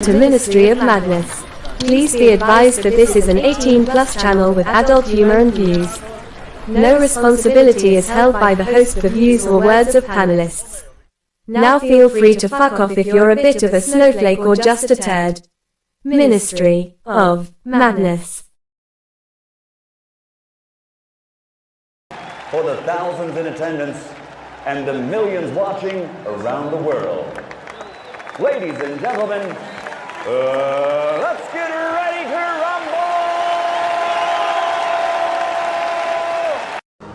to Ministry of Madness. Please be advised that this is an 18-plus channel with adult humor and views. No responsibility is held by the host for views or words of panelists. Now feel free to fuck off if you're a bit of a snowflake or just a turd. Ministry of Madness. For the thousands in attendance and the millions watching around the world. Ladies and gentlemen, let's get ready to rumble!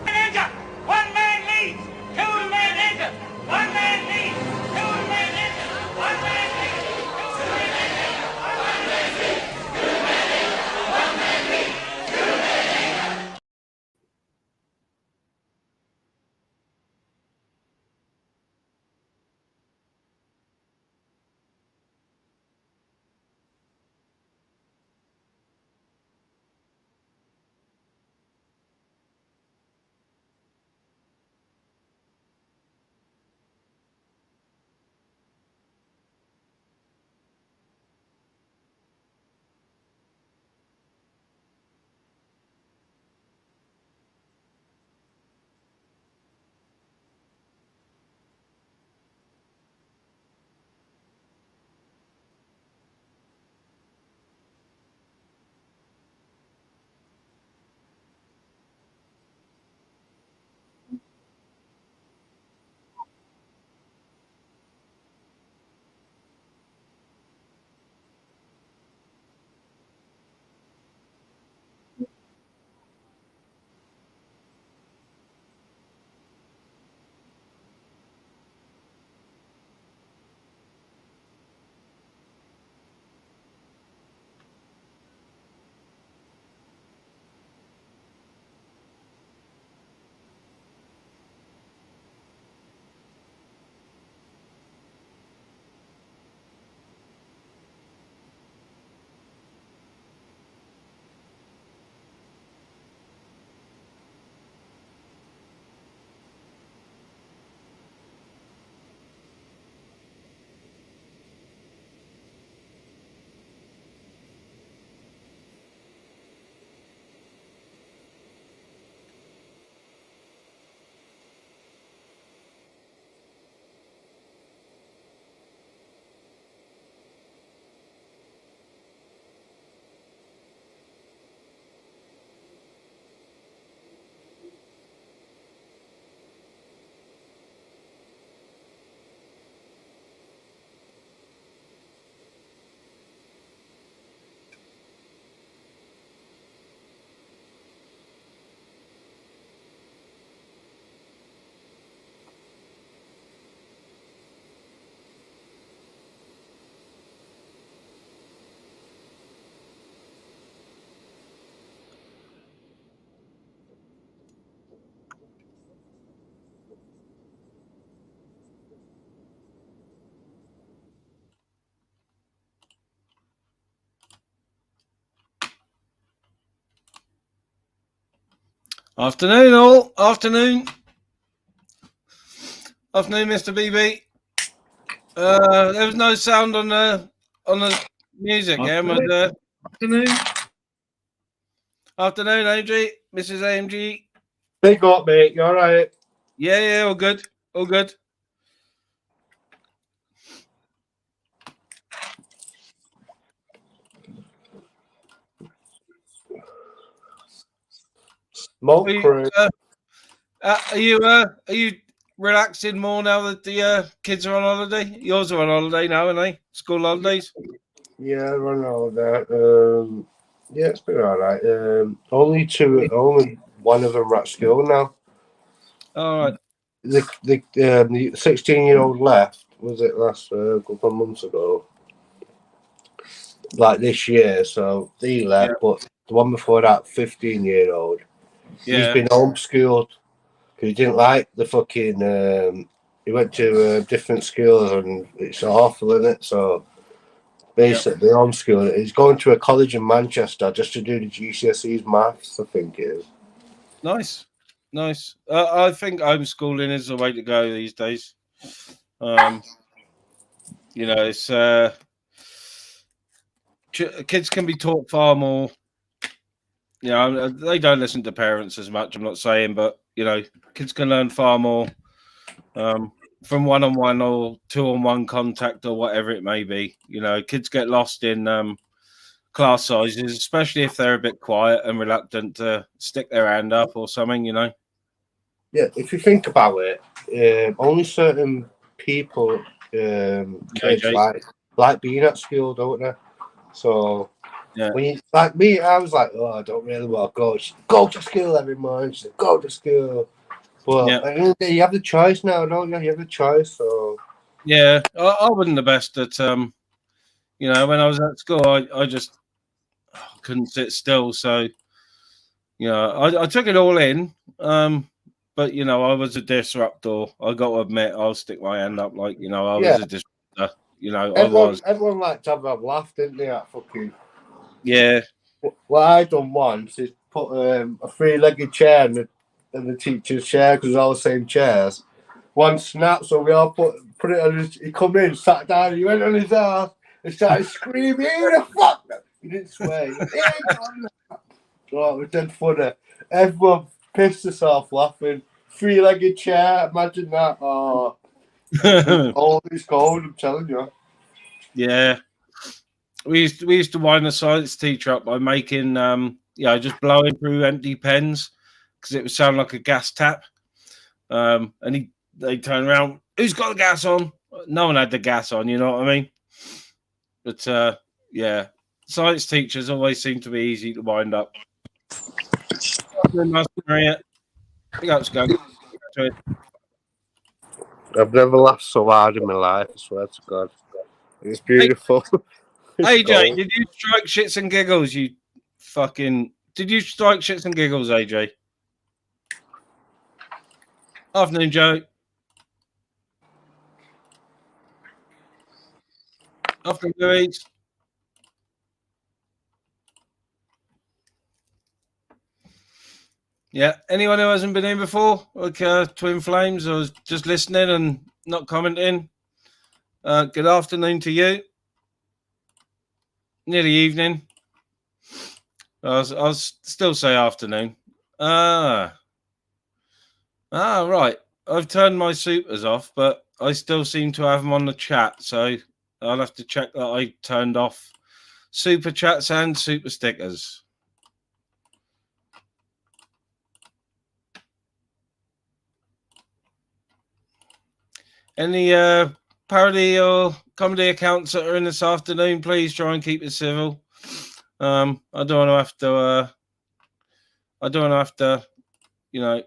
Ninja! One man leads! Two man ninja! One man leads! Two man ninja! One man leads! Two man ninja! One man leads! Two man ninja! One man leads! Two man ninja! Afternoon, all. Afternoon. Afternoon, Mr. BB. There was no sound on the music. Afternoon. Afternoon, AMG. Mrs. AMG. Big up, mate. You all right? Yeah, all good. All good. Smoke crew. Are you relaxing more now that the kids are on holiday? Yours are on holiday now, aren't they? School holidays. Yeah, run all that. Yeah, it's been all right. Only one of them are at school now. All right. The 16-year-old left. Was it last couple of months ago? Like this year, so he left. Yeah. But the one before that, 15-year-old, he's been homeschooled because he didn't like the fucking. He went to different schools and it's awful, isn't it? So. Basically, homeschool. He's going to a college in Manchester just to do the GCSEs maths, I think it is. Nice. I think homeschooling is the way to go these days. You know, it's kids can be taught far more. You know, they don't listen to parents as much. I'm not saying, but you know, kids can learn far more from one-on-one or two-on-one contact or whatever it may be. You know, kids get lost in class sizes, especially if they're a bit quiet and reluctant to stick their hand up or something. You know. Yeah, if you think about it, only certain people, kids like being at school, don't they? So when you, like me, I was like, oh, I don't really want to go to school every morning. So go to school, but at the end of the day, you have the choice now, don't you? You have the choice. So yeah, I wasn't the best at you know, when I was at school, I just couldn't sit still. So you know, I took it all in. But you know, I was a disruptor. I got to admit, I'll stick my hand up. Like you know, I was a disruptor. You know, everyone liked to have a laugh, didn't they? At fucking What I done once is put a three-legged chair in the teacher's chair because all the same chairs. One snapped, so we all put it on his. He come in, sat down, he went on his ass and started screaming, "Who the fuck?" He didn't swear. So it was dead funny. Everyone pissed us off laughing. Three-legged chair, imagine that. Oh, it's cold, I'm telling you. Yeah. We used to wind the science teacher up by making just blowing through empty pens because it would sound like a gas tap. And they'd turn around, who's got the gas on? No one had the gas on, you know what I mean? But yeah, science teachers always seem to be easy to wind up. Maria. I've never laughed so hard in my life, I swear to God. It's beautiful. AJ, cold. Did you strike shits and giggles? Did you strike shits and giggles, AJ? Afternoon, Joe. Afternoon, Louise. Yeah, anyone who hasn't been in before, like Twin Flames, or just listening and not commenting, good afternoon to you. Nearly evening. I'll still say afternoon. Right. I've turned my supers off, but I still seem to have them on the chat, so I'll have to check that I turned off super chats and super stickers. Any parody or comedy accounts that are in this afternoon, please try and keep it civil. I don't want to have to, you know,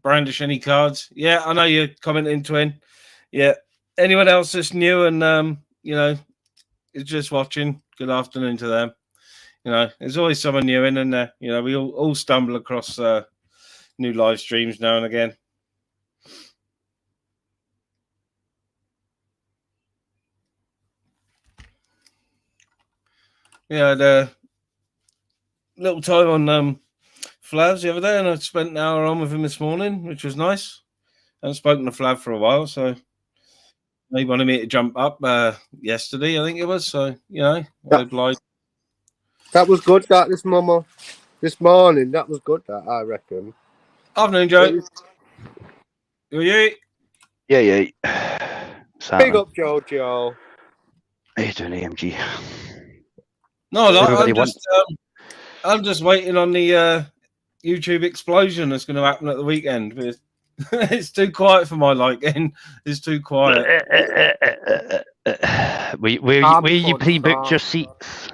brandish any cards. Yeah, I know you're commenting, Twin. Yeah. Anyone else that's new and you know, is just watching, good afternoon to them. You know, there's always someone new in there. You know, we all stumble across new live streams now and again. Yeah, I had a little time on Flavs the other day, and I spent an hour on with him this morning, which was nice. I haven't spoken to Flav for a while, so he wanted me to jump up yesterday, I think it was. So, you know, I obliged. That was good, this morning. That was good, that, I reckon. Afternoon, Joe. Who are you? Yeah. Big up, Jojo. How you doing, AMG? No, I'm just waiting on the YouTube explosion that's going to happen at the weekend. It's too quiet for my liking. It's too quiet. Where you pre-booked your seats?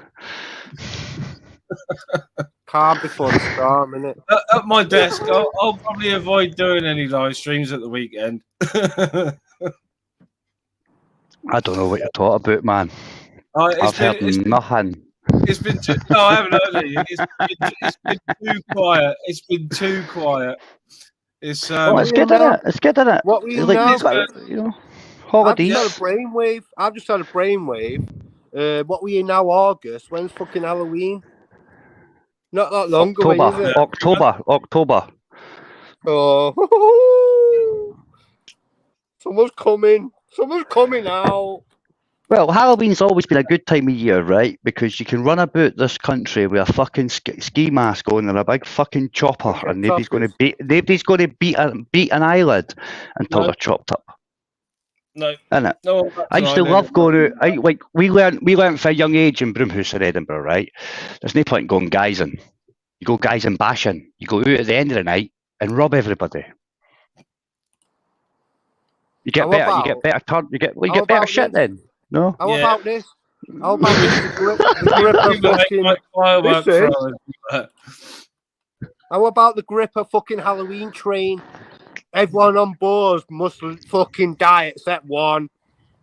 Calm before the storm, innit? At my desk, I'll probably avoid doing any live streams at the weekend. I don't know what you're talking about, man. I've heard nothing. It's been too. No, I haven't heard anything. It's been too quiet. It's been too quiet. It's it's good, isn't it? It's good, isn't it? What were you now? You know, holidays. I've just had a brainwave. What were you now? August? When's fucking Halloween? Not that long away, is it? October. Oh, someone's coming out. Well, Halloween's always been a good time of year, right? Because you can run about this country with a fucking ski mask on and a big fucking chopper, and nobody's going to beat an eyelid until they're chopped up. No, Innit? no. I used to love going out. We learned from a young age in Broomhouse in Edinburgh, right? There's no point in going guising. You go guising bashing. You go out at the end of the night and rob everybody. You get better. You get better turn. You get better shit then. No. How about this? How about this? The How about the gripper fucking Halloween train? Everyone on board must fucking die except one.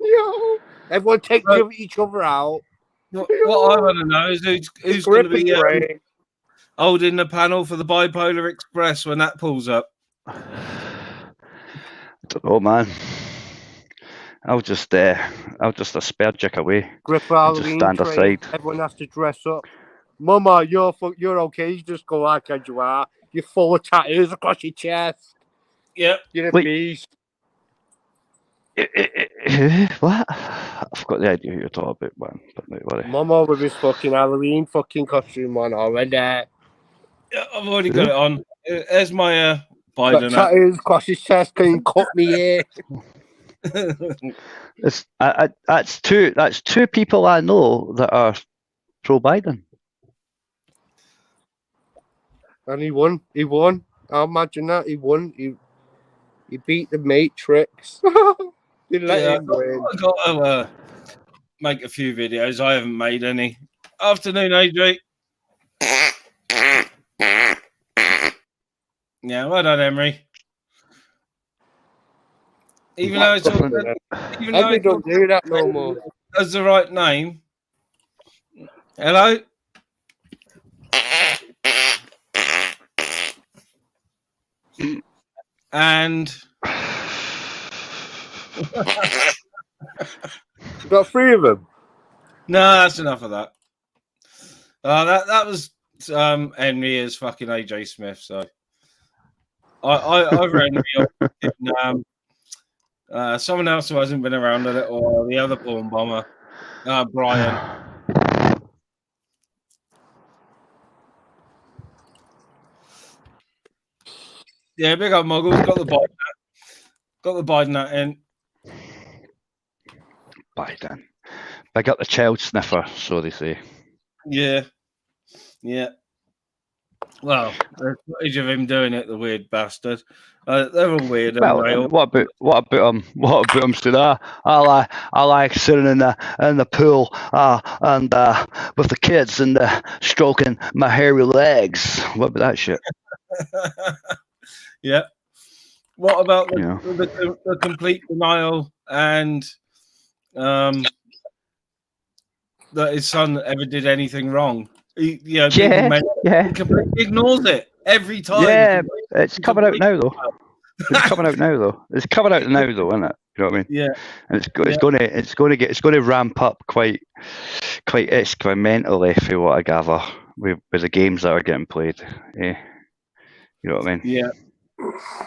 Yo. Everyone take each other out. What I want to know is who's going to be holding the panel for the Bipolar Express when that pulls up. I don't know, man. I'll just a spare away. Gripper Halloween stand train. aside. Everyone has to dress up. Mama, you're okay. You just go like as you are. You're full of tattoos across your chest. Yep. You're a beast. What? I forgot the idea who you're talking about, man. But no worry. Mama with his fucking Halloween fucking costume on already. Yeah, I've already got it on. There's my Biden. Tattoos across his chest. Can you cut me here? That's two people I know that are pro Biden. And he won. I imagine that he won. He beat the Matrix. They let him win. I got to make a few videos. I haven't made any. Afternoon, AJ. Yeah, well done, Emery. Even though it's all, even though it don't do that no more. That's the right name. Hello. And you got 3 of them. No, that's enough of that. That was Henry as fucking AJ Smith. So I ran me up. Someone else who hasn't been around a little while, the other porn bomber, Brian. Yeah, big up Muggles. Got the Biden hat in. Biden. Big up the child sniffer, so they say. Yeah. Well, there's footage of him doing it, the weird bastard. They're all weird. Well, what about him? Said I like sitting in the pool and with the kids and stroking my hairy legs. What about that shit? Yeah. What about the complete denial and that his son ever did anything wrong? He completely ignores it every time. Yeah, it's coming out now though. It's coming out now though, isn't it? You know what I mean? Yeah. And it's going to ramp up quite incrementally for what I gather with the games that are getting played. Yeah. You know what I mean? Yeah.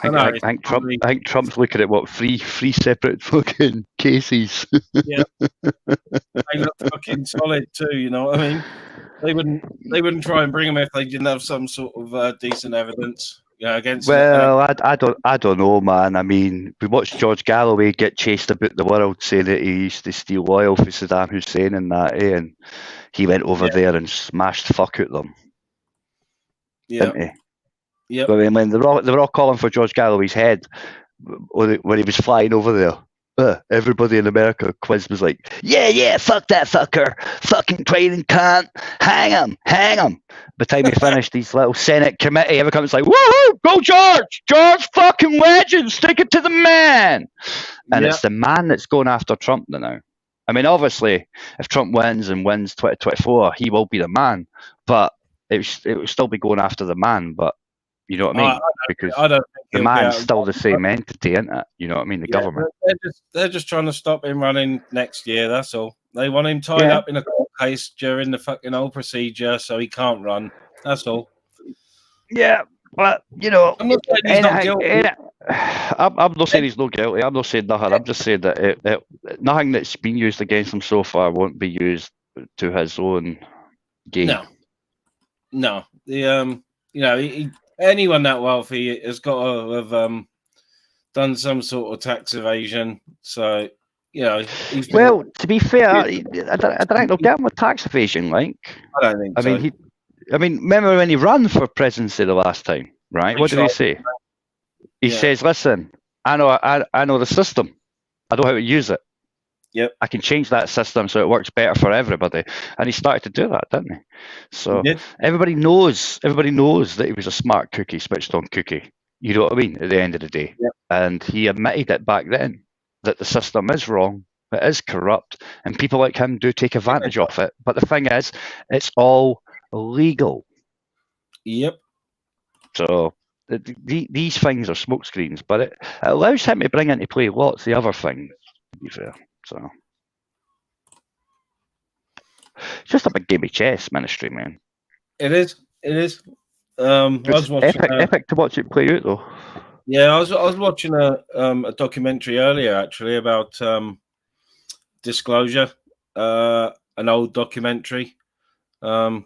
I think Trump's looking at what three separate fucking cases. Yeah. They look fucking solid too. You know what I mean? They wouldn't try and bring him if they didn't have some sort of decent evidence. Against. Well, I don't know, man. I mean, we watched George Galloway get chased about the world, saying that he used to steal oil for Saddam Hussein and that, and he went over there and smashed the fuck out of them. Yeah. Didn't he? Yeah. I mean, when they were all calling for George Galloway's head when he was flying over there. Everybody in America quiz was like, yeah, fuck that fucker, fucking training cunt, hang him. By the time he finished his little Senate committee, everyone was like, woohoo, go George fucking legend, stick it to the man. And it's the man that's going after Trump now. I mean, obviously, if Trump wins 2024, he will be the man, but it will still be going after the man, but you know what I mean? Because the man's still the same entity, isn't it? You know what I mean? The government. They're just trying to stop him running next year. That's all. They want him tied up in a court case during the fucking whole procedure, so he can't run. That's all. Yeah, But you know, I'm not saying he's not guilty. I'm not saying he's not guilty. I'm not saying nothing. I'm just saying that nothing that's been used against him so far won't be used to his own gain. No. The you know, anyone that wealthy has got to have done some sort of tax evasion. So you know, well, to be fair, I don't think they'll get him with tax evasion. Like, I don't think so. I mean, remember when he ran for presidency the last time, right? What did he say? He says, "Listen, I know the system. I know how to use it. Yep. I can change that system so it works better for everybody." And he started to do that, didn't he? So everybody knows that he was a smart cookie, switched on cookie. You know what I mean? At the end of the day, and he admitted it back then that the system is wrong, it is corrupt, and people like him do take advantage of it. But the thing is, it's all legal. Yep. So these things are smokescreens, but it allows him to bring into play lots of the other things, to be fair. So it's just a big game of chess, Ministry, man. It is. I was watching epic to watch it play out, though. Yeah, I was watching a documentary earlier actually about disclosure, an old documentary, and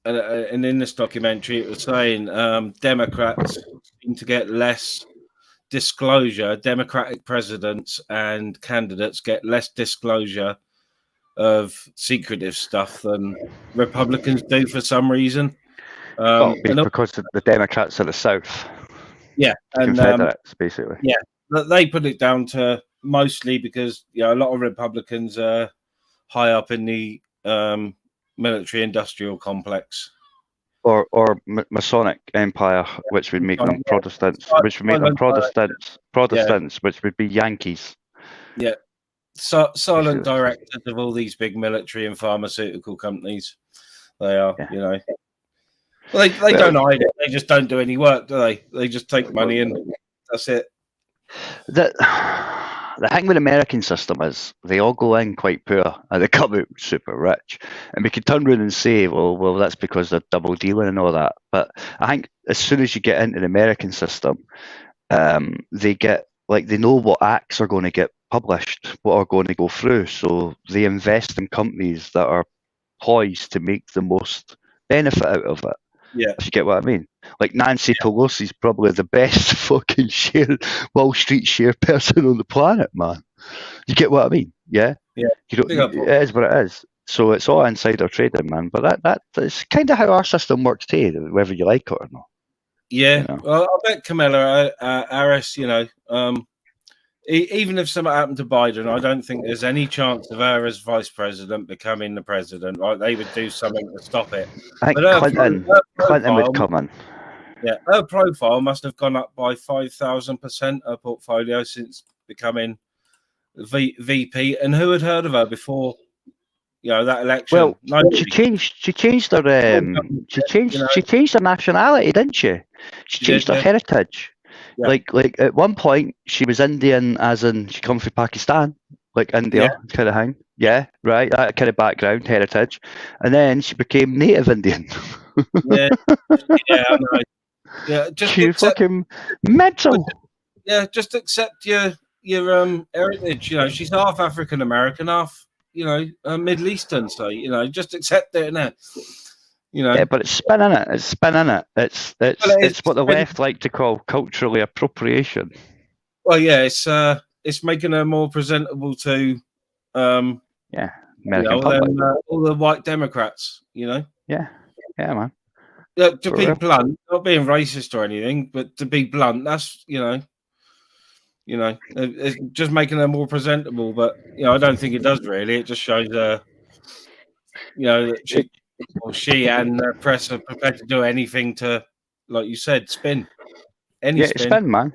in this documentary it was saying Democrats seem to get less disclosure. Democratic presidents and candidates get less disclosure of secretive stuff than Republicans do for some reason. Because the Democrats are the South. Yeah, and Confederates, basically. Yeah, they put it down to mostly because a lot of Republicans are high up in the military-industrial complex, or Masonic empire, which would make them Protestants, which would make them Protestants, which would be Yankees. Yeah, silent directors of all these big military and pharmaceutical companies. They are, Well, they don't hide it. They just don't do any work, do they? They just take money and that's it. The thing with the American system is they all go in quite poor and they come out super rich. And we could turn around and say, well, that's because they're double dealing and all that. But I think as soon as you get into the American system, they get they know what acts are going to get published, what are going to go through. So they invest in companies that are poised to make the most benefit out of it. Yeah, if you get what I mean. Like Nancy Pelosi's probably the best fucking Wall Street share person on the planet, man. You get what I mean? Yeah. Yeah. It is what it is. So it's all insider trading, man. But that's kind of how our system works too, whether you like it or not. Yeah. Well, I bet Kamala Harris, even if something happened to Biden, I don't think there's any chance of her as vice president becoming the president. Right? They would do something to stop it. I think Clinton would come in. Yeah, her profile must have gone up by 5,000%. Her portfolio since becoming VP. And who had heard of her before? That election. Well, she changed her. She changed her nationality, didn't she? She changed her heritage. Yeah. Like at one point she was Indian, as in she come from Pakistan, like India kind of thing. Yeah, right. That kind of background, heritage, and then she became native Indian. I know. Yeah, just fucking mental. Yeah, just accept your heritage. She's half African American, half Middle Eastern. So just accept it now. Yeah, but it's spinning it. It's what the left like to call culturally appropriation. Well, yeah, it's making her more presentable to American public. All the white Democrats. Yeah, man. Yeah, to be blunt, not being racist or anything, but to be blunt, that's it's just making her more presentable. But I don't think it does really. It just shows that she and the press are prepared to do anything to, like you said, spin. Spin, man.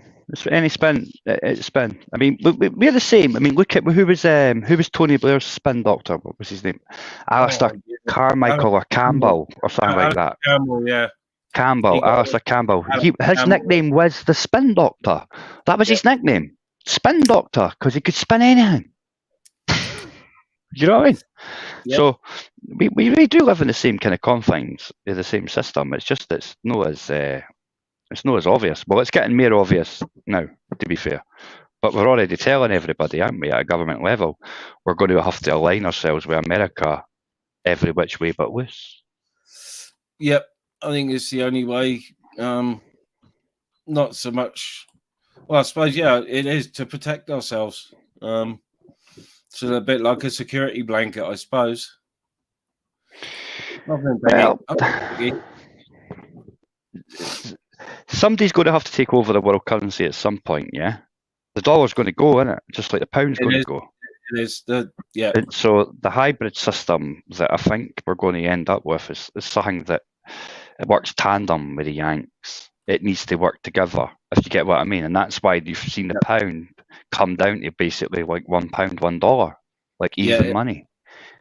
Any spin, it's spin. I mean, we're the same. I mean, look at who was Tony Blair's spin doctor? What was his name? Alistair Carmichael or Campbell or something like that. Campbell, yeah. Campbell, Alistair Campbell. His nickname was the Spin Doctor. That was his nickname, Spin Doctor, because he could spin anything. You know what I mean? Yep. So we really do live in the same kind of confines, the same system. It's just it's not as obvious. Well, it's getting more obvious now, to be fair. But we're already telling everybody, aren't we, at a government level, we're going to have to align ourselves with America every which way but loose. Yep, I think it's the only way. Not so much. Well, I suppose it is to protect ourselves. So a bit like a security blanket, I suppose. Well, somebody's going to have to take over the world currency at some point, yeah? The dollar's going to go, isn't it? Just like the pound's going to go. It is And so the hybrid system that I think we're going to end up with is something that it works tandem with the Yanks. It needs to work together, if you get what I mean. And that's why you've seen the pound come down to basically like £1, $1, like even money.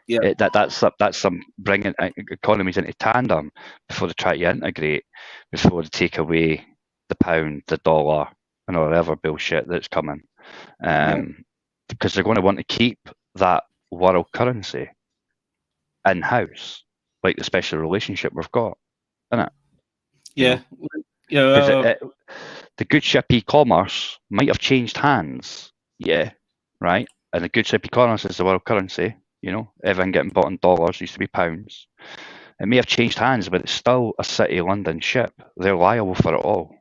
Yeah, That's some bringing economies into tandem before they try to integrate, before they take away the pound, the dollar, and all the other bullshit that's coming. Because they're going to want to keep that world currency in-house, like the special relationship we've got, isn't it? Yeah. The good ship e-commerce might have changed hands, right? And the good ship e-commerce is the world currency. Everything getting bought in dollars used to be pounds. It may have changed hands, but it's still a City London ship. They're liable for it all.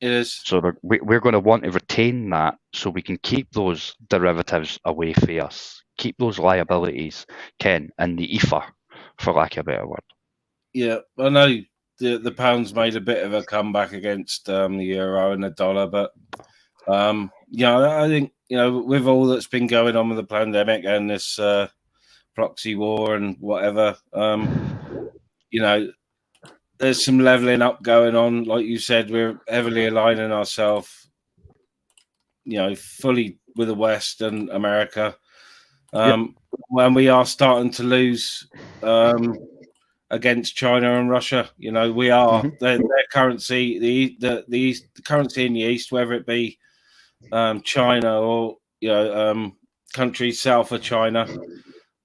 It is. So we're going to want to retain that so we can keep those derivatives away from us, keep those liabilities, in the ether, for lack of a better word. Yeah, I know the pound's made a bit of a comeback against the euro and the dollar, but I think with all that's been going on with the pandemic and this proxy war and whatever, there's some leveling up going on. Like you said, we're heavily aligning ourselves, fully with the West and America. When we are starting to lose against China and Russia, we are their currency, the currency in the East, whether it be China or countries south of China,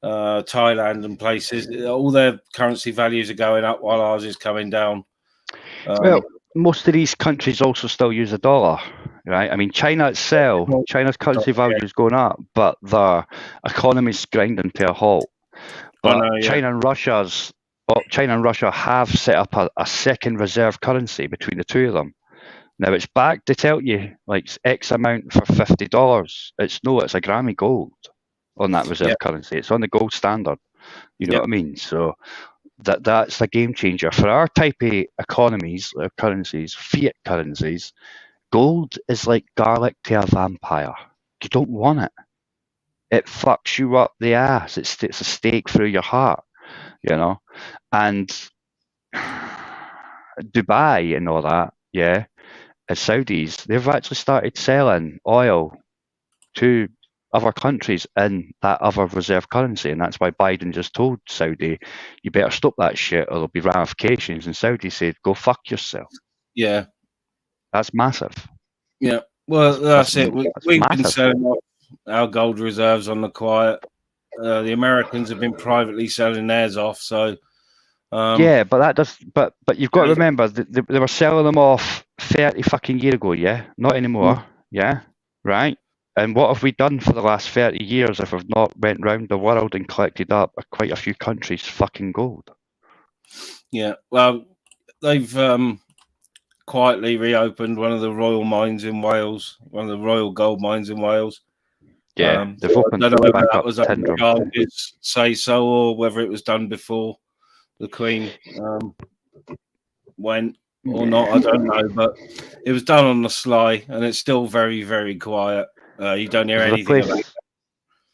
Thailand and places, all their currency values are going up while ours is coming down. Well, most of these countries also still use the dollar, right? I mean, China itself, China's currency value is going up, but their economy's grinding to a halt. But China and Russia have set up a second reserve currency between the two of them. Now it's back to tell you like X amount for $50. It's a gram of gold on that reserve currency. It's on the gold standard. You know what I mean? So that's a game changer for our type of economies, or currencies, fiat currencies. Gold is like garlic to a vampire. You don't want it. It fucks you up the ass. It's a stake through your heart, And Dubai and all that, the Saudis, they've actually started selling oil to other countries in that other reserve currency, and that's why Biden just told Saudi, you better stop that shit or there'll be ramifications, and Saudi said, go fuck yourself. Yeah. That's massive. Yeah. Well, that's it. We've been selling our gold reserves on the quiet. The Americans have been privately selling theirs off, so... but that does. But you've got to remember that they were selling them off 30 fucking years ago. Yeah, not anymore. Yeah, right. And what have we done for the last 30 years if we've not went round the world and collected up quite a few countries' fucking gold? Yeah. Well, they've quietly reopened one of the royal mines in Wales, one of the royal gold mines in Wales. Yeah, they've opened. I don't know whether that was under Guardian's say so or whether it was done before the Queen went or not. I don't know, but it was done on the sly, and it's still very, very quiet. You don't hear anything about it.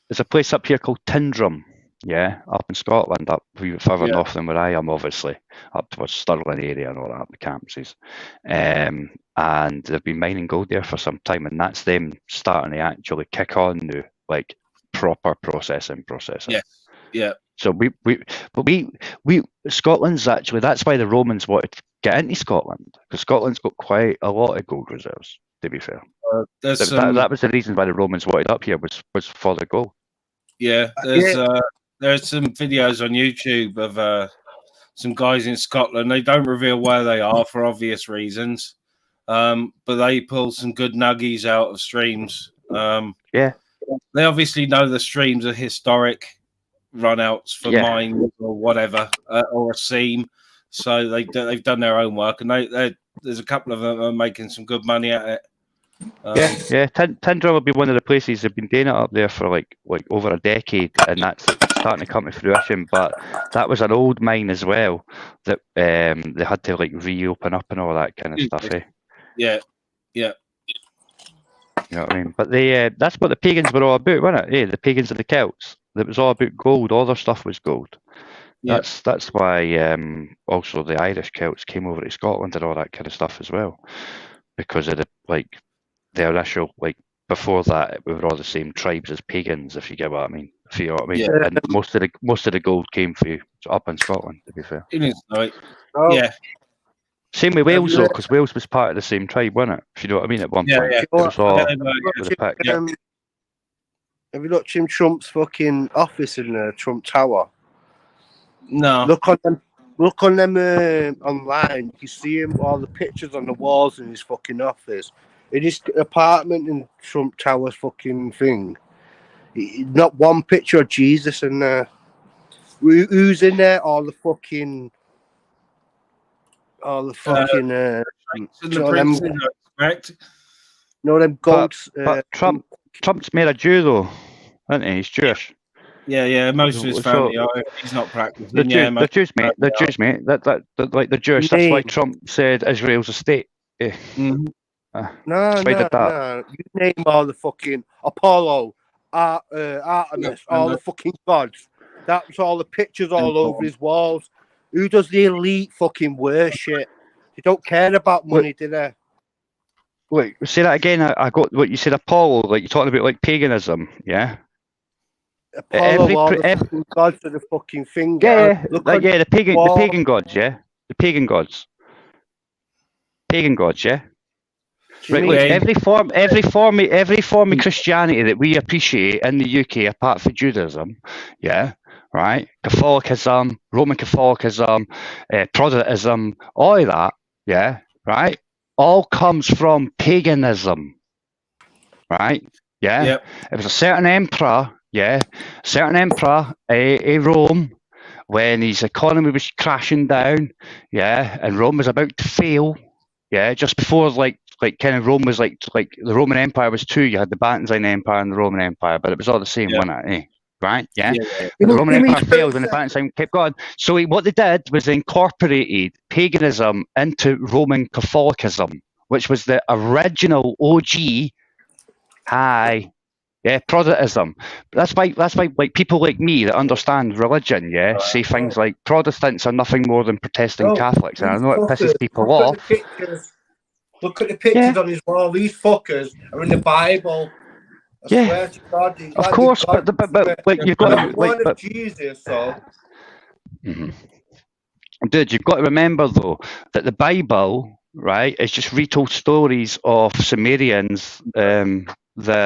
There's a place up here called Tyndrum, up in Scotland, up further north than where I am, obviously, up towards Stirling area and all that, the campuses. And they've been mining gold there for some time, and that's them starting to actually kick on now, like proper processing. Yes. Yeah. So Scotland's actually, that's why the Romans wanted to get into Scotland, because Scotland's got quite a lot of gold reserves, to be fair. That was the reason why the Romans wanted up here, was for the gold. Yeah, there's some videos on YouTube of some guys in Scotland. They don't reveal where they are for obvious reasons, but they pull some good nuggies out of streams. Yeah. They obviously know the streams are historic runouts for Yeah. mines or whatever, or a seam. So they've done their own work, and there's a couple of them are making some good money at it. Yeah, Tyndall will be one of the places they've been doing it up there for like over a decade, and that's starting to come to fruition. But that was an old mine as well that they had to like reopen up and all that kind of stuff. Yeah. You know what I mean? But that's what the pagans were all about, wasn't it? The pagans and the Celts. It was all about gold. All their stuff was gold. Yep. That's why also the Irish Celts came over to Scotland and all that kind of stuff as well, because of the initial, before that, we were all the same tribes as pagans, if you get what I mean. If you know what I mean. Yeah. And most of the gold came from up in Scotland, to be fair. Yeah. Same with Wales though, because Wales was part of the same tribe, wasn't it? If you know what I mean. At one point, yeah. It was all with a pack. Have you looked in Trump's fucking office in the Trump Tower? No. Look on them online. You see him, all the pictures on the walls in his fucking office. In his apartment in Trump Tower's fucking thing. Not one picture of Jesus in there. Who's in there? All the fucking. Correct. No, them goats. But Trump's made a Jew though, isn't he? He's Jewish. Yeah. Most of his family are. He's not practicing. The Jews, mate. The Jewish. That's why Trump said Israel's a state. Yeah. Mm-hmm. No. You name all the fucking Apollo, Artemis, all the fucking gods. That's all the pictures all over his walls. Who does the elite fucking worship? They don't care about money, do they? Wait, say that again. I got what you said. Apollo, like you're talking about, paganism, yeah. Apollo, all the fucking gods of the fucking finger. Yeah, the pagan gods, yeah, the pagan gods, yeah. Right, look, every form of Christianity that we appreciate in the UK, apart from Judaism, yeah, right, Catholicism, Roman Catholicism, Protestantism, all of that, yeah, right, all comes from paganism, right, yeah. Yep. It was a certain emperor, in Rome, when his economy was crashing down, yeah, and Rome was about to fail, yeah, just before kind of Rome was like the Roman Empire was two. You had the Byzantine Empire and the Roman Empire, but it was all the same, wasn't it? Right? Yeah. The Roman Empire failed and the Byzantine kept going. So what they did was they incorporated paganism into Roman Catholicism, which was the original OG Protestantism. That's why people like me that understand religion, say things like Protestants are nothing more than Protestant Catholics, and I know it pisses people off. Look at the pictures on his wall. These fuckers are in the Bible. I swear to God, of course, but you've got to Jesus, so. Mm-hmm. Dude, you've got to remember though that the Bible, right, is just retold stories of Sumerians. The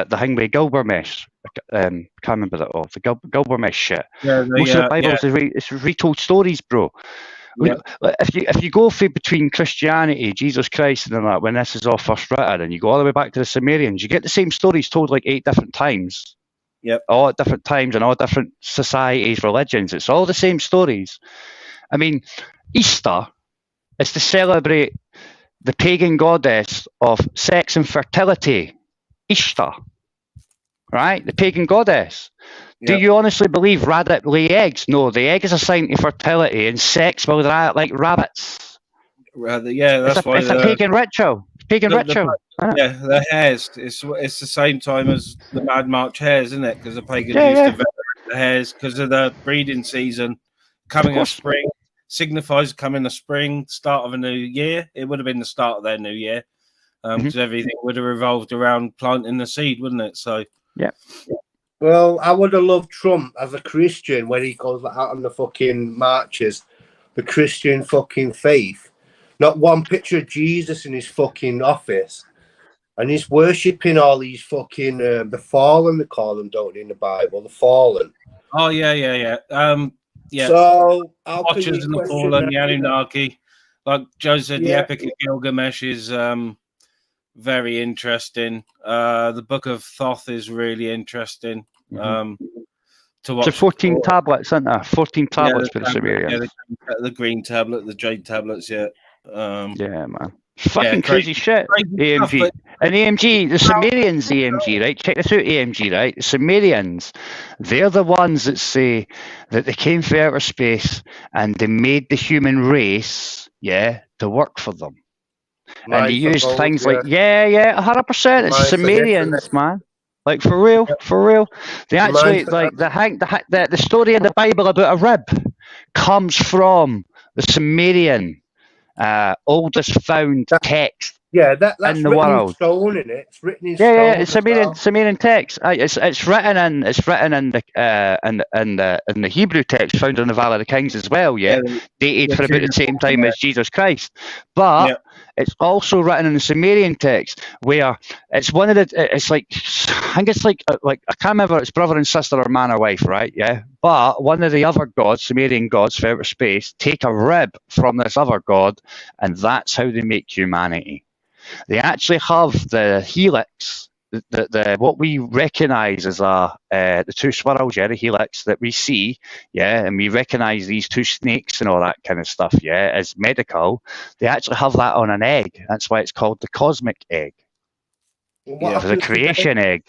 thing with Gilgamesh, can't remember that off. The Gilgamesh shit. Most of the Bible is retold stories, bro. Yeah. If you go through between Christianity, Jesus Christ, and that, when this is all first written, and you go all the way back to the Sumerians, you get the same stories told like 8 different times. Yep. All at different times and all different societies, religions. It's all the same stories. I mean, Easter is to celebrate the pagan goddess of sex and fertility. Easter, right? The pagan goddess. Do you honestly believe rabbit lay eggs? No, the egg is a sign of fertility, and sex will like rabbits. That's why it's a pagan ritual. The hares. It's the same time as the Mad March hares, isn't it? Because the pagans used to venerate the hares because of the breeding season coming of spring signifies coming of spring, start of a new year. It would have been the start of their new year because everything would have revolved around planting the seed, wouldn't it? So yeah. Well, I would have loved Trump as a Christian when he goes out on the fucking marches, the Christian fucking faith. Not one picture of Jesus in his fucking office. And he's worshipping all these fucking the fallen, they call them, don't they, in the Bible? The fallen. Oh yeah. Yeah. So how can Watchers you and the question Fallen, that? the Anunnaki. Like Joe said, the Yeah. Epic of Gilgamesh is very interesting. The Book of Thoth is really interesting. To watch. So 14 tablets, isn't there? 14 tablets for the Sumerians. Yeah, the green tablet, the jade tablets, yeah. Yeah, man. Fucking crazy shit. crazy stuff, AMG. but- And AMG, the Sumerians, AMG, right? Check this out, AMG, right? The Sumerians, they're the ones that say that they came from outer space and they made the human race, to work for them. And they used things like, 100%. It's Sumerians, man. Like, for real. They actually, like, the story in the Bible about a rib comes from the Sumerian oldest found text Yeah, that's in the written world. in stone, isn't it? It's written in stone. Yeah, it's Sumerian text. It's written in the Hebrew text found in the Valley of the Kings as well. Dated for about the same time as Jesus Christ, but it's also written in the Sumerian text where it's one of the. It's like I think it's like I can't remember. It's brother and sister or man or wife, right? Yeah, but one of the other gods, Sumerian gods for outer space, take a rib from this other god, and that's how they make humanity. They actually have the helix, the what we recognise as the two swirls, the helix that we see, and we recognise these two snakes and all that kind of stuff, as medical. They actually have that on an egg. That's why it's called the cosmic egg. The creation egg.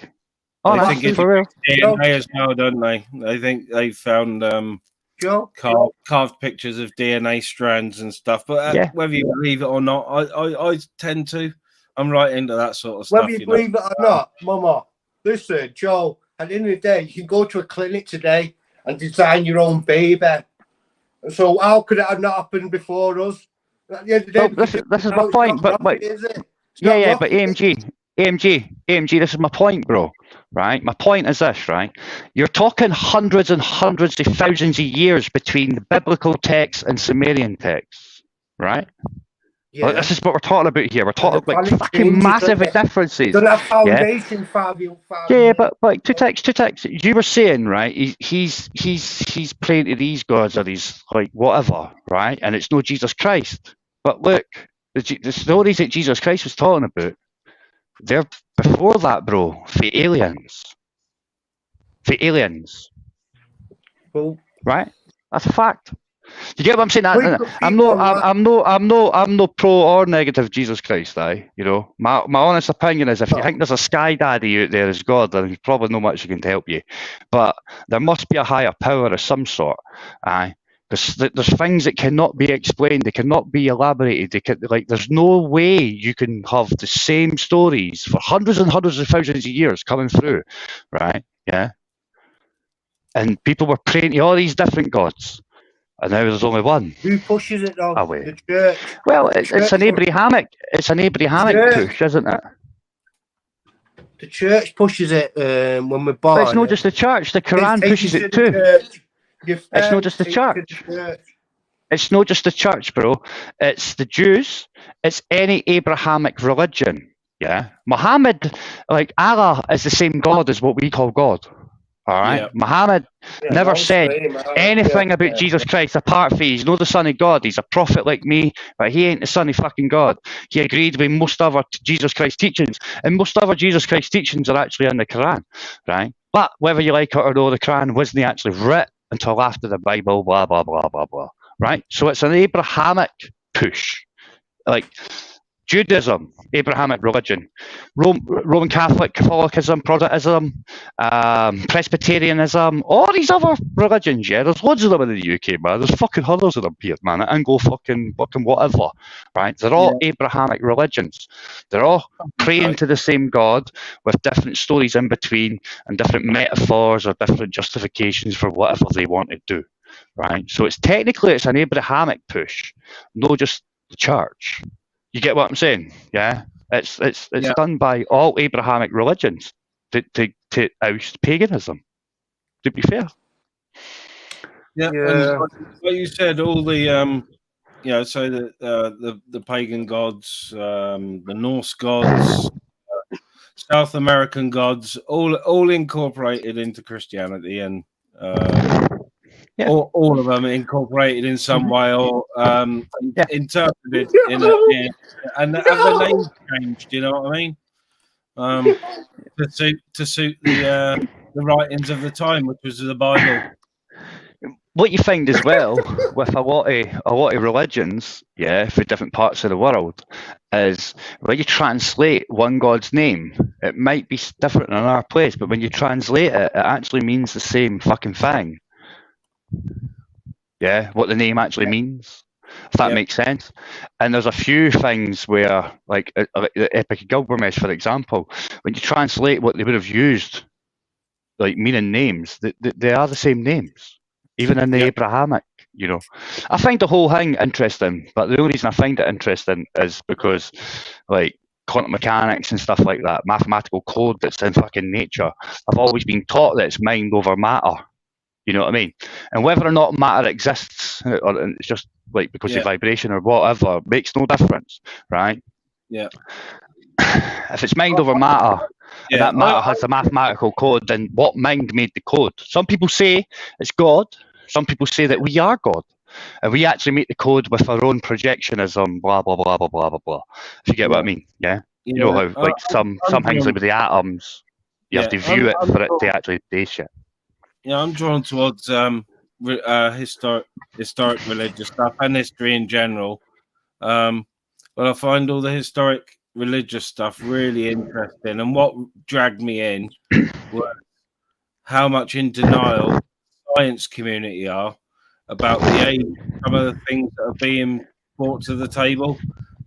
Oh, I think it's for real. DNA as well, don't they? I think they found carved pictures of DNA strands and stuff. But whether you believe it or not, I tend to. I'm right into that sort of stuff. Whether you believe it or not, Mama, listen, Joe, at the end of the day, you can go to a clinic today and design your own baby. So how could it have not happened before us? At the end of the day, this is my point. But AMG, this is my point, bro. Right? My point is this, right? You're talking hundreds and hundreds of thousands of years between the biblical texts and Sumerian texts, right? Yeah. Like, this is what we're talking about here. We're talking about fucking massive differences. Don't have foundation, but like two texts. You were saying, right? He's praying to these gods or these like whatever, right? And it's no Jesus Christ. But look, the stories that Jesus Christ was talking about, they're before that, bro. For aliens. Well, right? That's a fact. You get what I'm saying? I'm no pro or negative Jesus Christ. You know, my honest opinion is if you think there's a sky daddy out there as God, then there's probably not much that can help you. But there must be a higher power of some sort. Because there's things that cannot be explained, they cannot be elaborated. There's no way you can have the same stories for hundreds and hundreds of thousands of years coming through, right? Yeah. And people were praying to all these different gods. And now there's only one. Who pushes it though? Away. The church. Well, it's an Abrahamic push, isn't it? The church pushes it when we're born. But it's not just the church. The Quran pushes it too. It's not just the church. It's not just the church, bro. It's the Jews. It's any Abrahamic religion. Yeah, Muhammad, like Allah, is the same God as what we call God. All right, yeah. Muhammad never said anything about Jesus Christ apart from he's not the son of God. He's a prophet like me, but he ain't the son of fucking God. He agreed with most other Jesus Christ teachings, and most other Jesus Christ teachings are actually in the Quran, right? But whether you like it or no, the Quran wasn't actually written until after the Bible, blah blah blah blah blah. Right? So it's an Abrahamic push, like Judaism, Abrahamic religion, Roman Catholicism, Protestantism, Presbyterianism, all these other religions, yeah, there's loads of them in the UK, man. There's fucking hundreds of them here, man. Anglo fucking whatever, right? They're all Abrahamic religions. They're all praying to the same God with different stories in between and different metaphors or different justifications for whatever they want to do, right? So it's an Abrahamic push, not just the church. You get what I'm saying? Yeah, it's done by all Abrahamic religions to oust paganism. To be fair. Yeah. And like you said, all the so the pagan gods, the Norse gods, South American gods, all incorporated into Christianity, and Yeah. all of them incorporated in some way or Yeah. interpreted in and have the names changed. You know what I mean? To suit the writings of the time, which was the Bible. What you find as well with a lot of religions, yeah, for different parts of the world, is when you translate one god's name, it might be different in our place, but when you translate it, it actually means the same fucking thing. Yeah, what the name actually means, if that makes sense. And there's a few things where, like the Epic of Gilgamesh, for example, when you translate what they would have used, like meaning names, they are the same names. Even in the Abrahamic, you know. I find the whole thing interesting, but the only reason I find it interesting is because, like, quantum mechanics and stuff like that, mathematical code that's in fucking nature, I've always been taught that it's mind over matter. You know what I mean? And whether or not matter exists, or it's just like because of vibration or whatever, makes no difference, right? Yeah. If it's mind over matter, and that matter has a mathematical code, then what mind made the code? Some people say it's God. Some people say that we are God. And we actually make the code with our own projectionism, blah, blah, blah, blah, blah, blah, blah. If you get what I mean, yeah? You know how, like, some things like with the atoms, you have to view it for it to actually do shit. Yeah, I'm drawn towards historic religious stuff and history in general. But I find all the historic religious stuff really interesting. And what dragged me in was how much in denial the science community are about the age of some of the things that are being brought to the table.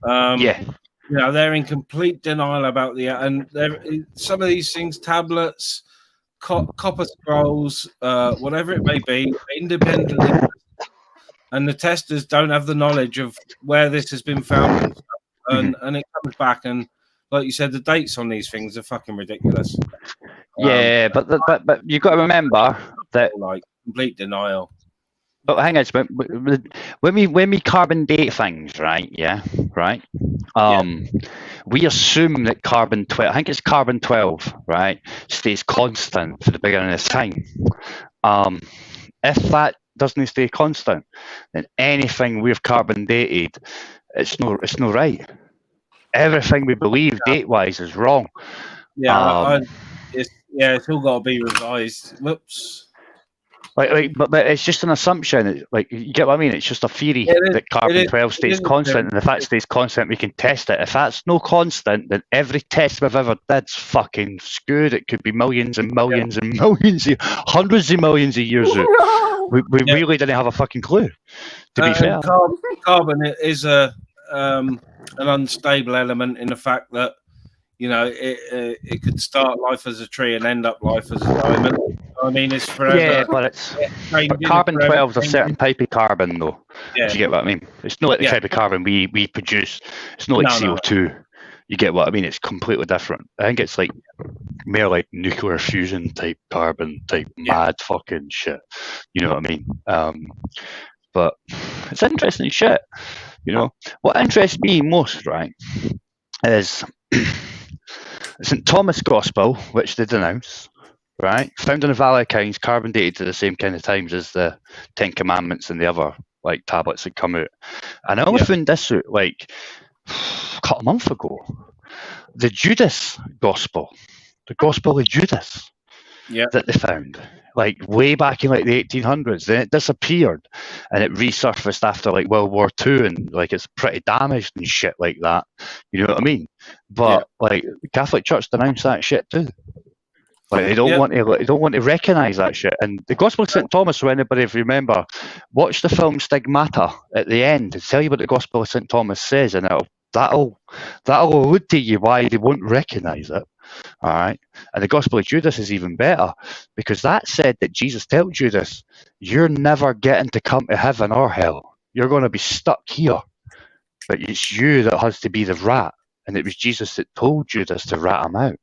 You know, they're in complete denial about some of these things, tablets, copper scrolls, whatever it may be, independently, and the testers don't have the knowledge of where this has been found, and it comes back, and like you said, the dates on these things are fucking ridiculous. Yeah, but you got to remember that, like, complete denial. But hang on, when we carbon date things, right? Yeah, right. We assume that carbon 12, I think it's carbon 12, right, stays constant for the beginning of time. If that doesn't stay constant, then anything we've carbon dated, it's no right. Everything we believe date-wise is wrong. Yeah, it's all got to be revised. Whoops. But it's just an assumption. Like, you get what I mean? It's just a theory that carbon 12 stays constant, and if that stays constant, we can test it. If that's no constant, then every test we've ever did's fucking screwed. It could be millions and millions and millions, hundreds of millions of years out. We really didn't have a fucking clue, to be fair. Carbon is an unstable element in the fact that, you know, it could start life as a tree and end up life as a diamond. I mean, it's forever. Yeah, but carbon 12 is a certain type of carbon, though. If you get what I mean. It's not like the type of carbon we produce. It's not like CO2. You get what I mean? It's completely different. I think it's like more like nuclear fusion type carbon type mad fucking shit. You know what I mean? But it's interesting shit. You know what interests me most, right, is St. Thomas Gospel, which they denounce, right? Found in the Valley of Kings, carbon dated to the same kind of times as the Ten Commandments and the other like tablets that come out. And I only found this out like a couple of months ago. The Judas Gospel, the Gospel of Judas, that they found, like way back in like the 1800s. Then it disappeared, and it resurfaced after like World War II, and like it's pretty damaged and shit like that. You know what I mean? But like the Catholic Church denounced that shit too. Like they don't want to recognise that shit. And the Gospel of St. Thomas, for anybody if you remember, watch the film Stigmata at the end to tell you what the Gospel of St. Thomas says, and that'll allude to you why they won't recognise it. All right. And the Gospel of Judas is even better, because that said that Jesus told Judas, you're never getting to come to heaven or hell. You're going to be stuck here. But it's you that has to be the rat. And it was Jesus that told Judas to rat him out.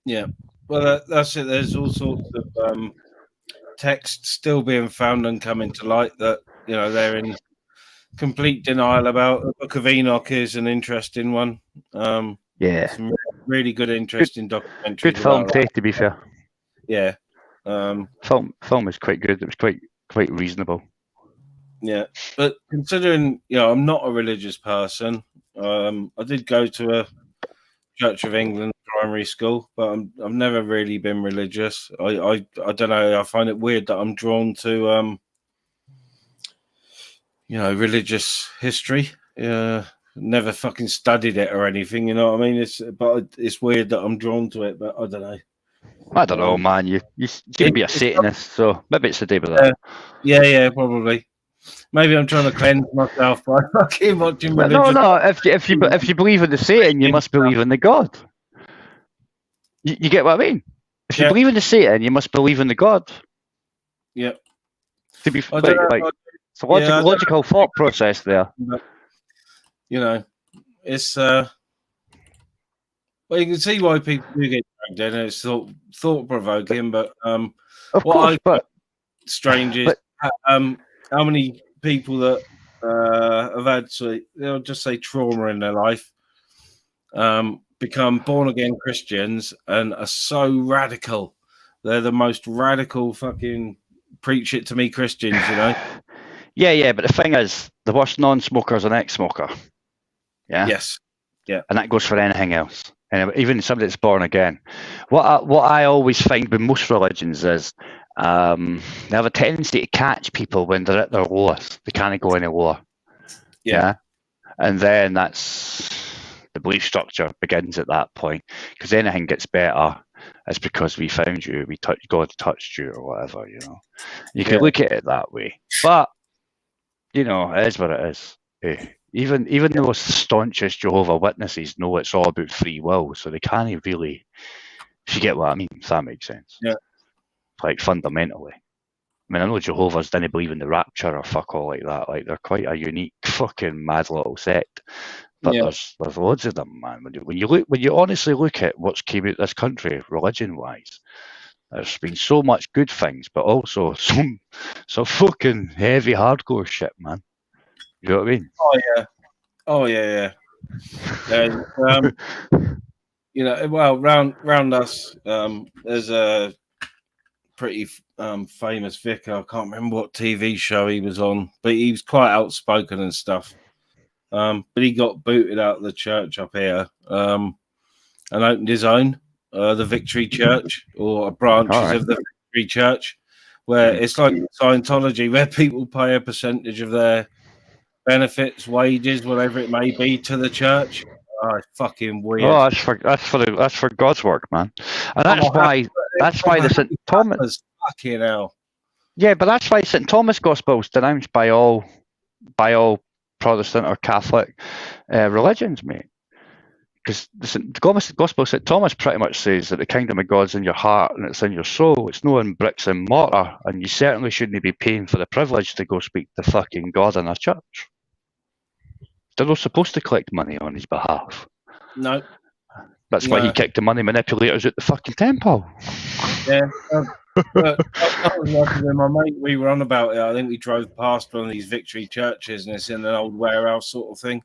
Yeah. Well, that's it. There's all sorts of texts still being found and coming to light that, you know, they're in complete denial about. The Book of Enoch is an interesting one. Yeah. Some really good, interesting documentaries. Good film about that. too, to be fair. Yeah. Film is quite good. It was quite reasonable. Yeah, but considering I'm not a religious person, I did go to a Church of England primary school, but I've never really been religious. I don't know. I find it weird that I'm drawn to religious history. Never fucking studied it or anything. You know what I mean? It's weird that I'm drawn to it, but I don't know. I don't know, man. You can be a Satanist, so maybe it's the day with that. Yeah, probably. Maybe I'm trying to cleanse myself by fucking watching religious. No. If you believe in the Satan, you must believe in the God. You get what I mean? If you believe in the Satan, you must believe in the God. Yeah. To be it's a logical thought process there. But, it's well, you can see why people do get dragged in. It's thought provoking, but of course, but strange is how many people that have had, they'll just say trauma in their life, become born again Christians and are so radical. They're the most radical fucking preach it to me Christians, Yeah, but the thing is, the worst non-smoker is an ex-smoker. Yeah. Yes. Yeah. And that goes for anything else. And even somebody that's born again. What I always find with most religions is they have a tendency to catch people when they're at their lowest. They can't go any lower. Yeah. And then that's the belief structure begins at that point. Because anything gets better, it's because we found you, God touched you or whatever, You can look at it that way. But, it is what it is. Even the most staunchest Jehovah's Witnesses know it's all about free will, so they can't really, if you get what I mean, if that makes sense. Yeah. Like, fundamentally. I mean, I know Jehovah's didn't believe in the rapture or fuck all like that. Like, they're quite a unique fucking mad little sect. But there's loads of them, man. When you honestly look at what's came out of this country, religion-wise, there's been so much good things, but also some fucking heavy, hardcore shit, man. You know what I mean? Oh yeah. Well, round us, there's a pretty famous vicar. I can't remember what TV show he was on, but he was quite outspoken and stuff. But he got booted out of the church up here, and opened his own, the Victory Church, or branches of the Victory Church, where it's like Scientology, where people pay a percentage of their benefits, wages, whatever it may be, to the church. Oh, it's fucking weird. Oh, that's for God's work, man. And that's why the St. Thomas. Fucking hell. Yeah, but that's why St. Thomas Gospel is denounced by all Protestant or Catholic religions, mate. Because the Gospel of St. Thomas pretty much says that the kingdom of God's in your heart and it's in your soul. It's no in bricks and mortar, and you certainly shouldn't be paying for the privilege to go speak to fucking God in a church. They're not supposed to collect money on his behalf. No. That's why he kicked the money manipulators at the fucking temple. Yeah. But I was watching with my mate, we were on about it. I think we drove past one of these Victory churches and it's in an old warehouse sort of thing.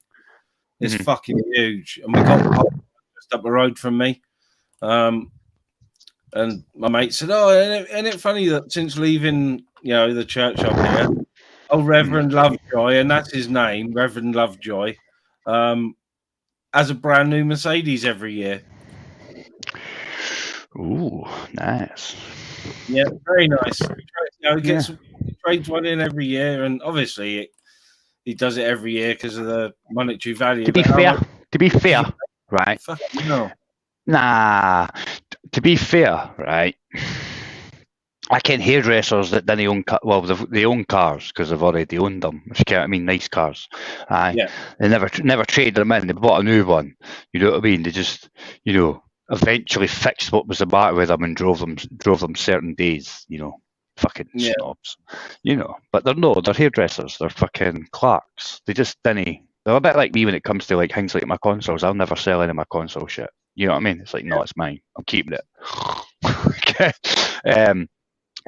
It's fucking huge. And we got just up the road from me. And my mate said, isn't it funny that since leaving, the church up here, Reverend Lovejoy, and that's his name, Reverend Lovejoy, has a brand new Mercedes every year. Ooh, nice. Yeah, very nice. He trades one in every year, and obviously he does it every year because of the monetary value. To be fair, right? No. Nah. To be fair, right? I ken hairdressers that didn't own they own cars because they've already owned them. If you get what I mean, nice cars. They never traded them in. They bought a new one. You know what I mean? They just eventually fixed what was the matter with them and drove them certain days. Fucking snobs. But they're hairdressers. They're fucking clerks. They just didn't. They're a bit like me when it comes to like things like my consoles. I'll never sell any of my console shit. You know what I mean? It's like, no, it's mine. I'm keeping it. Okay.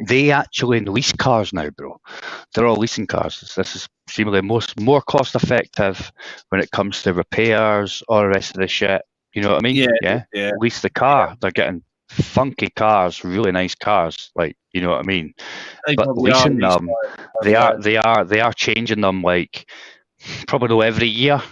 They actually lease cars now, bro. They're all leasing cars. This is seemingly more cost effective when it comes to repairs, all the rest of the shit. You know what I mean? Yeah. Lease the car. They're getting funky cars, really nice cars. Like, you know what I mean? They But probably are leasing these them, guys, they are changing them like probably not every year.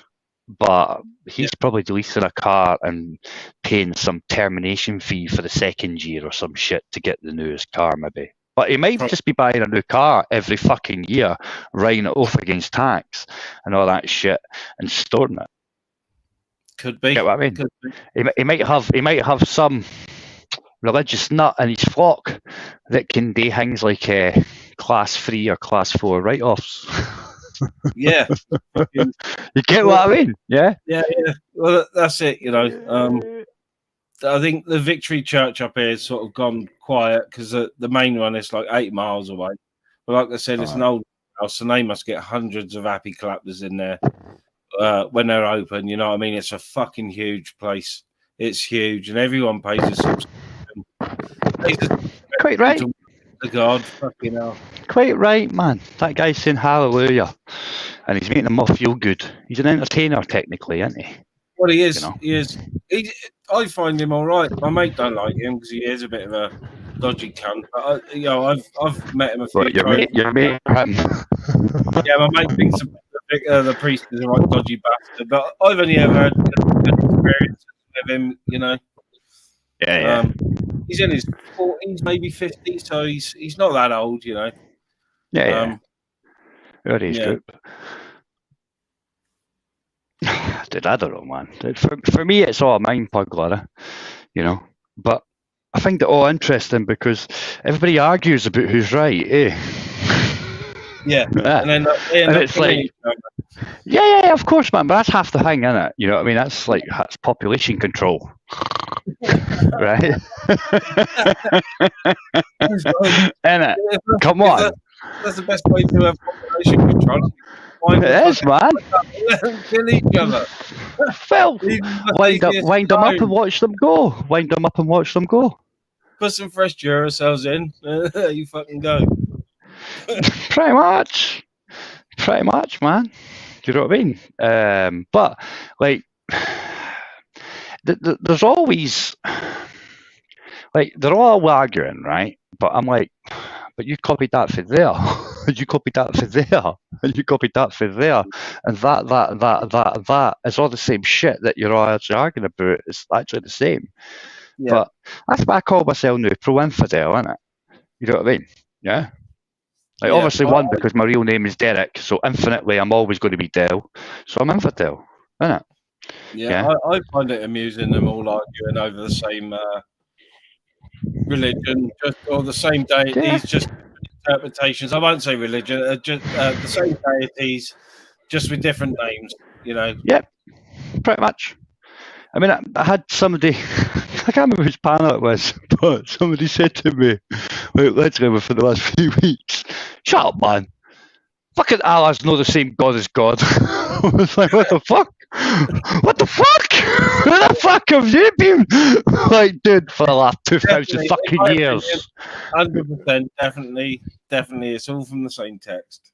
But he's probably leasing a car and paying some termination fee for the second year or some shit to get the newest car, maybe. But he might just be buying a new car every fucking year, writing it off against tax and all that shit, and storing it. Could be. Get what I mean? He might have some religious nut in his flock that can do things like class 3 or class 4 write-offs. Yeah. You get what I mean? Yeah. Yeah. Well, that's it. You know, I think the Victory Church up here has sort of gone quiet because the main one is like 8 miles away. But like I said, it's an old house, and they must get hundreds of happy clappers in there when they're open. You know what I mean? It's a fucking huge place. It's huge, and everyone pays a subscription. Quite right. To God, fucking hell. Quite right, man. That guy's saying hallelujah, and he's making them all feel good. He's an entertainer, technically, isn't he? Well, he is. You know? He is. I find him all right. My mate don't like him because he is a bit of a dodgy cunt. But I've met him a few times. Your mate, Yeah, my mate thinks the priest is a right dodgy bastard. But I've only ever had good experiences with him. You know. Yeah. He's in his 40s, maybe 50s, so he's not that old, you know. Yeah. Good age group. Dude, I don't know, man. Dude, for me, it's all a mind puzzler, you know. But I find it all interesting because everybody argues about who's right, eh? Yeah. And then it's like, yeah, of course, man. But that's half the thing, isn't it? You know what I mean? That's population control, right? Innit? Come on. That's the best way to have population control. It is, man. Kill each other. Phil, wind them up and watch them go. Wind them up and watch them go. Put some fresh Duracells in. You fucking go. Pretty much, man. Do you know what I mean? But like, there's always like they're all arguing, right? But I'm like, but you copied that for there, you copied that for there, and you copied that for there, and that is all the same shit that you're all actually arguing about. It's actually the same. Yeah. But that's why I call myself now pro-infidel, isn't it? You know what I mean? Yeah. Like obviously one because my real name is Derek, so infinitely I'm always going to be Del, so I'm infidel, isn't it? Yeah. I find it amusing them all arguing over the same religion, or the same deities, just interpretations. I won't say religion, just the same deities, just with different names. You know. Yep, pretty much. I mean, I had somebody, I can't remember whose panel it was, but somebody said to me, like, literally for the last few weeks, shut up, man. Fucking Allah's not the same God as God. I was like, what the fuck? What the fuck? Where the fuck have you been? Like, dude, for the last 2,000 fucking years. 100%, definitely. It's all from the same text.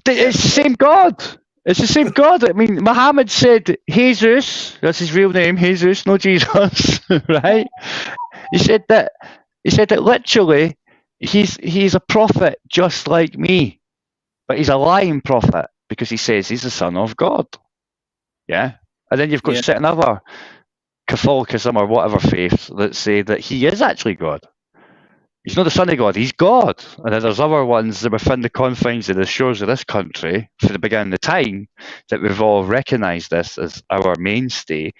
It's the same God. It's the same God. I mean, Muhammad said Jesus, that's his real name, Jesus, not Jesus, right? He said that literally he's a prophet just like me, but he's a lying prophet because he says he's the son of God. Yeah? And then you've got certain other Catholicism or whatever faiths that say that he is actually God. He's not the son of God, he's God. And then there's other ones that within the confines of the shores of this country, for the beginning of time, that we've all recognised this as our mainstay.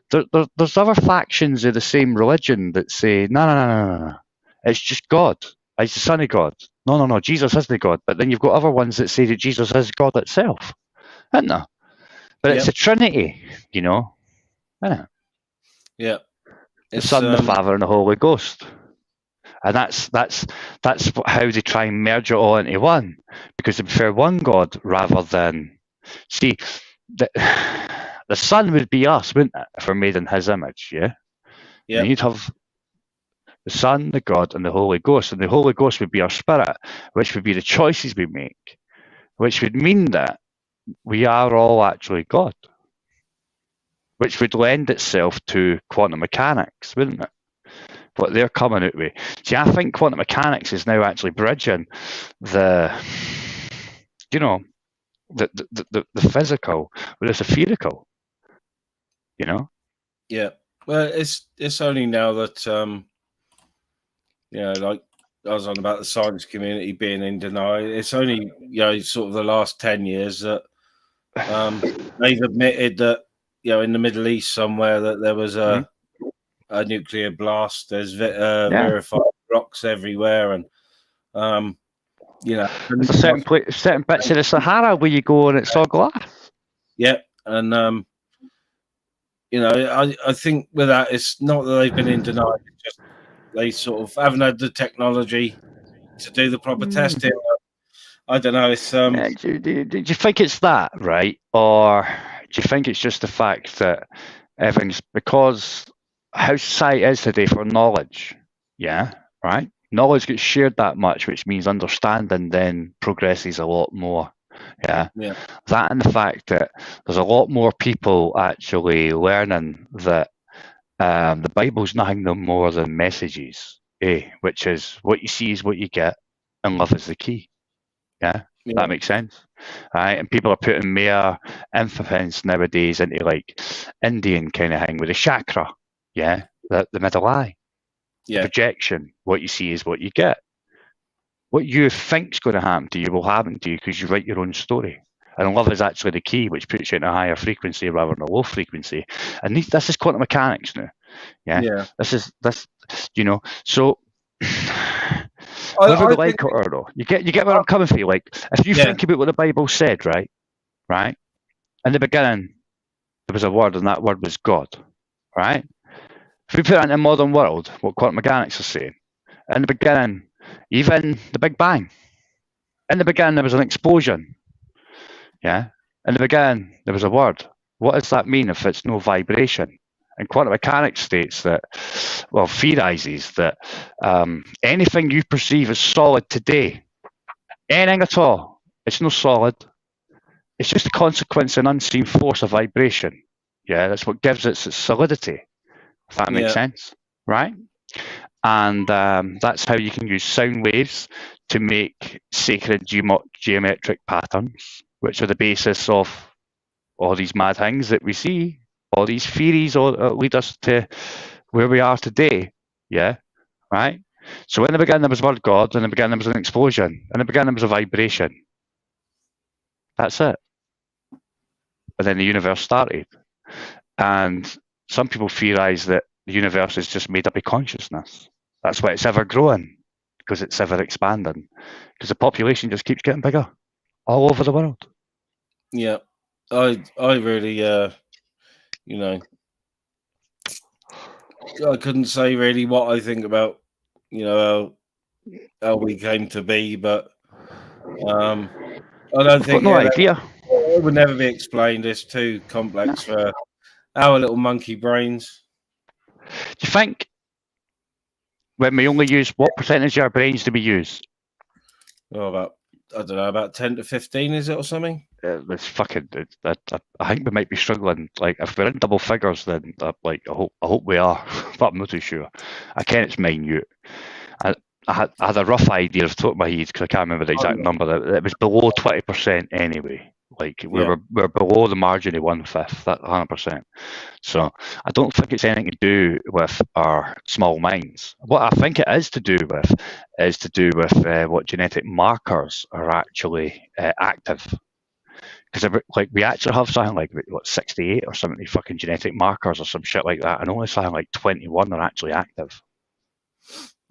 There's other factions of the same religion that say, no. It's just God. He's the son of God. No, Jesus isn't God. But then you've got other ones that say that Jesus is God itself. Isn't there? But it's a trinity, you know. Isn't it? Yeah. The Son, the Father, and the Holy Ghost. And that's how they try and merge it all into one, because they prefer one God rather than the Son would be us, wouldn't it, if we're made in His image, yeah. And you'd have the Son, the God, and the Holy Ghost, and the Holy Ghost would be our spirit, which would be the choices we make, which would mean that we are all actually God. which would lend itself to quantum mechanics, wouldn't it? What they're coming out with. See, I think quantum mechanics is now actually bridging the, you know, the physical with the theoretical. You know. Yeah. Well, it's only now that like I was on about the science community being in denial. It's only sort of the last 10 years that they've admitted that in the Middle East somewhere that there was a nuclear blast. There's verified rocks everywhere, and there's a certain bits of the Sahara where you go and it's all glass. Yeah, and I think with that, it's not that they've been in denial. It's just they sort of haven't had the technology to do the proper testing. I don't know. It's do you think it's that, right? Or do you think it's just the fact that everything's because how society is today for knowledge? Yeah, right. Knowledge gets shared that much, which means understanding then progresses a lot more. Yeah. That and the fact that there's a lot more people actually learning that the Bible's nothing no more than messages, which is what you see is what you get, and love is the key. Yeah. That makes sense, right? And people are putting more emphasis nowadays into like Indian kind of thing with the chakra, the middle eye, projection. What you see is what you get. What you think's going to happen to you will happen to you because you write your own story. And love is actually the key, which puts you in a higher frequency rather than a low frequency. And this is quantum mechanics now. Yeah. This. So. Whether we like it or not, you get where I'm coming from. Like, if you think about what the Bible said, right? In the beginning, there was a word, and that word was God, right? If we put that in a modern world, what quantum mechanics are saying, in the beginning, even the Big Bang, in the beginning there was an explosion, in the beginning there was a word. What does that mean if it's no vibration? And quantum mechanics states that, theorizes that anything you perceive as solid today, anything at all, it's no solid. It's just a consequence of an unseen force of vibration. Yeah, that's what gives it its solidity. If that makes sense, right? And that's how you can use sound waves to make sacred geometric patterns, which are the basis of all these mad things that we see. All these theories lead us to where we are today. Yeah, right? So in the beginning there was word God, in the beginning there was an explosion, in the beginning there was a vibration. That's it. But then the universe started. And some people theorize that the universe is just made up of consciousness. That's why it's ever growing, because it's ever expanding. Because the population just keeps getting bigger all over the world. Yeah. I really I couldn't say really what I think about how we came to be, but I don't think no idea. It would never be explained. It's too complex for our little monkey brains. Do you think when we only use what percentage of our brains do we use? About 10 to 15, is it, or something? It's fucking. I think we might be struggling. Like, if we're in double figures, then I hope we are, but I'm not too sure. I can it's minute. I had a rough idea of the top of my head because I can't remember the exact number. It was below 20% anyway. Like we're below the margin of 1/5. That 100%. So I don't think it's anything to do with our small minds. What I think it is to do with what genetic markers are actually active. Because we actually have something like 68 or 70 fucking genetic markers or some shit like that, and only something like 21 are actually active.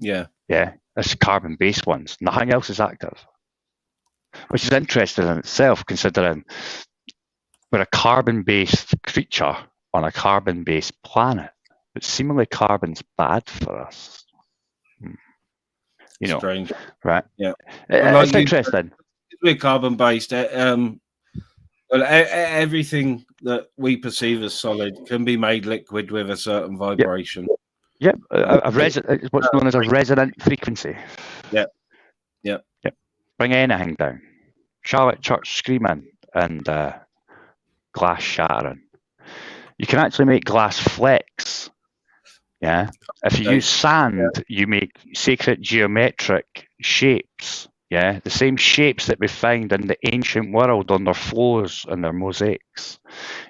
Yeah. It's carbon-based ones. Nothing else is active. Which is interesting in itself, considering we're a carbon-based creature on a carbon-based planet, but seemingly carbon's bad for us. Strange, right? Yeah, it's interesting. We're carbon-based. Everything that we perceive as solid can be made liquid with a certain vibration. Yep, what's known as a resonant frequency. Yep. Bring anything down. Charlotte Church screaming and glass shattering. you can actually make glass flecks. Yeah. If you use sand, you make sacred geometric shapes. Yeah. The same shapes that we find in the ancient world on their floors and their mosaics.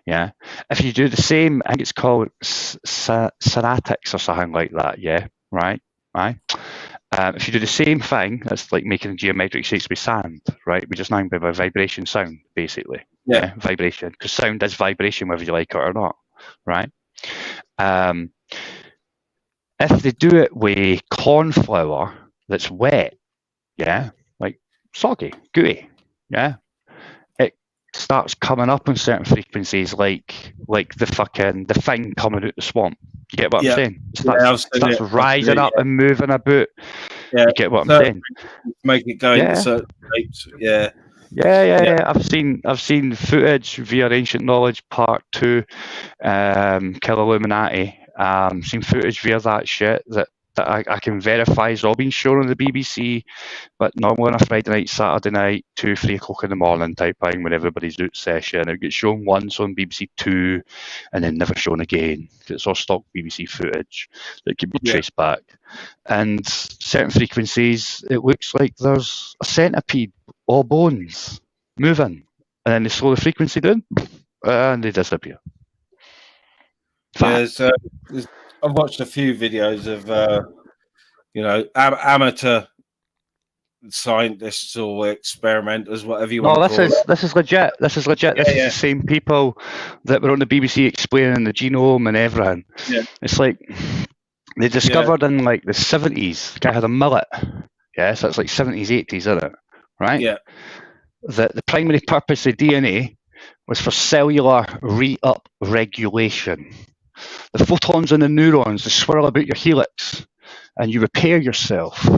Yeah. If you do the same, I think it's called ceratics or something like that. Yeah. Right. Right. If you do the same thing, that's like making geometric shapes with sand, right? We just know by vibration sound, basically. Yeah. Vibration. Because sound is vibration, whether you like it or not. Right. If they do it with corn flour that's wet, yeah, like soggy, gooey, yeah, it starts coming up on certain frequencies, like the thing coming out the swamp. You get what I'm saying? It starts rising up and moving about. Yeah, you get what I'm saying? Make it go into certain shapes. Yeah. I've seen footage via Ancient Knowledge Part 2, Kill Illuminati. Seen footage via that shit that I can verify has all been shown on the BBC, but normally on a Friday night, Saturday night, 2, 3 o'clock in the morning type thing when everybody's out session. It gets shown once on BBC 2 and then never shown again. It's all stock BBC footage that can be traced back. And certain frequencies, it looks like there's a centipede, all bones, moving. And then they slow the frequency down and they disappear. Yeah, so I've watched a few videos of amateur scientists or experimenters, whatever you want to call it. This is legit. This is legit. This is the same people that were on the BBC explaining the genome and everything. Yeah. It's like they discovered in like the 70s, the guy had a mullet. Yeah, so it's like 70s, 80s, isn't it? Right? Yeah. That the primary purpose of DNA was for cellular re-up regulation. The photons and the neurons, they swirl about your helix and you repair yourself.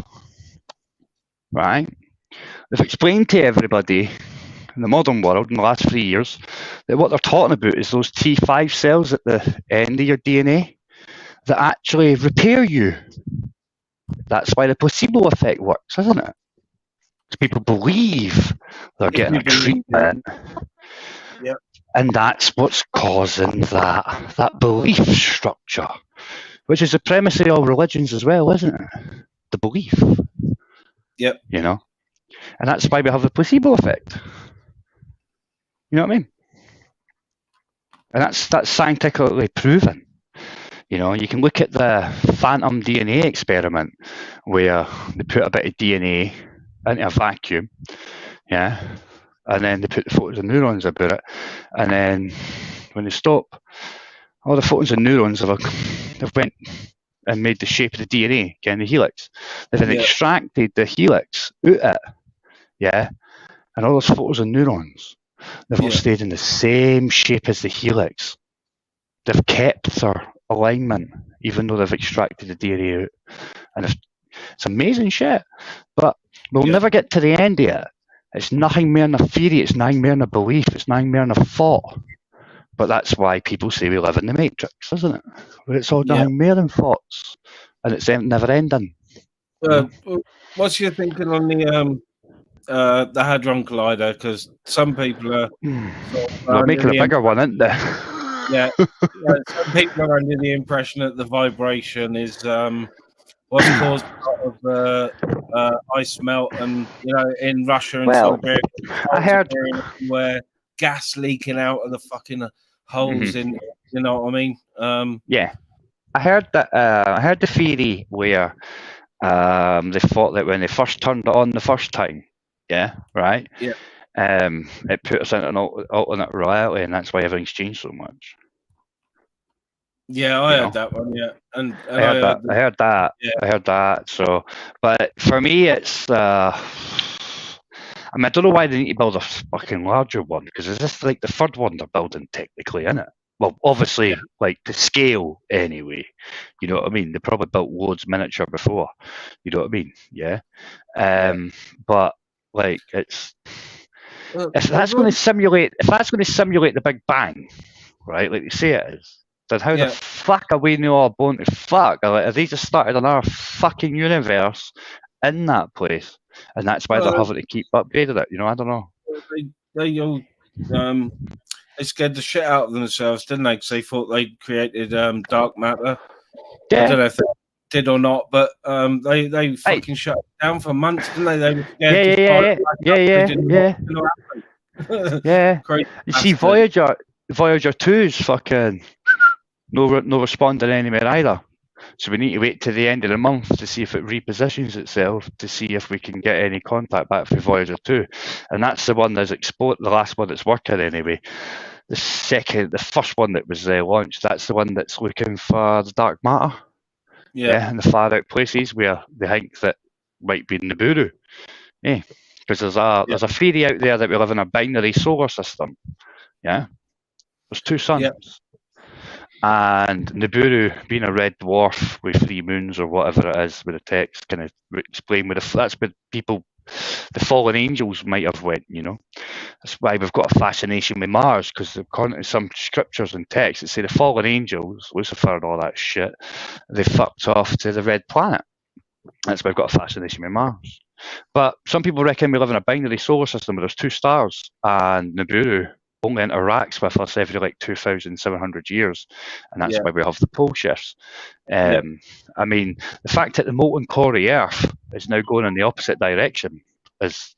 Right? They've explained to everybody in the modern world in the last 3 years that what they're talking about is those T5 cells at the end of your DNA that actually repair you. That's why the placebo effect works, isn't it? Because people believe they're getting a treatment. Yep. And that's what's causing that belief structure, which is the premise of all religions as well, isn't it? The belief. Yep. You know? And that's why we have the placebo effect. You know what I mean? And that's scientifically proven. You know, you can look at the phantom DNA experiment where they put a bit of DNA into a vacuum, yeah, and then they put the photons and neurons about it, and then when they stop, all the photons and neurons have went and made the shape of the DNA, again, the helix. They've then extracted the helix out it, yeah, and all those photons and neurons, they've all stayed in the same shape as the helix. They've kept their alignment, even though they've extracted the DNA out. And it's amazing shit. But we'll never get to the end of it. It's nothing more than a theory, it's nothing more than a belief, it's nothing more than a thought. But that's why people say we live in the Matrix, isn't it? Where it's all nothing more than thoughts. And it's never ending. What's your thinking on the Hadron Collider? Because some people are they're making a bigger one, aren't they? Yeah, some people are under the impression that the vibration is what's caused part of ice melt, and in Russia and Siberia, I heard where gas leaking out of the fucking holes in. You know what I mean? Yeah, I heard that. I heard the theory where they thought that when they first turned it on the first time, right? Yeah. It put us into an alternate reality, and that's why everything's changed so much. Yeah, I heard that one. Yeah, and I heard that. Yeah. I heard that. So, but for me, it's. I mean, I don't know why they need to build a fucking larger one, because it's just like the third one they're building technically, isn't it? Well, obviously, like the scale anyway. You know what I mean? They probably built loads miniature before. You know what I mean? Yeah. But like it's. If that's going to simulate the Big Bang, right? Like they say it is, then how the fuck are we not born to fuck? Like, have they just started another fucking universe in that place, and that's why they're having to keep upgrading it? You know, I don't know. They all they scared the shit out of themselves, didn't they? Because they thought they'd created dark matter. Yeah. I don't know if they did or not, but they fucking shut it down for months, didn't they? They were scared Yeah. Crazy You see, bastard. Voyager 2's fucking no responding anywhere either. So we need to wait to the end of the month to see if it repositions itself to see if we can get any contact back for Voyager 2. And that's the one that's the last one that's working anyway. The first one that was launched, that's the one that's looking for the dark matter. Yeah, in the far out places where they think that might be Nibiru. Yeah, because there's a theory out there that we live in a binary solar system. Yeah, there's two suns. And Nibiru, being a red dwarf with 3 moons or whatever it is, with the text kind of explain that's where people, the fallen angels might have went, you know. That's why we've got a fascination with Mars, because according to some scriptures and texts that say the fallen angels, Lucifer and all that shit, they fucked off to the red planet. That's why we've got a fascination with Mars. But some people reckon we live in a binary solar system where there's 2 stars, and Nibiru only interacts with us every like 2,700 years, and that's why we have the pole shifts. I mean, the fact that the molten core of Earth is now going in the opposite direction is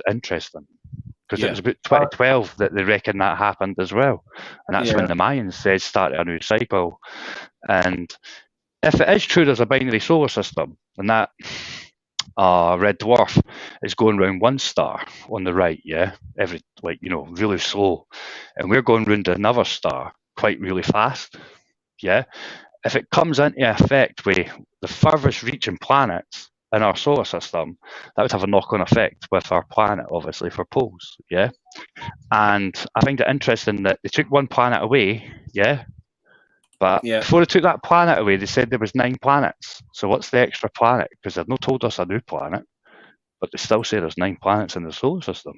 interesting, because it was about 2012 that they reckon that happened as well, and that's when the Mayans said started a new cycle. And if it is true there's a binary solar system, and that red dwarf is going around one star on the right, every really slow, and we're going round another star quite really fast, if it comes into effect with the furthest reaching planets in our solar system, that would have a knock-on effect with our planet, obviously, for poles, and I find it interesting that they took one planet away, but before they took that planet away, they said there was 9 planets. So what's the extra planet? Because they've not told us a new planet, but they still say there's 9 planets in the solar system.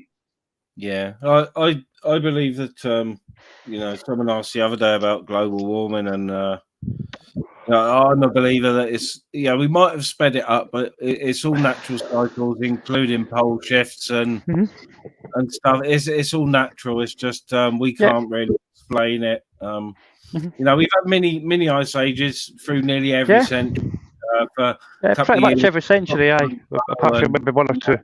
Yeah, I believe that someone asked the other day about global warming, and I'm a believer that it's we might have sped it up, but it's all natural cycles, including pole shifts and stuff. It's all natural. It's just we can't really explain it. We've had mini ice ages through nearly every century. For pretty much every century, apart from maybe 1 or 2.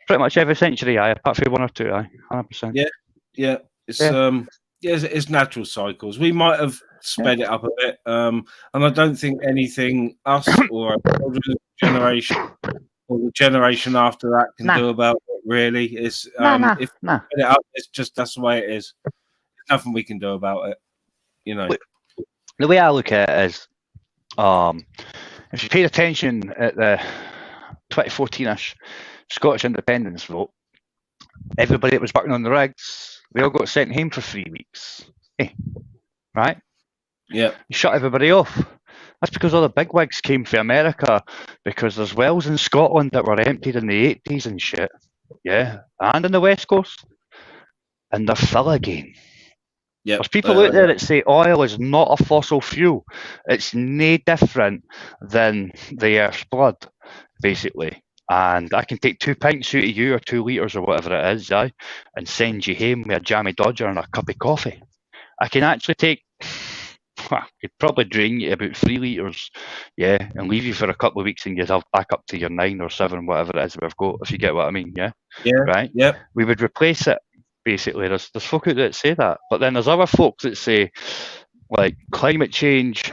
Pretty much every century, apart from 1 or 2, 100%. Yeah. It's natural cycles. We might have sped it up a bit, and I don't think anything us or our children's generation or the generation after that can do about it. Really, it's if we sped it up, it's just that's the way it is. There's nothing we can do about it. The way I look at it is, if you paid attention at the 2014-ish Scottish independence vote, everybody that was working on the rigs, they all got sent home for 3 weeks. Right? Yeah. You shut everybody off. That's because all the bigwigs came from America, because there's wells in Scotland that were emptied in the 80s and shit. And in the West Coast. And they're full again. There's people out there that say oil is not a fossil fuel. It's no different than the Earth's blood, basically. And I can take 2 pints out of you, or 2 litres, or whatever it is, and send you home with a jammy dodger and a cup of coffee. I can actually take, I could probably drain you about 3 litres, and leave you for a couple of weeks, and you'd have back up to your 9 or 7, whatever it is we've got, if you get what I mean, right? We would replace it, basically. There's folk out there that say that, but then there's other folks that say, like, climate change,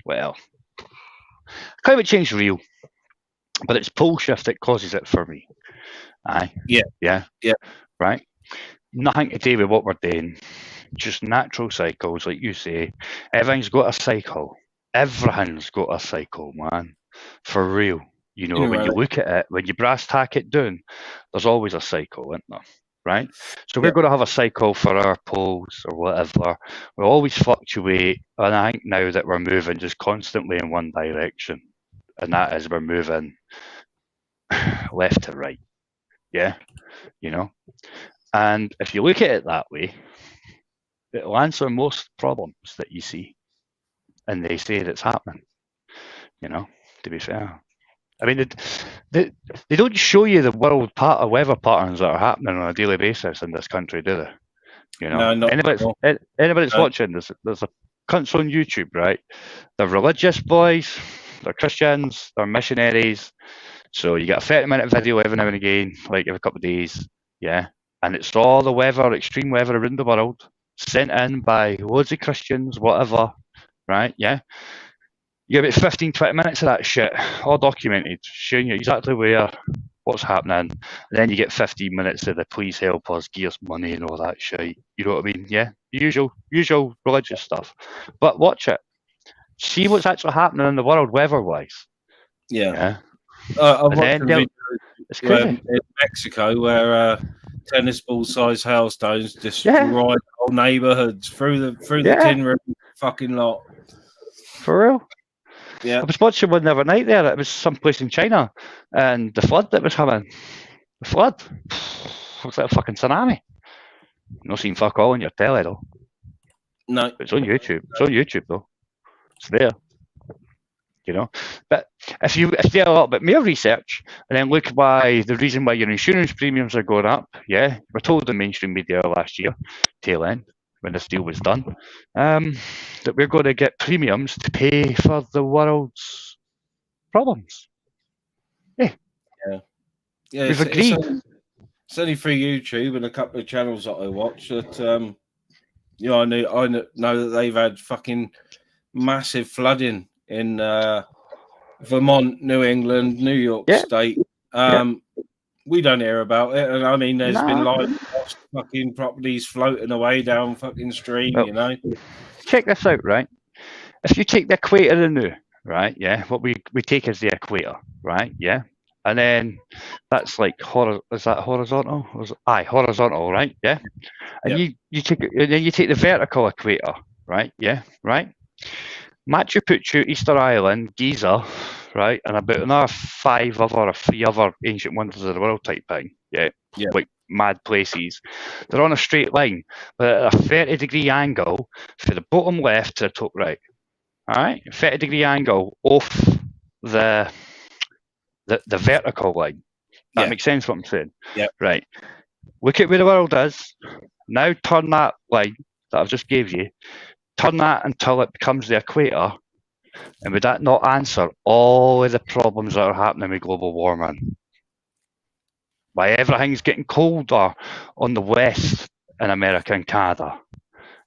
well, climate change is real, but it's pole shift that causes it for me. Right? Nothing to do with what we're doing. Just natural cycles, like you say. Everything's got a cycle. Everything's got a cycle, man. For real. When you look at it, when you brass tack it down, there's always a cycle, isn't there? Right? So we're going to have a cycle for our poles or whatever. We'll always fluctuate, and I think now that we're moving just constantly in one direction, and that is we're moving left to right. And if you look at it that way, it'll answer most problems that you see, and they say that's happening. To be fair. I mean, they don't show you the weather patterns that are happening on a daily basis in this country, do they? You know, No, not anybody anymore. that's No. watching this, there's a cunts on YouTube, right? They're religious boys, they're Christians, they're missionaries. So you get a 30-minute video every now and again, like every couple of days, yeah. And it's all the weather, extreme weather around the world, sent in by loads of Christians, whatever, right? Yeah. You get about 15, 20 minutes of that shit, all documented, showing you exactly what's happening. And then you get 15 minutes of the please help us, give us money and all that shit. You know what I mean? Yeah. Usual religious stuff. But watch it. See what's actually happening in the world weather-wise. Yeah. Yeah. I've And watched then a video it's crazy. in Mexico where tennis ball sized hailstones destroy whole neighborhoods through the tin roof fucking lot. For real. Yeah. I was watching one the other night there. It was someplace in China, and the flood that was coming. The flood. Looks like a fucking tsunami. Not seen fuck all on your telly though. No. It's on YouTube. It's on YouTube though. It's there. You know. But if you do a little bit more research and then look why the reason why your insurance premiums are going up, yeah, we're told in mainstream media last year, tail end, when this deal was done, that we're going to get premiums to pay for the world's problems. Yeah. We've agreed. It's only through YouTube and a couple of channels that I watch that you know, I know that they've had fucking massive flooding in Vermont, New England, New York State. We don't hear about it, and I mean, there's been like lost fucking properties floating away down fucking stream. Well, you know, check this out, right? If you take the equator in now, right? Yeah, what we take as the equator, right? Yeah, and then that's like is that horizontal? Horizontal, right? Yeah, and you take the vertical equator, right? Yeah, right. Machu Picchu, Easter Island, Giza, right, and about another 3 other ancient wonders of the world type thing. Yeah, like mad places. They're on a straight line, but at a 30-degree angle from the bottom left to the top right. All right, 30-degree angle off the vertical line. That makes sense what I'm saying? Yeah. Right. Look at where the world is. Now turn that line that I've just gave you, turn that until it becomes the equator, and would that not answer all of the problems that are happening with global warming? Why everything's getting colder on the west in America and Canada,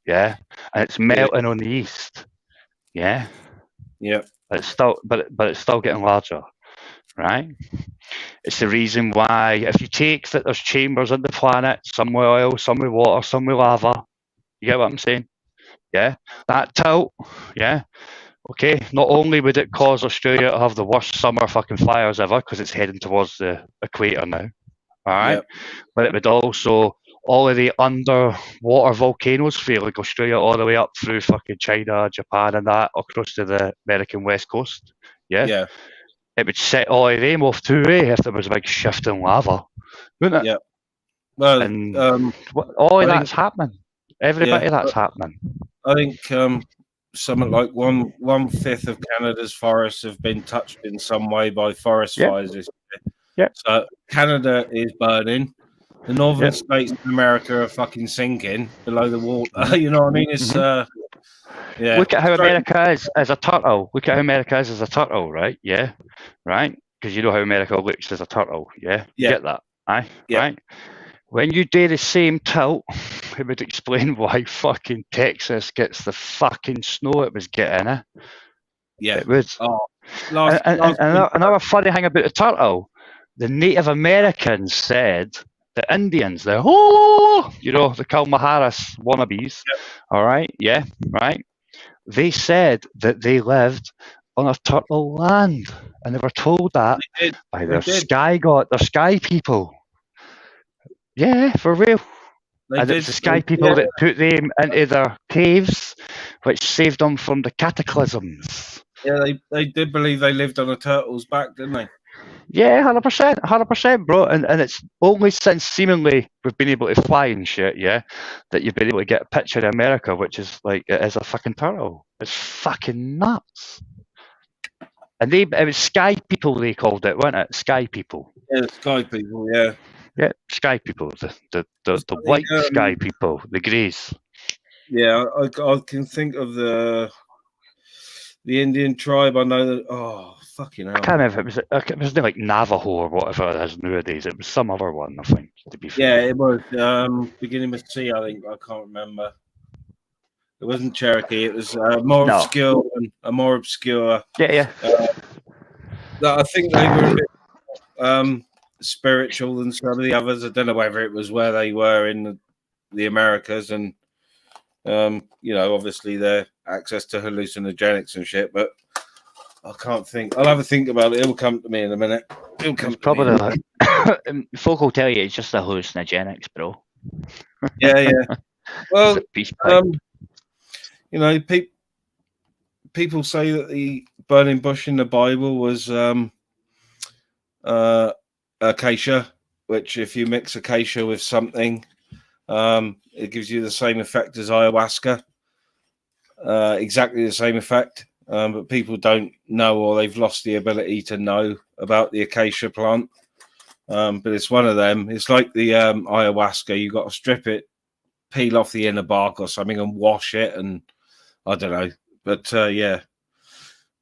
yeah, and it's melting on the east, yeah. It's still, but it's still getting larger, right? It's the reason why if you take that there's chambers in the planet, some with oil, some with water, some with lava. You get what I'm saying? Yeah, that tilt. Yeah. Okay. Not only would it cause Australia to have the worst summer fucking fires ever because it's heading towards the equator now. All right. But it would also all of the underwater volcanoes feel like Australia all the way up through fucking China, Japan, and that across to the American west coast. Yeah. It would set all of them off too, if there was a big shift in lava, wouldn't it? Yeah. Well, and all of that's happening. Everybody that's happening. I think something like 1/5 of Canada's forests have been touched in some way by forest fires this year. So Canada is burning. The northern states of America are fucking sinking below the water. You know what I mean? It's Look at how America is as a turtle. Look at how America is as a turtle, right? Yeah, right. Because you know how America looks as a turtle. Yeah, you get that, right? When you do the same tilt, it would explain why fucking Texas gets the fucking snow it was getting. Yeah, it would. Another funny thing about the turtle, the Native Americans said the Indians, the Kalmaharis wannabes, all right, right. They said that they lived on a turtle land, and they were told that by their sky god, their sky people. Yeah, for real. And it's the sky people that put them into their caves, which saved them from the cataclysms. Yeah, they did believe they lived on a turtle's back, didn't they? Yeah, 100%, bro. And it's only since seemingly we've been able to fly and shit, that you've been able to get a picture of America, which is like it is a fucking turtle. It's fucking nuts. And it was Sky People they called it, wasn't it? Sky People. Yeah, Sky People, yeah. Yeah, Sky People. The white Sky People, the Greys. Yeah, I can think of the Indian tribe. I know that. Oh, fucking hell! I can't remember if it was like Navajo or whatever it is nowadays. It was some other one, I think. To be fair. Yeah, it was beginning with C. I think I can't remember. It wasn't Cherokee. It was more obscure and a more obscure. Yeah. I think they were a bit spiritual than some of the others. I don't know whether it was where they were in the Americas and obviously their access to hallucinogenics and shit, but I can't think. I'll have a think about it. It'll come to me in a minute. It'll come. Probably. Folk will tell you it's just the hallucinogenics, bro. Yeah. Well, people say that the burning bush in the Bible was acacia, which if you mix acacia with something, it gives you the same effect as ayahuasca. Exactly the same effect. But people don't know, or they've lost the ability to know about the acacia plant. But it's one of them. It's like the ayahuasca. You got to strip it, peel off the inner bark or something, and wash it. And I don't know, but yeah,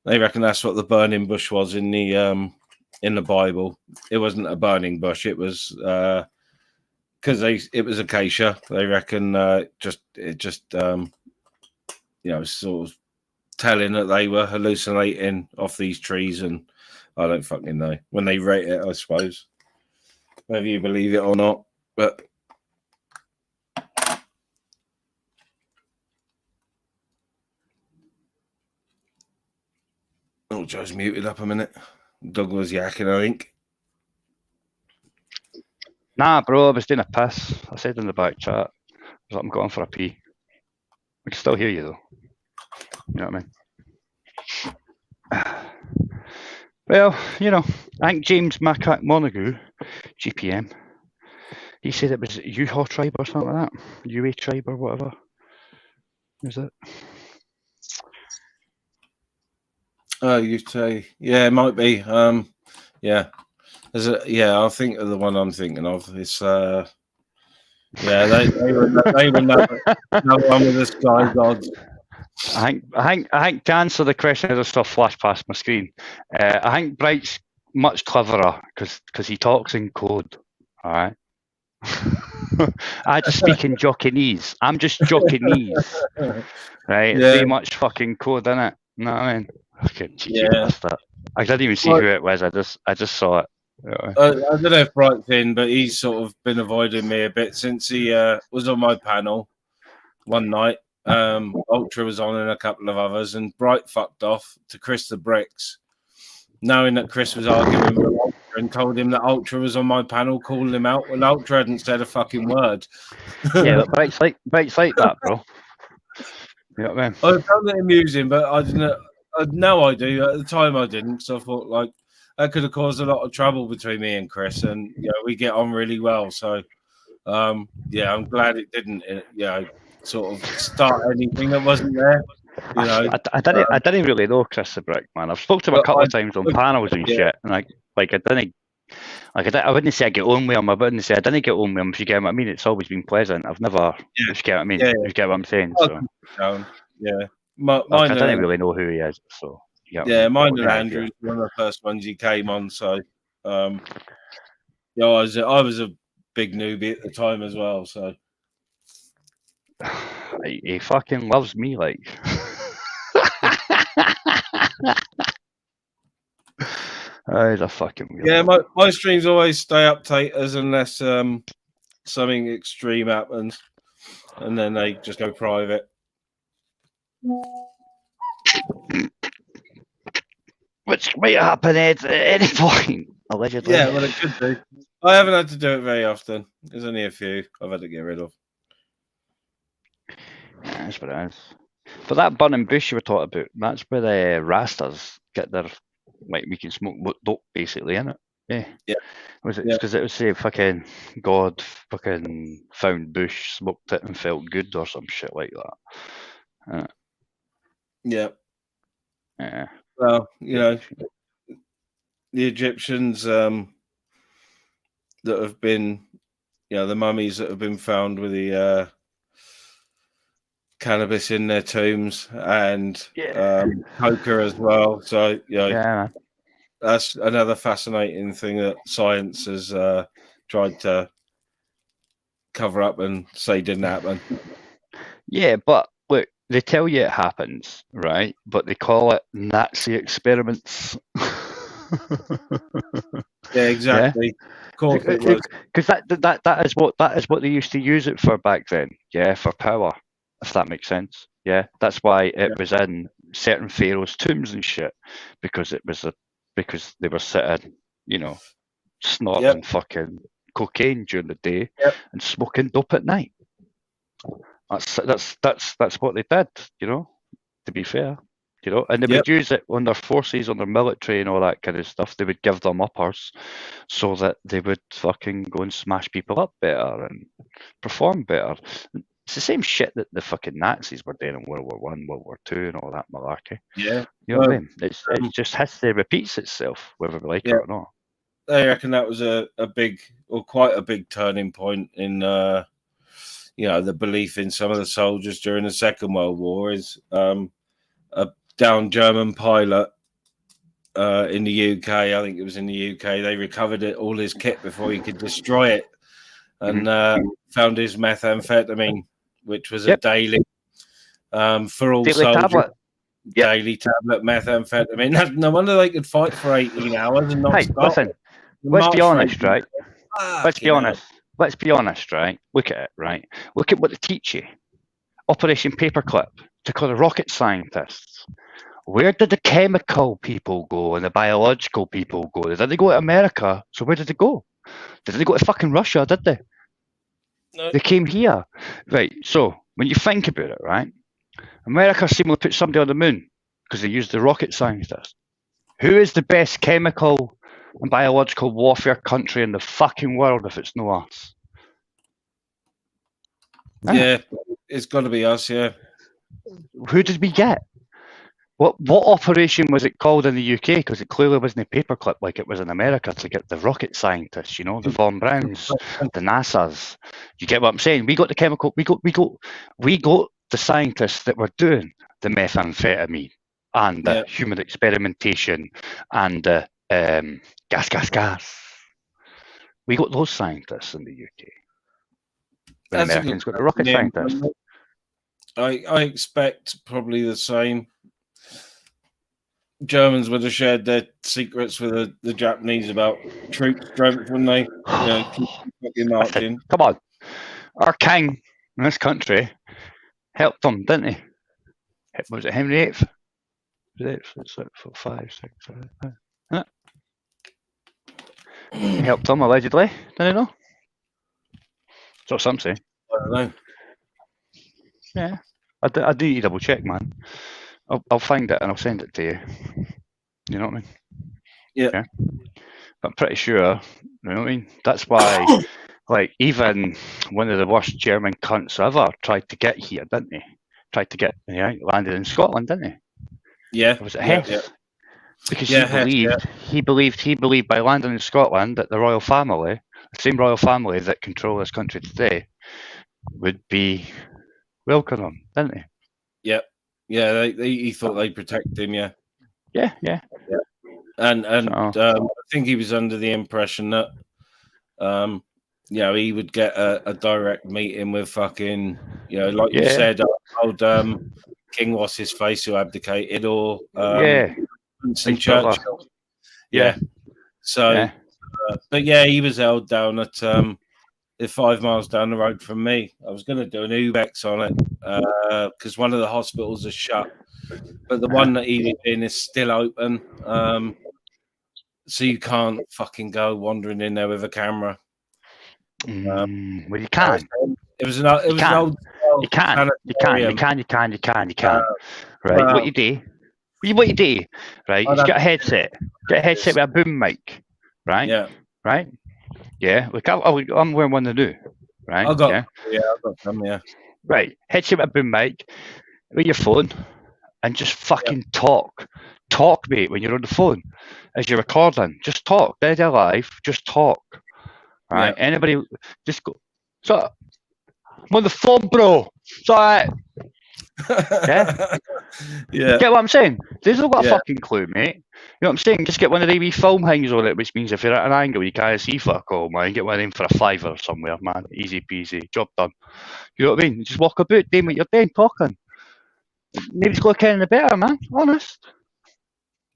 they reckon that's what the burning bush was in the Bible. It wasn't a burning bush. It was because it was acacia. They reckon sort of telling that they were hallucinating off these trees, and I don't fucking know. When they rate it, I suppose, whether you believe it or not, but Joe's muted up a minute. Doug was yakking, I think. Nah, bro, I was doing a piss. I said in the back chat, I'm going for a pee. I can still hear you though. You know what I mean? Well, I think James Macaque Montague, GPM, he said it was Yuha tribe or something like that. UA tribe or whatever. Is it? Oh, you say, yeah, it might be. Yeah. I'll think of the one I'm thinking of. It's they were another one with the sky gods. I think to answer the question, there's stuff flashed past my screen. I think Bright's much cleverer because he talks in code. All right. I just speak in Jockinese. I'm just Jockinese. Right? Yeah. Very much fucking code, innit? You know what I mean? Fucking cheeky bastard. I didn't even see who it was. I just saw it. I don't know if Bright's in, but he's sort of been avoiding me a bit since he was on my panel one night. Ultra was on and a couple of others, and Bright fucked off to Chris the Bricks, knowing that Chris was arguing with Ultra and told him that Ultra was on my panel, calling him out when Ultra hadn't said a fucking word. Yeah, but Bright's like that, bro. You know what I mean? I found it amusing, but I didn't. Now I do. At the time, I didn't, so I thought like that could have caused a lot of trouble between me and Chris, and we get on really well. So, I'm glad it didn't. Sort of start anything that wasn't there. I didn't really know Chris the Brick, man. I've spoken to him a couple of times on panels and shit, and I wouldn't say I get on with him. I wouldn't say I didn't get on with him. If you get what I mean, it's always been pleasant. I've never. If you get what I mean, you get what I'm saying. So. Yeah. I didn't really know who he is. So. Mine and Andrew was one of the first ones he came on. So, I was a big newbie at the time as well. So. He fucking loves me, like. He's a fucking weirdo. Yeah, my streams always stay updaters unless something extreme happens, and then they just go private. Which might happen at any point, allegedly. Yeah, well, it could do. I haven't had to do it very often. There's only a few I've had to get rid of. Yeah, that's what it is. But that burning bush you were talking about, that's where the Rastas get their, like, we can smoke dope, basically, innit? Yeah. Was it because it would say fucking God fucking found bush, smoked it and felt good or some shit like that? Yeah. Yeah. Well, you know, the Egyptians that have been, you know, the mummies that have been found with the cannabis in their tombs and coca as well. So, you know, man. that's another fascinating thing that science has tried to cover up and say didn't happen. Yeah, but look, they tell you it happens, right? But they call it Nazi experiments. Yeah, exactly. Of course it was. Because that is what they used to use it for back then. Yeah, for power, if that makes sense. Yeah, that's why it was in certain pharaohs' tombs and shit, because because they were sitting, you know, snorting fucking cocaine during the day and smoking dope at night. That's what they did, you know. To be fair, you know, and they would use it on their forces, on their military, and all that kind of stuff. They would give them uppers so that they would fucking go and smash people up better and perform better. It's the same shit that the fucking Nazis were doing in World War One, World War Two, and all that malarkey. Yeah, you know what I mean. It's just history repeats itself, whether we like it or not. I reckon that was a big, or quite a big turning point in, you know, the belief in some of the soldiers during the Second World War. Is a downed German pilot in the UK. I think it was in the UK. They recovered all his kit before he could destroy it, and found his methamphetamine, which was a daily for all daily soldiers. Tablet. Daily tablet methamphetamine. No wonder they could fight for 18 hours and not stop. Listen, let's be honest, right? Let's be honest. Let's be honest, right? Look at it, right? Look at what they teach you. Operation Paperclip to call the rocket scientists. Where did the chemical people go and the biological people go? Did they go to America? So where did they go? Did they go to fucking Russia, did they? No. They came here. Right, so when you think about it, right? America seemingly put somebody on the moon because they used the rocket scientists. Who is the best chemical and biological warfare country in the fucking world if it's no us? Yeah, it's got to be us, yeah. Who did we get? What operation was it called in the UK? Because it clearly wasn't a paperclip like it was in America to get the rocket scientists, you know, the Von Browns, the NASA's. You get what I'm saying? We got the chemical, we got the scientists that were doing the methamphetamine and the human experimentation and the gas. We got those scientists in the UK. The Americans got the rocket scientists. I expect probably the same. Germans would have shared their secrets with the Japanese about troop strength, wouldn't they? You know, fucking marching. Come on. Our king in this country helped them, didn't he? Was it Henry VIII? It's like 5, 6, 7. He helped them allegedly, didn't he know? That's what some say. I don't know. Yeah. I do need to double check, man. I'll find it and I'll send it to you. You know what I mean? Yeah. But I'm pretty sure, you know what I mean? That's why, like, even one of the worst German cunts ever tried to get here, didn't he? Tried to get, landed in Scotland, didn't he? Yeah. Or was it Hess? Yeah. Because he believed by landing in Scotland that the royal family, the same royal family that control this country today, would be welcome him, didn't he? Yeah. Yeah, he thought they'd protect him, yeah. Yeah. And I think he was under the impression that, he would get a direct meeting with fucking, like you said, old King what's his face who abdicated, or Winston Churchill. Yeah. So, but he was held down at 5 miles down the road from me. I was going to do an Ubex on it because one of the hospitals is shut, but the one that he was in is still open. So you can't fucking go wandering in there with a camera. Well, you can. It was an old. You can. Right. What you do? Right. You get a headset. Get a headset with a boom mic. Right. Yeah. Right. Yeah. Look, I'm wearing one to do. Right. I've got some. Yeah. Right. Headset with a boom mic with your phone, and just fucking talk talk, mate, when you're on the phone as you're recording. Just talk, dead or alive. Just talk, right? Yeah. Anybody, just go. So I'm on the phone, bro. So yeah. Yeah. Get what I'm saying? They've not got a Yeah. fucking clue, mate. You know what I'm saying? Just get one of the wee film things on it, which means if you're at an angle, you can't see fuck all, man. Get one of them for a $5 somewhere, man. Easy peasy. Job done. You know what I mean? Just walk about, doing what you're doing, talking. Nobody's got a the better, man. Honest.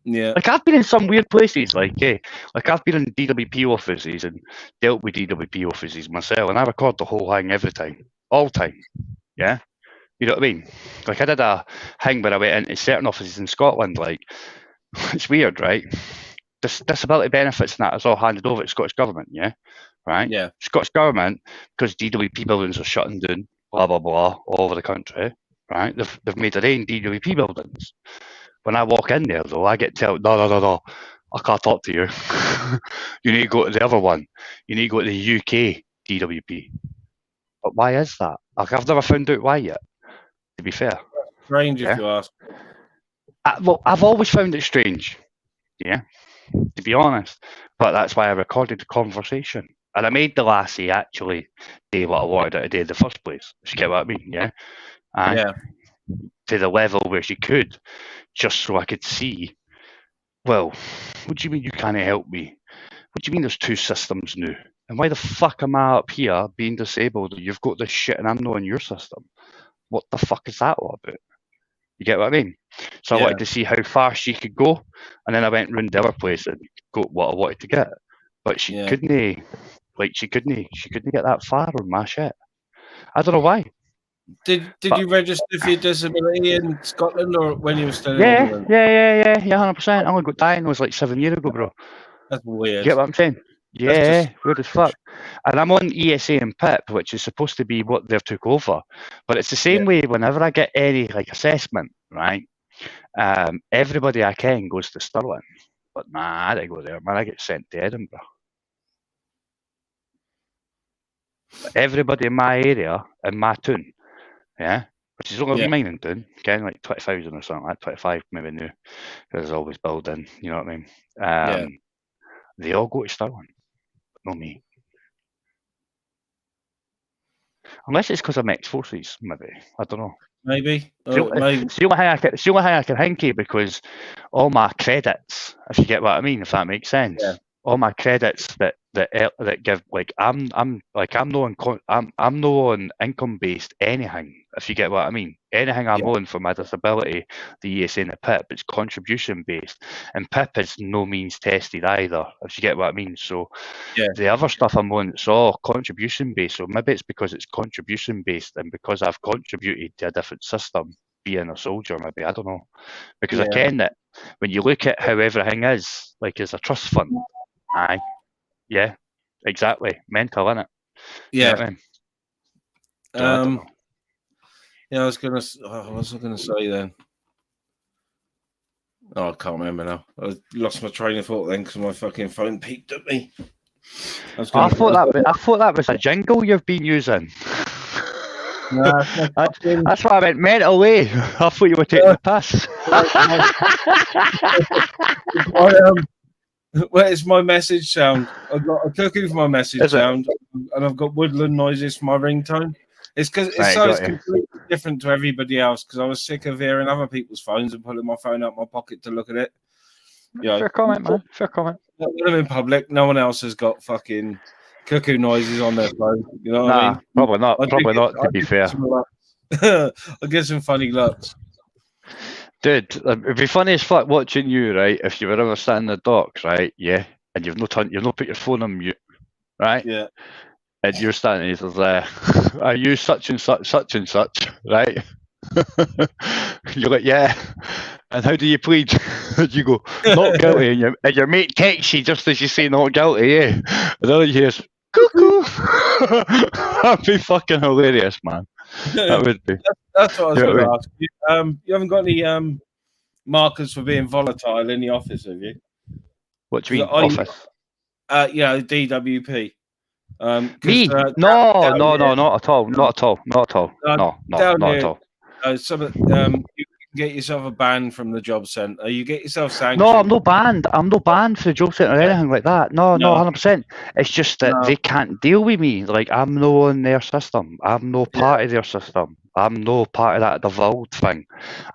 Yeah. Like, I've been in some weird places, like I've been in DWP offices and dealt with DWP offices myself, and I record the whole thing every time. All time. Yeah? You know what I mean? Like, I did a thing where I went into certain offices in Scotland, like, it's weird, right? Disability benefits and that is all handed over to the Scottish Government, yeah? Right? Yeah. Scottish Government, because DWP buildings are shutting down, blah, blah, blah, all over the country, right? They've made their own DWP buildings. When I walk in there, though, I get told, no, I can't talk to you. You need to go to the other one. You need to go to the UK DWP. But why is that? Like, I've never found out why yet, to be fair. Strange if Yeah. you ask. Well, I've always found it strange, yeah, to be honest. But that's why I recorded the conversation. And I made the lassie actually do what I wanted her to do in the first place. You get what I mean, yeah? And Yeah. to the level where she could, just so I could see, well, what do you mean you can't help me? What do you mean there's two systems now? And why the fuck am I up here being disabled and you've got this shit and I'm not in your system? What the fuck is that all about? You get what I mean? So I Yeah. wanted to see how far she could go, and then I went round the other place and got what I wanted to get. But she Yeah. couldn't, she couldn't get that far on my shit. I don't know why. Did But- you register for your disability in Scotland or when you were still in Yeah, England? 100%. I only got diagnosed like 7 years ago, bro. That's You weird. get what I'm saying? That's Yeah, just- weird as fuck. And I'm on ESA and PIP, which is supposed to be what they've took over. But it's the same way whenever I get any like assessment, right? Everybody I can goes to Stirling. But nah, I didn't go there, man. I get sent to Edinburgh. Everybody in my area, in my town, yeah, which is only a mining town, okay, like 20,000 or something, like 25 maybe now, because there's always building, you know what I mean? They all go to Stirling, but not me. Unless it's because I'm ex-forces, maybe. I don't know. Maybe. It's the only thing I can think of, because all my credits, if you get what I mean, if that makes sense, all my credits that give, like, I'm no on income based anything, if you get what I mean. Anything I'm on for my disability, the ESA and the PIP, it's contribution based, and PIP is no means tested either, if you get what I mean. So the other stuff I'm on, it's all contribution based. So maybe it's because it's contribution based, and because I've contributed to a different system, being a soldier, maybe, I don't know. Because I ken that when you look at how everything is, like as a trust fund, aye, yeah, exactly, mental, innit? Yeah. You know what I mean? So I was gonna. What was I gonna say then? Oh, I can't remember now. I lost my train of thought then because my fucking phone peeked at me. I thought that was a jingle you've been using. No, that's why I went mental way. I thought you were taking the piss. Well, it's my message sound. I've got a cuckoo for my message sound, and I've got woodland noises for my ringtone. It's because it's completely different to everybody else. Because I was sick of hearing other people's phones and pulling my phone out my pocket to look at it. Fair comment, man. Fair comment. When I'm in public, no one else has got fucking cuckoo noises on their phone. You know what I mean? Probably not. To be fair, I'll get some funny looks. Dude, it'd be funny as fuck watching you, right? If you were ever sat in the docks, right? Yeah, and you've not put your phone on mute, right? Yeah. And you're standing there, are you such and such, right? You're like, yeah. And how do you plead? You go, not guilty, and your mate texts you just as you say not guilty, yeah. And all you hear is, cuckoo. That'd be fucking hilarious, man. That would be. That's what I was going to ask you. You haven't got any markers for being volatile in the office, have you? What do you mean, office? Yeah, DWP. Me? No, not at all. No. Not at all. Some of, you can get yourself a ban from the job centre. You get yourself sanctioned. No, I'm not banned. I'm not banned for the job centre or anything like that. No, 100%. It's just that they can't deal with me. Like, I'm no in their system. I'm no part of their system. I'm no part of that devolved thing.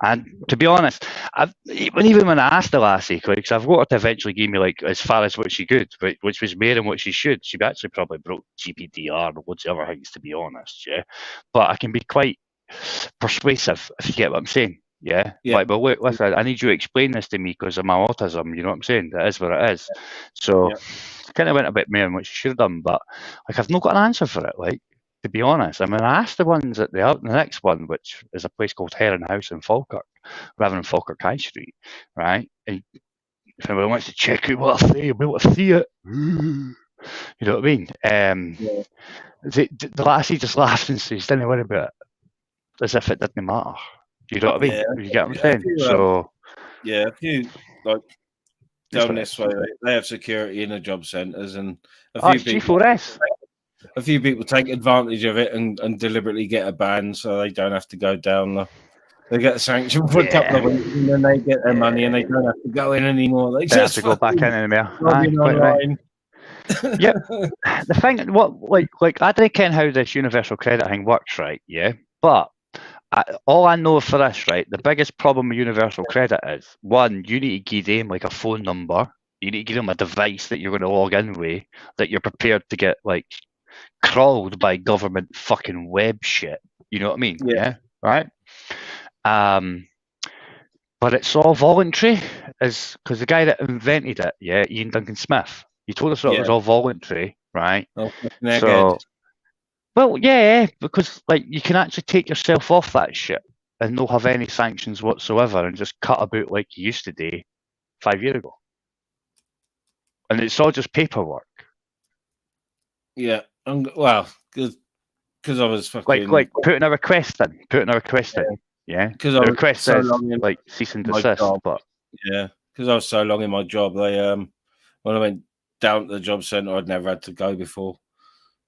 And to be honest, even when I asked the lassie, because I've got her to eventually give me like as far as what she could, which was more than what she should. She actually probably broke GPDR and loads of other things, to be honest. Yeah, but I can be quite persuasive if you get what I'm saying. Yeah. Like, but look, listen, I need you to explain this to me because of my autism. You know what I'm saying? That is what it is. So, kind of went a bit more than what she should have done, but like I've not got an answer for it. Like, to be honest, I mean, I asked the ones at the next one, which is a place called Heron House in Falkirk, rather than Falkirk High Street, right? And if anyone wants to check out what I say, I'll be able to see it. You know what I mean? The lassie just laughed and says, "Didn't worry about it," as if it didn't matter. You know what I mean? You get what I'm saying? So, if you like down this way, they have security in the job centres, and a few people take advantage of it and deliberately get a ban so they don't have to go down. They get a sanction for a couple of weeks, and then they get their money, and they don't have to go in anymore. They just have to go back in anymore. Right. Yeah. The thing, like I don't ken how this universal credit thing works, right? Yeah, but all I know for this, right, the biggest problem with universal credit is, one, you need to give them like a phone number. You need to give them a device that you're going to log in with, that you're prepared to get like crawled by government fucking web shit. You know what I mean? Yeah. Right? But it's all voluntary, is because the guy that invented it, Ian Duncan Smith, he told us that it was all voluntary, right? So, well, yeah, because like you can actually take yourself off that shit and not have any sanctions whatsoever and just cut about like you used to do 5 years ago. And it's all just paperwork. Yeah, well, because I was fucking... Like putting a request in, yeah? Because the request says, like, cease and desist, but... Yeah, because I was so long in my job, they, when I went down to the job centre, I'd never had to go before.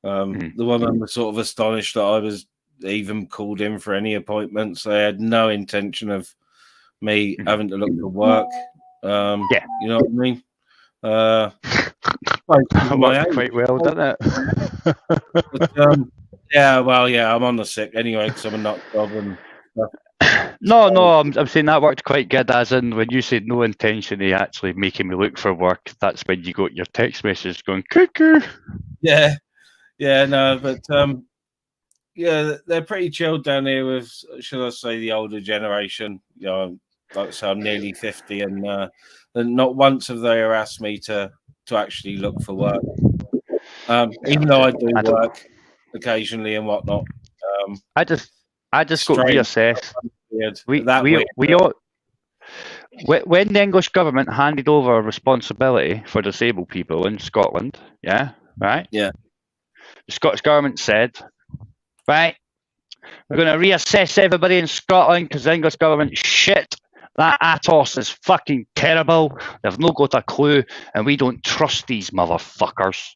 The woman was sort of astonished that I was even called in for any appointments. They had no intention of me having to look for work. You know what I mean? That worked quite well, didn't it? But, I'm on the sick anyway because I'm a nut job and stuff. No, I'm saying that worked quite good, as in when you said no intention of actually making me look for work, that's when you got your text message going cuckoo. Yeah, no, but they're pretty chilled down here with, should I say, the older generation. You know, like I say, I'm nearly 50, and not once have they harassed me to actually look for work. Even though I do work occasionally and whatnot. I just got reassessed. When the English government handed over responsibility for disabled people in Scotland, the Scottish government said, right, we're going to reassess everybody in Scotland because the English government shit. That Atos is fucking terrible. They've not got a clue, and we don't trust these motherfuckers.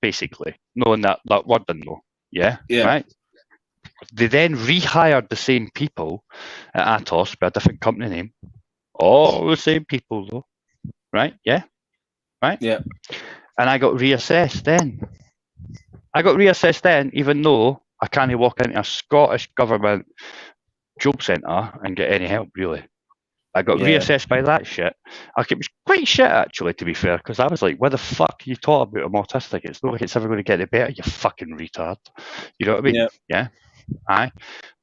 Basically, knowing that word didn't know. Right. They then rehired the same people at Atos by a different company name. All the same people, though. Right? Yeah. Right? Yeah. And I got reassessed then. Even though I can't walk into a Scottish government job centre and get any help, really. I got reassessed by that shit. It was quite shit, actually, to be fair, because I was like, where the fuck are you talking about? I'm autistic. It's not like it's ever going to get any better, you fucking retard. You know what I mean? Yeah. Aye.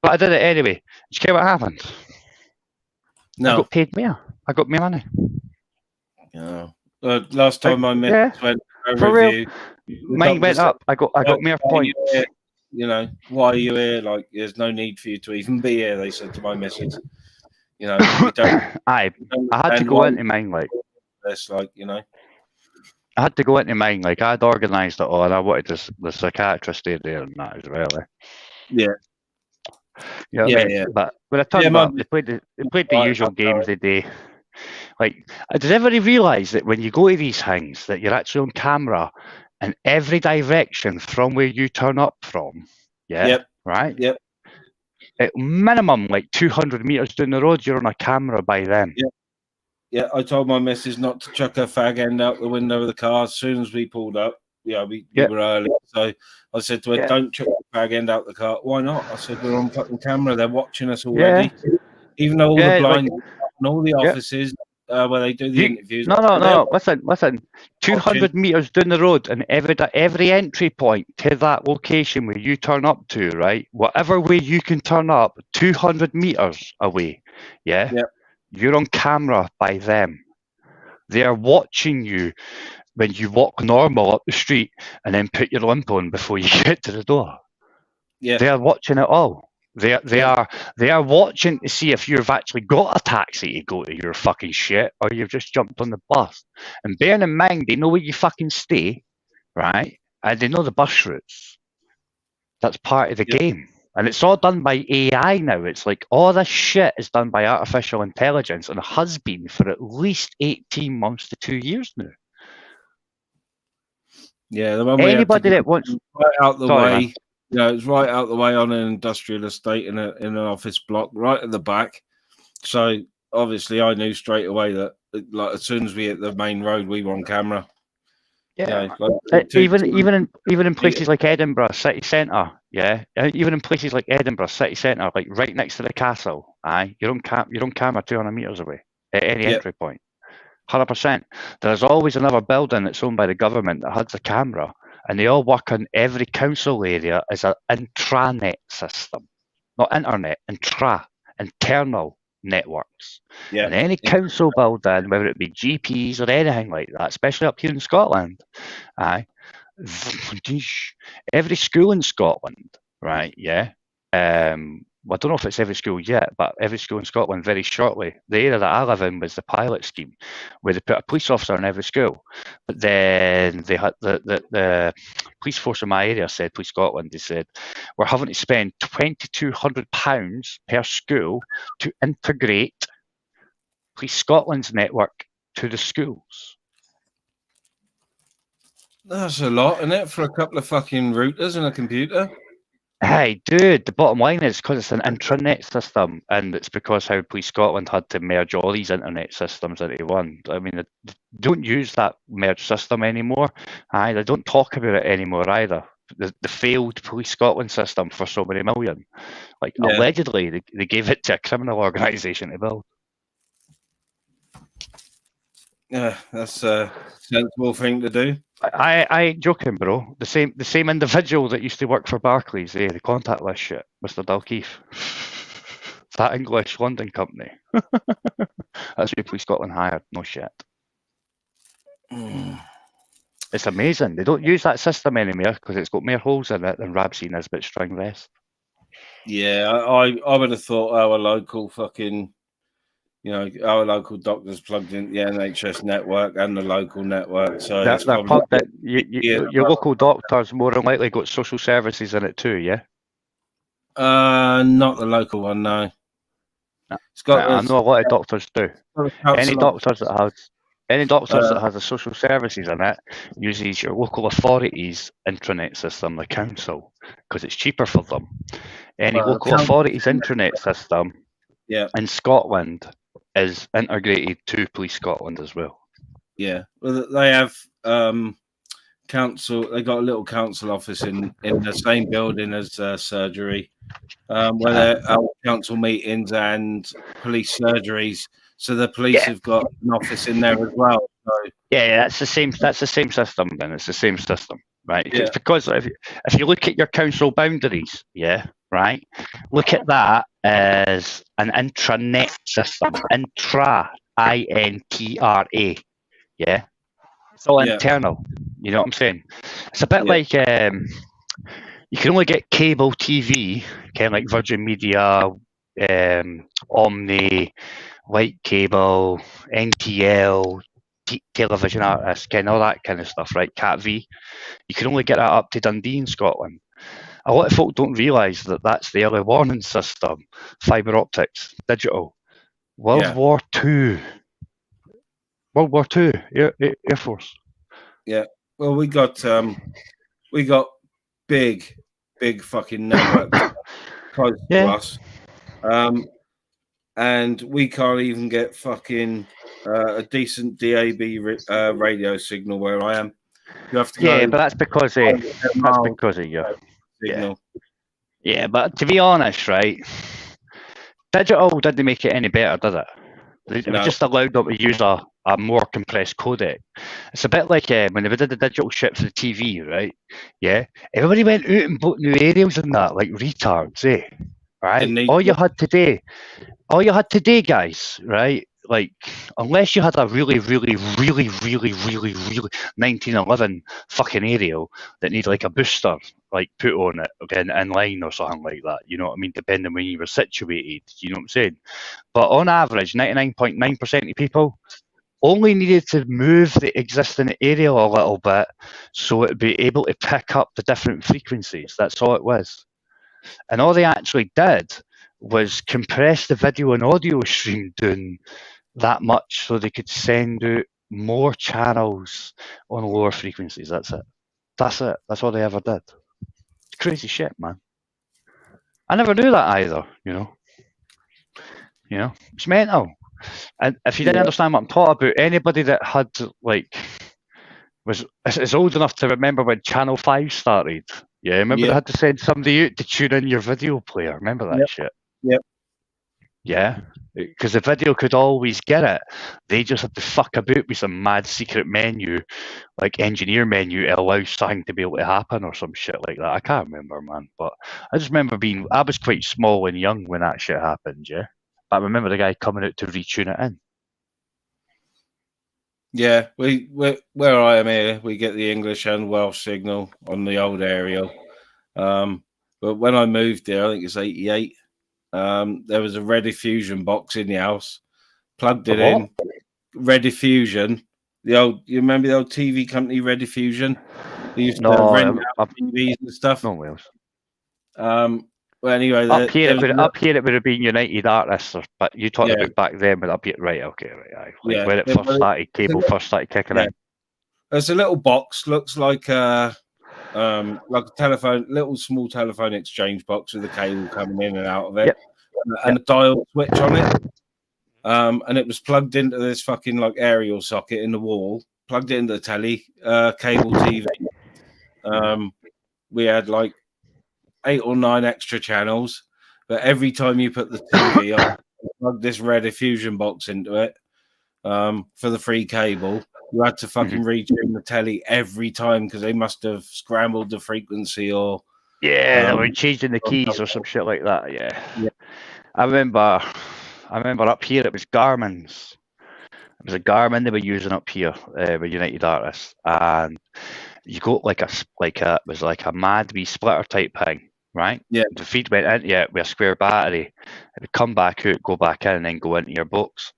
But I did it anyway. Did you care what happened? No. I got paid more. I got my money. Yeah. Last time my message went for review, real. Mine went up. I got more points. You know, why are you here? Like, there's no need for you to even be here, they said to my message. You know, I had to go into mine, like... This, like, you know... I had to go into mine, like, I'd organised it all, and I wanted the psychiatrist stay there and that as well, Yeah. You know what I mean? But when I turned up, they played the usual games they do. Like, does everybody realise that when you go to these things, that you're actually on camera in every direction from where you turn up from? Yeah? Yep. Right? Yep. at minimum, like 200 meters down the road, you're on a camera by them. Yeah. Yeah, I told my missus not to chuck her fag end out the window of the car as soon as we pulled up. Yeah, we were early. So I said to her, don't chuck the fag end out the car. Why not? I said, we're on fucking camera. They're watching us already. Even though all the blinds and all the offices where they do the interviews. No. Listen. 200 meters down the road, and every entry point to that location where you turn up to, right? Whatever way you can turn up, 200 meters away, you're on camera by them. They are watching you when you walk normal up the street and then put your limp on before you get to the door. Yeah, they are watching it all. They are watching to see if you've actually got a taxi to go to your fucking shit, or you've just jumped on the bus. And bearing in mind, they know where you fucking stay, right? And they know the bus routes. That's part of the game. And it's all done by AI now. It's like all this shit is done by artificial intelligence, and has been for at least 18 months to 2 years now. Yeah, the one anybody that wants right out the way. Man. Yeah, it's right out the way on an industrial estate in an office block, right at the back. So obviously, I knew straight away that, like, as soon as we hit the main road, we were on camera. Yeah, even in places like Edinburgh city centre, even in places like Edinburgh city centre, like right next to the castle, you're on camera 200 meters away at any entry point. 100%. There's always another building that's owned by the government that has a camera, and they all work on every council area as an intranet system, not internet, internal networks. And any council building, whether it be GPs or anything like that, especially up here in Scotland, every school in Scotland, right? I don't know if it's every school yet, but every school in Scotland very shortly. The area that I live in was the pilot scheme, where they put a police officer in every school. But then they had the police force in my area said, Police Scotland, they said, we're having to spend £2,200 per school to integrate Police Scotland's network to the schools. That's a lot, isn't it, for a couple of fucking routers and a computer? Hey, dude, the bottom line is because it's an intranet system, and it's because how Police Scotland had to merge all these internet systems into one. I mean, they don't use that merged system anymore. They don't talk about it anymore either. The failed Police Scotland system for so many million. Allegedly, they gave it to a criminal organisation to build. Yeah, that's a sensible thing to do. I ain't joking, bro. The same individual that used to work for Barclays, the contactless shit, Mr. Dalkeith. That English London company. That's who Police Scotland hired. No shit. It's amazing. They don't use that system anymore because it's got more holes in it than Rabsy Nisbet string vest. Yeah, I would have thought our local fucking, our local doctors plugged in the NHS network and the local network. So your local doctors more than likely got social services in it too, yeah? Not the local one, no. It's got I know a lot of doctors do. Any doctors that has a social services in it uses your local authorities intranet system, the council, because it's cheaper for them. Any local authorities intranet system in Scotland is integrated to Police Scotland as well. Yeah, well, they have council. They got a little council office in the same building as surgery, where there are council meetings and police surgeries. So the police have got an office in there as well. So. Yeah, that's the same. That's the same system. Then it's the same system, right? Yeah. It's because if you look at your council boundaries, right. Look at that as an intranet system. Intra, INTRA. Yeah, it's all internal. You know what I'm saying? It's a bit like you can only get cable TV, kind of like Virgin Media, Omni, White Cable, NTL, Television Artists, all that kind of stuff, right? Cat V. You can only get that up to Dundee in Scotland. A lot of folk don't realise that that's the early warning system, fibre optics, digital. World War II, Air Force. Yeah. Well, we got big fucking networks. close Yeah. to us. And we can't even get fucking a decent DAB radio signal where I am. You have to go. Yeah, but that's because of you. Signal. Yeah, but to be honest, right, digital didn't make it any better, did it? It No. just allowed them to use a more compressed codec. It's a bit like when they did the digital shit for the TV, right? Yeah, everybody went out and bought new aerials and that, like retards, eh? Right? All you had today, guys, right? Like, unless you had a really 1911 fucking aerial that needed like a booster, like put on it again in line or something like that. You know what I mean? Depending when you were situated. You know what I'm saying? But on average, 99.9% of people only needed to move the existing aerial a little bit so it would be able to pick up the different frequencies. That's all it was. And all they actually did was compress the video and audio stream down that much so they could send out more channels on lower frequencies. That's it. That's all they ever did. It's crazy shit, man. I never knew that either, you know. It's mental. And if you didn't understand what I'm talking about, anybody that had is old enough to remember when Channel 5 started. Yeah, remember they had to send somebody out to tune in your video player. Remember that shit? Yep. Yeah, because the video could always get it. They just had to fuck about with some mad secret menu, like engineer menu, to allow something to be able to happen or some shit like that. I can't remember, man. But I just remember I was quite small and young when that shit happened, yeah. But I remember the guy coming out to retune it in. Yeah, where I am here, we get the English and Welsh signal on the old aerial. But when I moved there, I think it's 88. There was a Rediffusion box in the house. Plugged it in. Rediffusion. You remember the old TV company Rediffusion? They used to rent out TVs and stuff. No, Wales. Well, anyway, up here it would have been United Artists, but you talked about back then, but up here, right? Okay, right. When it first started, cable first started kicking in. There's a little box, looks like a telephone, little small telephone exchange box with a cable coming in and out of it, and a dial switch on it. And it was plugged into this fucking like aerial socket in the wall. Plugged it into the telly, cable TV. We had like 8 or 9 extra channels, but every time you put the TV on, plug this Rediffusion box into it for the free cable. You had to fucking retune the telly every time because they must have scrambled the frequency or they were changing the keys or some shit like that. Yeah. I remember up here it was Garmin's. It was a Garmin they were using up here with United Artists, and you got it was like a mad wee splitter type thing, right? Yeah. The feed went into with a square battery. It would come back out, go back in, and then go into your box,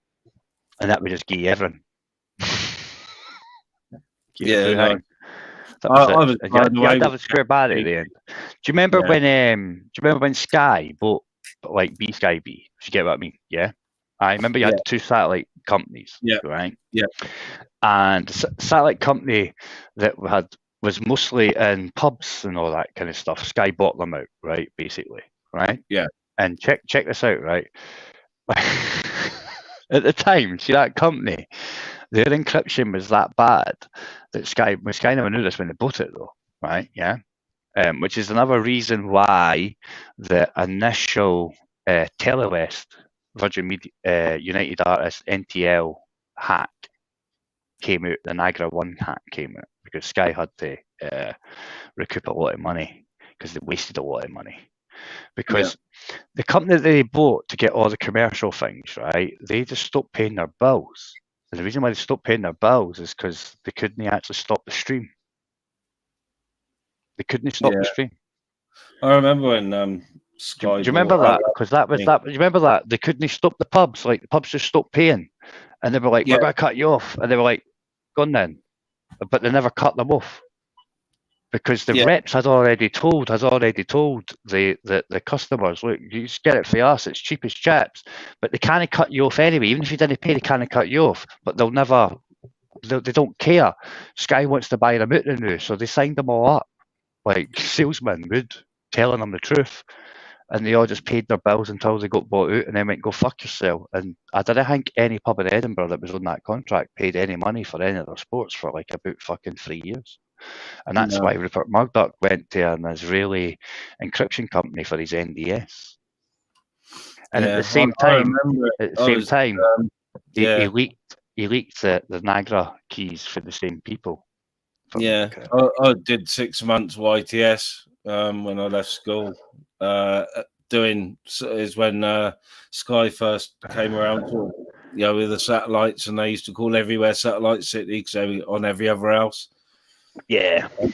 and that would just give you everything. No. You had to have a square battery at the end. Do you remember when Sky bought like B Sky B? If you get what I mean, yeah. I remember you had 2 satellite companies, right? Yeah. And the satellite company that was mostly in pubs and all that kind of stuff. Sky bought them out, right? Basically, right? Yeah. And check this out, right? At the time, see that company, their encryption was that bad that Sky never knew this when they bought it, though, right? Yeah. Which is another reason why the initial Telewest Virgin Media, United Artists NTL hack came out. The Niagara 1 hack came out because Sky had to recoup a lot of money because they wasted a lot of money. Because the company that they bought to get all the commercial things, right, they just stopped paying their bills. And the reason why they stopped paying their bills is because they couldn't actually stop the stream. They couldn't stop the stream. I remember when Sky. Do you remember that? Because that was that. You remember that they couldn't stop the pubs. Like the pubs just stopped paying, and they were like, "We're going to cut you off," and they were like, "Gone then," but they never cut them off because the reps had already told the customers, "Look, you just get it for us. It's cheap as chips." But they can't cut you off anyway. Even if you didn't pay, they can't cut you off. But they'll never. They don't care. Sky wants to buy them out now, so they signed them all up like salesmen would, telling them the truth. and they all just paid their bills until they got bought out and then went, go fuck yourself. And I didn't think any pub in Edinburgh that was on that contract paid any money for any of their sports for like about fucking 3 years. And that's why Rupert Murdoch went to an Israeli encryption company for his NDS. And at the same time, he leaked the Niagara keys for the same people. Yeah, I did 6 months YTS when I left school. Is when Sky first came around, with the satellites, and they used to call everywhere Satellite City because they were on every other house. Yeah. And,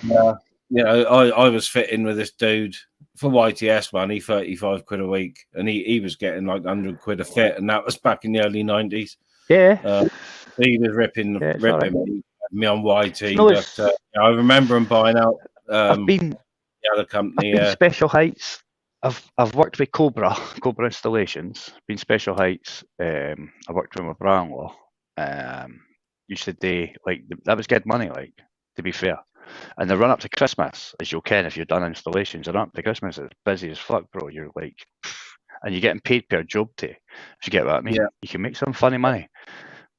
I was fitting with this dude for YTS money, 35 quid a week, and he was getting like 100 quid a fit, and that was back in the early 90s. Yeah. He was ripping me on YT. But, I remember him buying out the other company. I've been Special Heights. I've worked with Cobra Installations. Been Special Heights. I worked with my brother-in-law. Used to do that was good money. Like, to be fair. And the run up to Christmas, as you'll ken if you've done installations, the run up to Christmas is busy as fuck, bro. You're like, and you're getting paid per job to. If you get what I mean, you can make some funny money.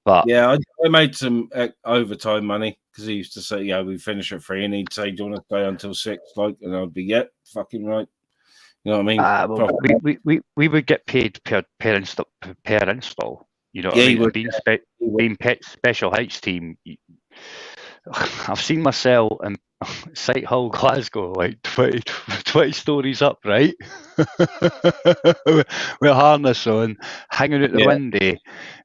But I made some overtime money because he used to say, we finish at 3, and he'd say, do you want to stay until 6? Like, and I'd be, fucking right. You know what I mean? We would get paid per install. You know what I mean? Being Special Heights team, I've seen myself in Site Hall, Glasgow, like 20 stories up, right? with harness on, hanging out the window.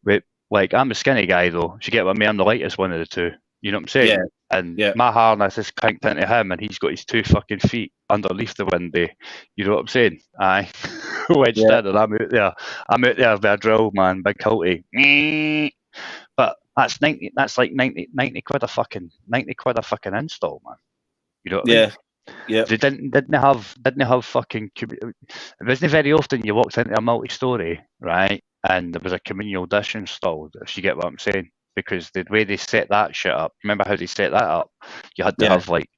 With, like, I'm a skinny guy, though. You get what I mean? I'm the lightest one of the two. You know what I'm saying? Yeah. And my harness is cranked into him, and he's got his 2 fucking feet underneath the window. You know what I'm saying? Aye. Wedged in, and I'm out there. with a drill, man, big culty. But that's 90 quid a fucking install, man. You know what I mean? Yeah. They didn't have fucking. It wasn't very often you walked into a multi-story, right, and there was a communal dish installed. If you get what I'm saying, because the way they set that shit up, remember how they set that up? You had to have like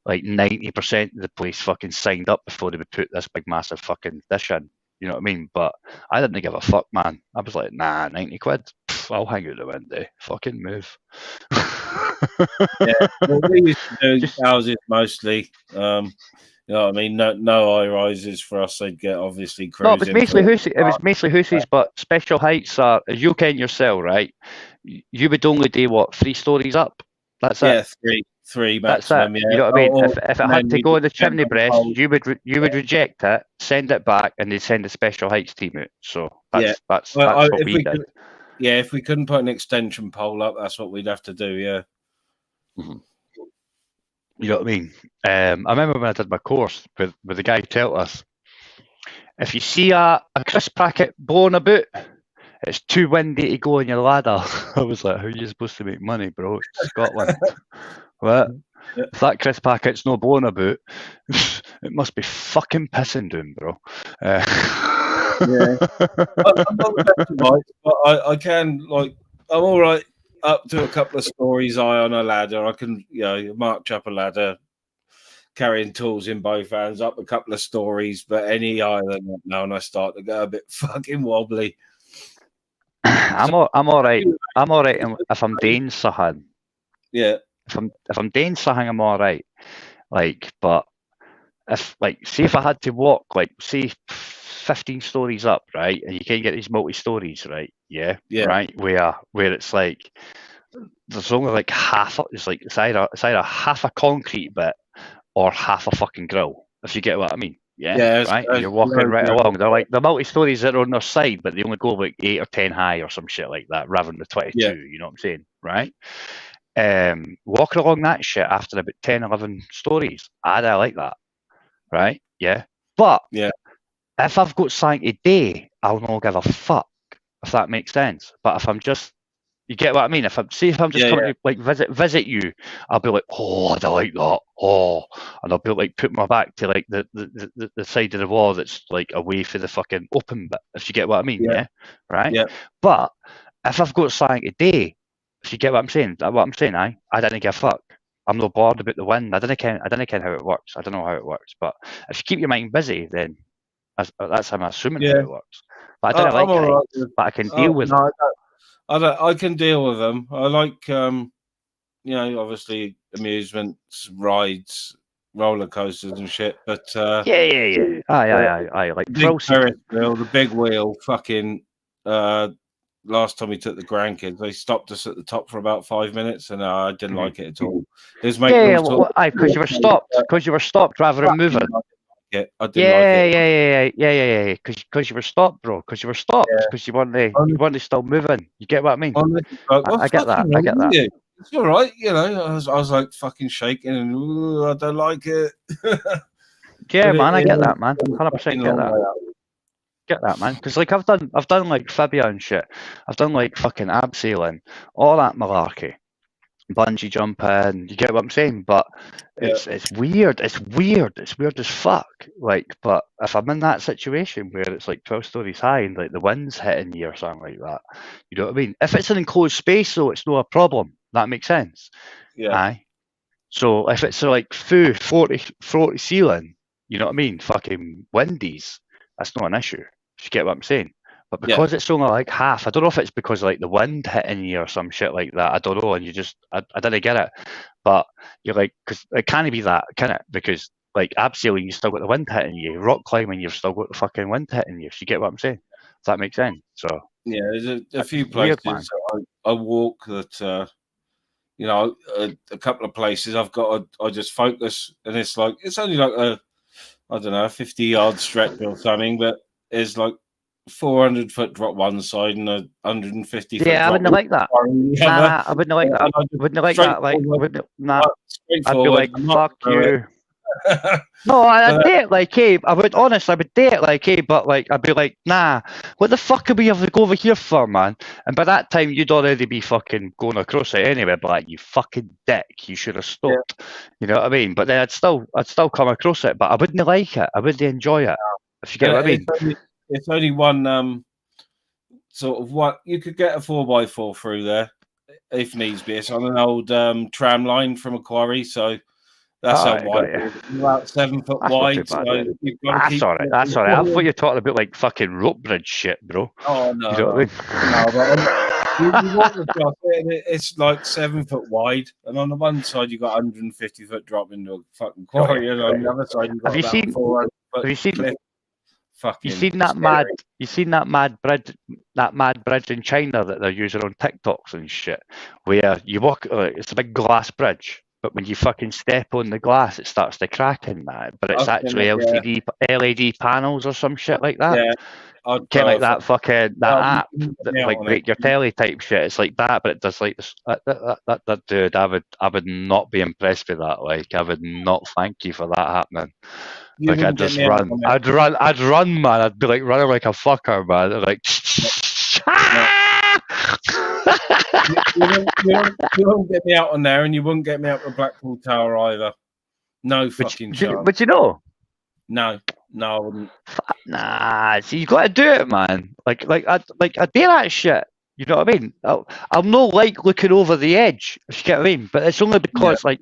90% of the place fucking signed up before they would put this big massive fucking dish in. You know what I mean? But I didn't give a fuck, man. I was like, nah, 90 quid. I'll hang out the window. Fucking move. Well, we used to do houses mostly. You know what I mean? No high rises for us. They'd get obviously cruising. No, it was mostly houses, but Special Heights are, as you ken yourself, right? You would only do what, 3 stories up? That's it. Yeah, three maximum. That's it. You know what I mean? If it had to go in the chimney breast, you would reject it, send it back, and they'd send a Special Heights team out. So that's what we did. If we couldn't put an extension pole up, that's what we'd have to do. Yeah. Mm-hmm. You know what I mean? I remember when I did my course with the guy told us, if you see a crisp packet blowing about, it's too windy to go on your ladder. I was like, how are you supposed to make money, bro? It's Scotland. What? Yeah. If that crisp packet's not blowing about, it must be fucking pissing down, bro. I'm not the best of lights, but I can, like, I'm all right up to a couple of stories high on a ladder. I can, march up a ladder, carrying tools in both hands, up a couple of stories, but any higher than that now, and I start to go a bit fucking wobbly. I'm all right. I'm all right if I'm doing something. Yeah. If I'm doing something, I'm all right. Like, but if, like, say if I had to walk, like, say 15 stories up, right, and you can't get these multi-stories, right? Yeah. Right. Where it's like there's only like half. It's like it's either half a concrete bit or half a fucking grill. If you get what I mean. Yeah, right. And you're walking right along. They're like the multi-stories that are on their side, but they only go like 8 or 10 high or some shit like that, rather than the 22. Yeah. You know what I'm saying, right? Walking along that shit after about 10, 11 stories, I like that, right? Yeah, but if I've got something to do, I'll not give a fuck, if that makes sense. But if I'm just, you get what I mean? If I'm just coming to like visit you, I'll be like, oh, I like that, and I'll be like put my back to like the side of the wall that's like away for the fucking open bit. If you get what I mean, right? Yeah. But if I've got something to do, if you get what I'm saying, I didn't give a fuck. I'm not bothered about the wind. I don't care how it works. I don't know how it works, but if you keep your mind busy, then That's I'm assuming Yeah. how it works. But I don't I'm like all right heights, with- but I can deal with them. I can deal with them. I like, obviously amusements, rides, roller coasters and shit. But Yeah. Aye. Like big thrill seeking. Ferris wheel, the big wheel, fucking. Last time we took the grandkids, they stopped us at the top for about 5 minutes, and I didn't like it at all. It was making all sorts of- Because you were stopped. Because you were stopped rather than moving. I didn't like it. Yeah. Because you were stopped, bro. Because you were stopped. Because you weren't still moving. You get what I mean? I get that. I get that. It's all right, I was like fucking shaking, and I don't like it. Yeah, man, I get that, man. 100% get that. Get that, man. Because like I've done like phobia and shit. I've done like fucking abseiling, all that malarkey, bungee jumping. You get what I'm saying? But it's weird. It's weird. It's weird as fuck. Like, but if I'm in that situation where it's like 12 stories high and like the wind's hitting you or something like that, you know what I mean? If it's an enclosed space, though, it's no a problem. That makes sense. Yeah. Aye. So if it's like 40 ceiling, you know what I mean? Fucking windies, that's not an issue. You get what I'm saying? But because it's only like half, I don't know if it's because like the wind hitting you or some shit like that. I don't know, and you just I didn't get it. But you're like, because it can't be that, can it? Because like abseiling, you still got the wind hitting you. Rock climbing, you've still got the fucking wind hitting you. You get what I'm saying? Does that make sense? So yeah, there's a few weird, places I walk that. A couple of places I've got. I just focus, and it's only like a 50-yard stretch or something, but it's like 400-foot drop one side and 150 foot drop. Yeah, I wouldn't like that. Nah, I wouldn't like that. I wouldn't like that. Like, I'd be like, fuck you. No, I'd date it like, hey, I would date it like, hey, but like, I'd be like, nah, what the fuck are we have to go over here for, man? And by that time, you'd already be fucking going across it anyway, but like, you fucking dick, you should have stopped. Yeah. You know what I mean? But then I'd still come across it, but I wouldn't like it. I wouldn't enjoy it. If you get what I mean? It's only one sort of what you could get a 4x4 through there if needs be. It's on an old tram line from a quarry, so. That's how wide. About 7 foot wide. So that's all right. That's all right. I thought you were talking about like fucking rope bridge shit, bro. Oh no, you know what I mean? You walk across it, and it's like 7 foot wide, and on the one side you got 150 foot drop into a fucking quarry, and on the other side you got about 400 foot. Have you seen? Cliff. You seen that mad? You seen that mad bridge? That mad bridge in China that they're using on TikToks and shit, where you walk. It's a big glass bridge. But when you fucking step on the glass, it starts to crack in that. But it's actually LED panels or some shit like that. Yeah. Kind of like that fucking app that like break your telly type shit. It's like that, but it does like this. That dude, I would not be impressed with that. Like, I would not thank you for that happening. Like, I'd just run. I'd run, man. I'd be like running like a fucker, man. I'd like. You won't get me out on there, and you wouldn't get me up the Blackpool Tower either. No fucking chance. But you know, no, I wouldn't. Nah, see, you got to do it, man. Like I do that shit. You know what I mean? I'm not like looking over the edge. If you get what I mean, but it's only because like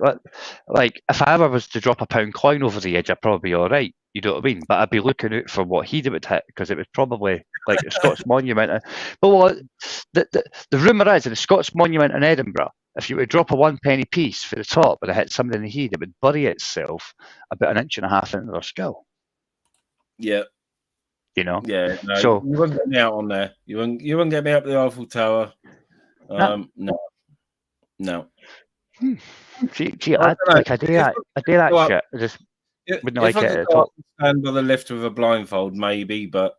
if I ever was to drop a £1 coin over the edge, I'd probably be all right. You know what I mean? But I'd be looking out for what he would hit because it was probably like the Scots Monument. But the rumour is that the Scots Monument in Edinburgh, if you were to drop a 1 penny piece for the top and it hit somebody in the head, it would bury itself about 1.5 inches into their skull. Yeah. You know? Yeah. No, so you wouldn't get me out on there. You wouldn't get me up the Eiffel Tower. No. See, I do that shit. I just wouldn't like it at all. Stand by the lift with a blindfold, maybe, but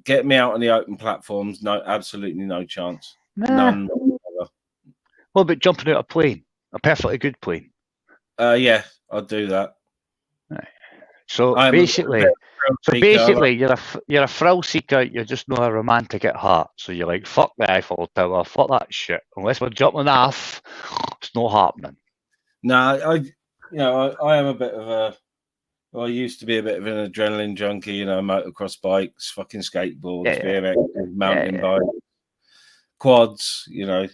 get me out on the open platforms, no, absolutely no chance. None whatsoever. What about jumping out a plane? A perfectly good plane? Yeah, I'd do that. Right. So basically, you're a thrill seeker. You're just not a romantic at heart. So you're like, fuck the Eiffel Tower, fuck that shit. Unless we're jumping off, it's not happening. No, I am a bit of a. Well, I used to be a bit of an adrenaline junkie. Motocross bikes, fucking skateboards, BMX, mountain bikes, quads. Not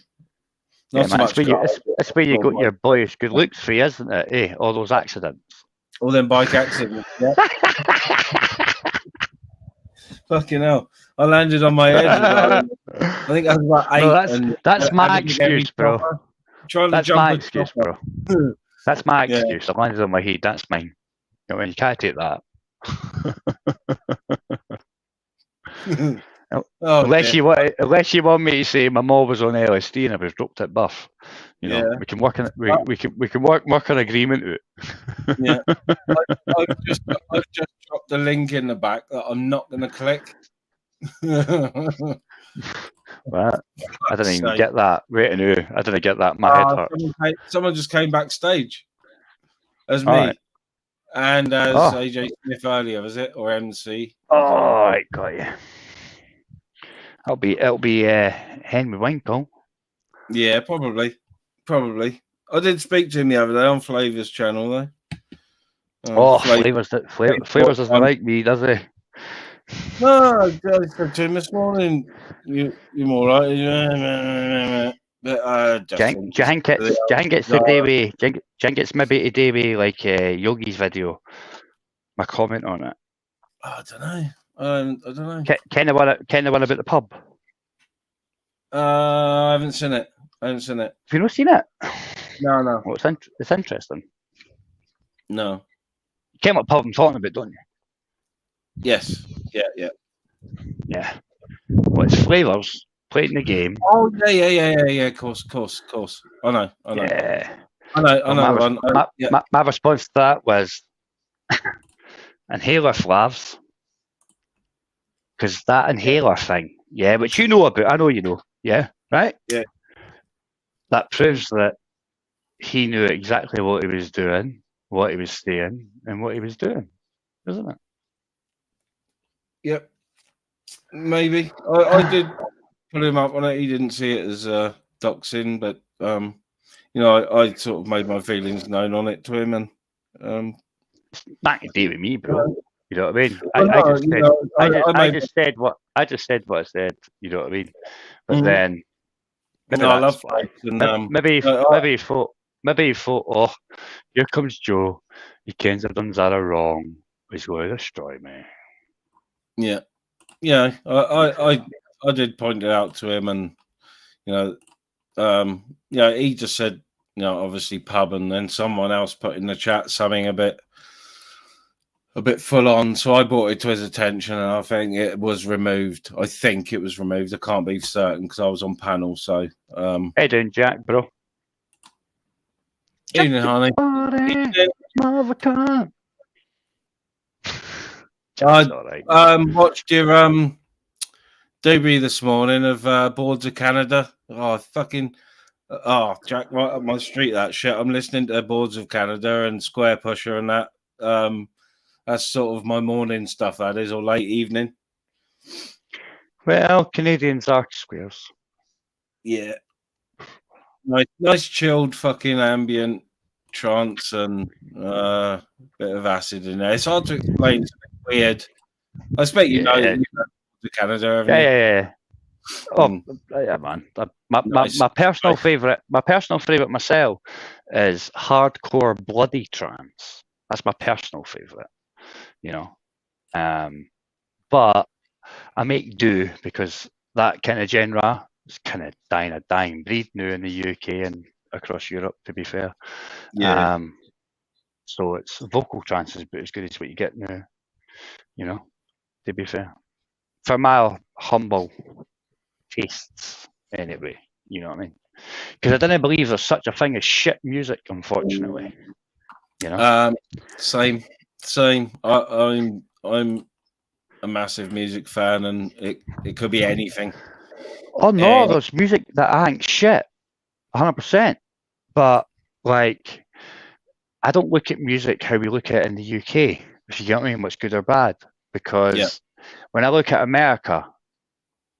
so much. It's where you got your boyish good looks for you, isn't it? All those accidents. All them bike accidents. Yeah. Fucking hell. I landed on my head. I think I was about 8. No, that's my I didn't get any excuse, bro. chopper. Trying to That's jump my a excuse, chopper. bro. That's my Yeah. excuse. I landed on my head. That's mine. You know, when you can't take that. Oh, unless dear. you want me to say my mom was on LSD and I was dropped at buff. You know, Yeah. we can work on we can work an agreement with it. Yeah. I've just dropped the link in the back that I'm not going to click. Right. I didn't even get that. Wait a minute. I didn't get that. My head hurts. Someone just came backstage as me. Right. And as AJ Smith earlier, was it? Or MC? Right, got you. It'll be Henry Winkle. Yeah, probably. I did speak to him the other day on Flavor's channel though. Flavors doesn't like me, does he? No, I said to him this morning, you're all right. But do you think it's maybe today with like Yogi's video? My comment on it. I don't know. I don't know. Kind of one about the pub. I haven't seen it. Have you not seen it? No. Well, it's interesting. No. You came up pub I'm talking about, don't you? Yes. Yeah. Well, it's Flavors playing the game. Oh yeah. Of course. I know. Yeah. I know. My response to that was inhaler flavs. Because that inhaler thing, which you know about, I know you know, right? Yeah. That proves that he knew exactly what he was doing, what he was saying, and what he was doing, isn't it? Yep. Maybe. I did put him up on it. He didn't see it as doxing, but I sort of made my feelings known on it to him, and it's not to do with me, bro. You know what I mean? I just said what I said. You know what I mean? But then maybe I love fights. Maybe he thought, oh, here comes Joe. He kens I've done Zara wrong. He's going to destroy me. Yeah. I did point it out to him, and he just said, obviously pub, and then someone else put in the chat something a bit full on, so I brought it to his attention, and I think it was removed. I can't be certain because I was on panel. So, hey, doing Jack, bro. Evening, honey. I watched your doobie this morning of Boards of Canada. Jack, right up my street. That shit. I'm listening to Boards of Canada and Square Pusher and that. That's sort of my morning stuff, that is, or late evening. Well, Canadians are squares. Yeah. Nice chilled fucking ambient trance and bit of acid in there. It's hard to explain. It's weird. I expect you know the Canada, haven't you? Yeah. Oh, yeah, man. My personal favourite myself is hardcore bloody trance. That's my personal favourite. But I make do because that kind of genre is kind of dying a dying breed now in the UK and across Europe, to be fair. Yeah. So it's vocal trance is about as good as what you get now, to be fair. For my humble tastes, anyway, you know what I mean? Because I didn't believe there's such a thing as shit music, unfortunately. Same. I'm a massive music fan, and it could be anything. Oh no, there's music that I think shit, 100%. But like, I don't look at music how we look at it in the UK. If you get what I mean, what's good or bad? Because when I look at America,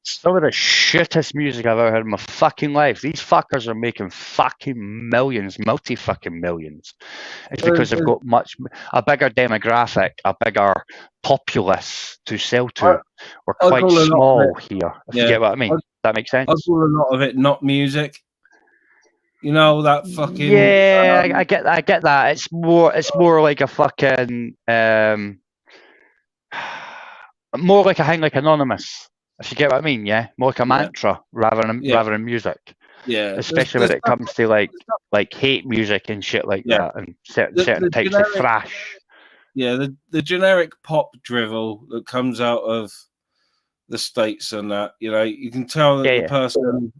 some of the shittest music I've ever heard in my fucking life. These fuckers are making fucking millions, multi-fucking millions. It's because they've got a bigger demographic, a bigger populace to sell to. We're quite small here, if you get what I mean. That makes sense? I call a lot of it not music. That fucking... Yeah, I get that. It's more like a fucking... more like a thing like Anonymous, if you get what I mean, yeah? More like a mantra rather than music. Yeah. Especially when it comes to like hate music and shit like that, and certain types generic, of thrash. Yeah, the generic pop drivel that comes out of the States and that, you know, you can tell that the person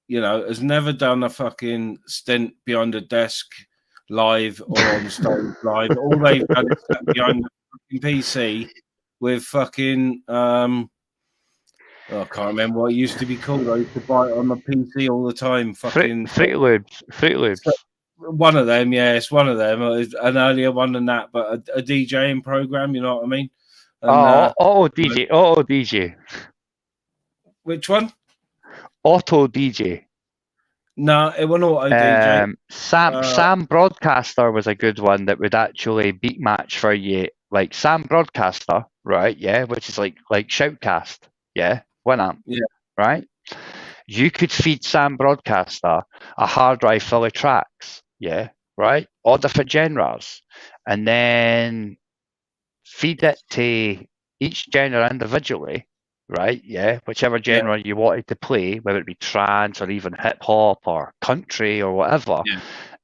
you know, has never done a fucking stint behind a desk live or on stage live. All they've done is sat behind the fucking PC with fucking I can't remember what it used to be called. I used to buy it on the PC all the time. Fucking Fruit Loops. One of them, yeah, it's one of them. An earlier one than that, but a DJing program. You know what I mean? And, Auto DJ. Which one? Auto DJ. No, it wasn't Auto DJ. Sam Broadcaster was a good one that would actually beat match for you. Like Sam Broadcaster, right? Yeah, which is like Shoutcast. Yeah, Winamp. Yeah. Right? You could feed Sam Broadcaster a hard drive full of tracks. Yeah, right? All different genres. And then feed it to each genre individually, right? Yeah, whichever genre you wanted to play, whether it be trance or even hip hop or country or whatever,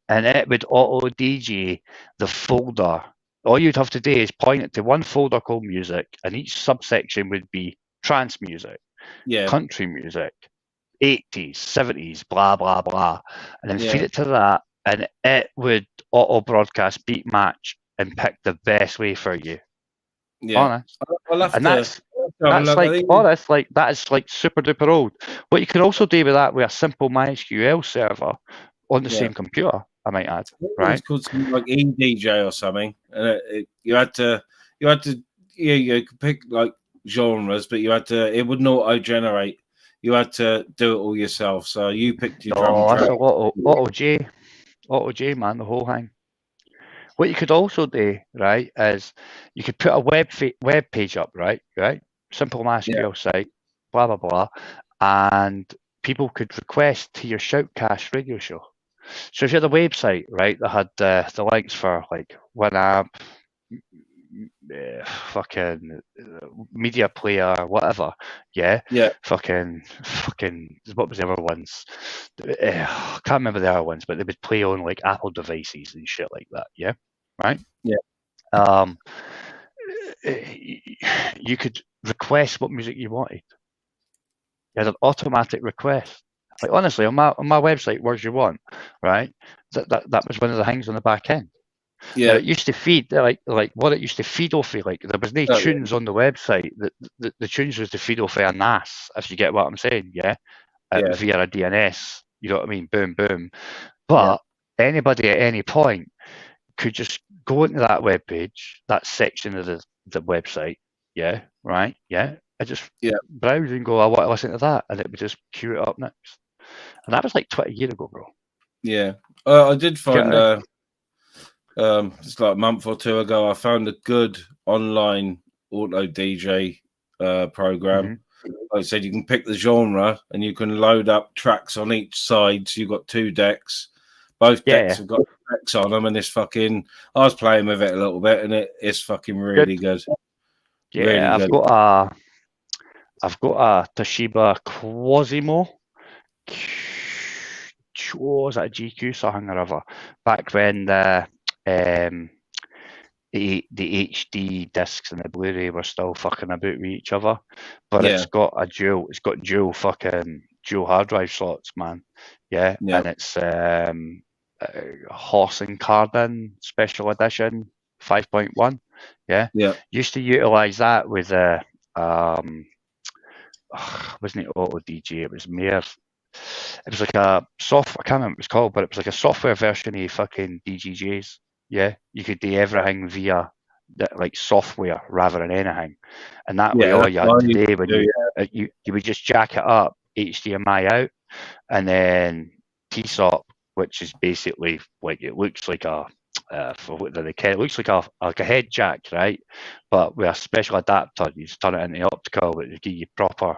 and it would auto DJ the folder. All you'd have to do is point it to one folder called music, and each subsection would be trance music, country music, 80s, 70s, blah blah blah, and then feed it to that, and it would auto broadcast beat match and pick the best way for you. Honest. And that's like honest, like that is like super duper old. What you can also do with that with a simple MySQL server on the same computer, I might add. Right? It's called something like eDJ or something, and you had to you could pick like genres, but it wouldn't auto generate. You had to do it all yourself. So you picked your drum track. That's a lot of Auto J, man, the whole thing. What you could also do, right, is you could put a web page up, right? Simple MySQL site, blah, blah, blah, and people could request to your Shoutcast radio show. So if you had a website, right, that had the links for like Winamp, fucking media player, whatever, fucking, what was the other ones? I can't remember the other ones, but they would play on like Apple devices and shit like that, yeah, right? Yeah. You could request what music you wanted. You had an automatic request. Like honestly, on my website, Words You Want, right? That was one of the things on the back end. Yeah, now, it used to feed like what it used to feed off of. Like there was no tunes on the website. The tunes was to feed off of a NAS, if you get what I'm saying, via a DNS. You know what I mean? Boom, boom. But anybody at any point could just go into that web page, that section of the website. Yeah, right. Yeah, I just browse and go, I want to listen to that, and it would just queue it up next. And that was like 20 years ago, bro. Yeah, I did find just like a month or two ago, I found a good online auto DJ program. Like I said, you can pick the genre and you can load up tracks on each side. So you've got two decks. Both decks have got tracks on them, and it's fucking. I was playing with it a little bit, and it's fucking really good. Yeah, really I've good. got a Toshiba Quasimo. Was that a GQ something or other? Back when the HD discs and the Blu-ray were still fucking about with each other, but it's got dual hard drive slots, man. Yeah. And it's Horse and Cardin Special Edition 5.1. Yeah. Used to utilize that with wasn't it Auto DJ? It was mere. It was like a software. I can't remember what it was called, but it was like a software version of fucking DJs. Yeah, you could do everything via like software rather than anything, and that way all you had to do when you would just jack it up, HDMI out, and then TSOP, which is basically like it looks like a it looks like a head jack, right? But with a special adapter, you just turn it into optical, but it give you proper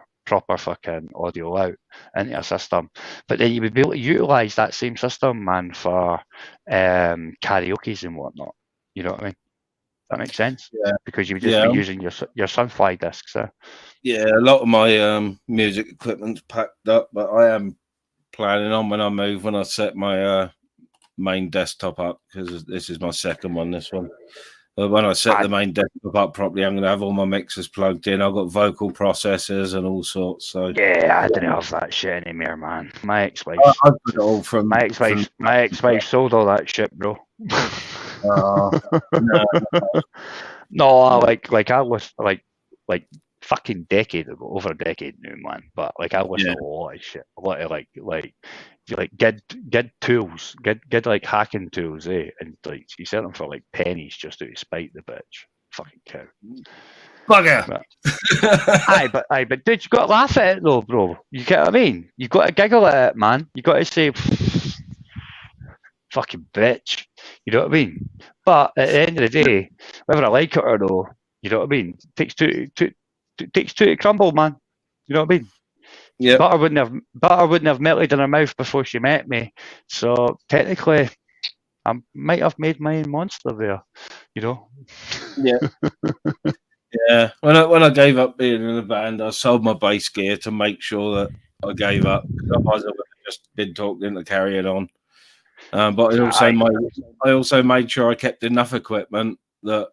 fucking audio out into a system. But then you would be able to utilize that same system, man, for karaoke's and whatnot. You know what I mean? That makes sense. Yeah. Because you would just be using your Sunfly discs. Yeah, a lot of my music equipment's packed up, but I am planning on when I set my main desktop up, because this is my second one. This one. But when I set the main desktop up properly, I'm going to have all my mixers plugged in. I've got vocal processors and all sorts. So yeah, I don't have that shit anymore, man. My ex-wife sold all that shit, bro. no. No, like I was like fucking decade ago, over a decade now, man. But like I listen to a lot of shit, a lot of like good tools, good like hacking tools, eh? And like you sell them for like pennies just to spite the bitch, fucking cow. Bugger. But dude, you got to laugh at it though, bro. You get what I mean? You got to giggle at it, man. You got to say, fucking bitch. You know what I mean? But at the end of the day, whether I like it or no, you know what I mean? Takes two to crumble, man. You know what I mean? Yeah. Butter wouldn't have melted in her mouth before she met me. So technically, I might have made my own monster there. You know? Yeah. Yeah. When I gave up being in a band, I sold my bass gear to make sure that I gave up. Otherwise, I would have just been talked into carrying on. But I also made sure I kept enough equipment that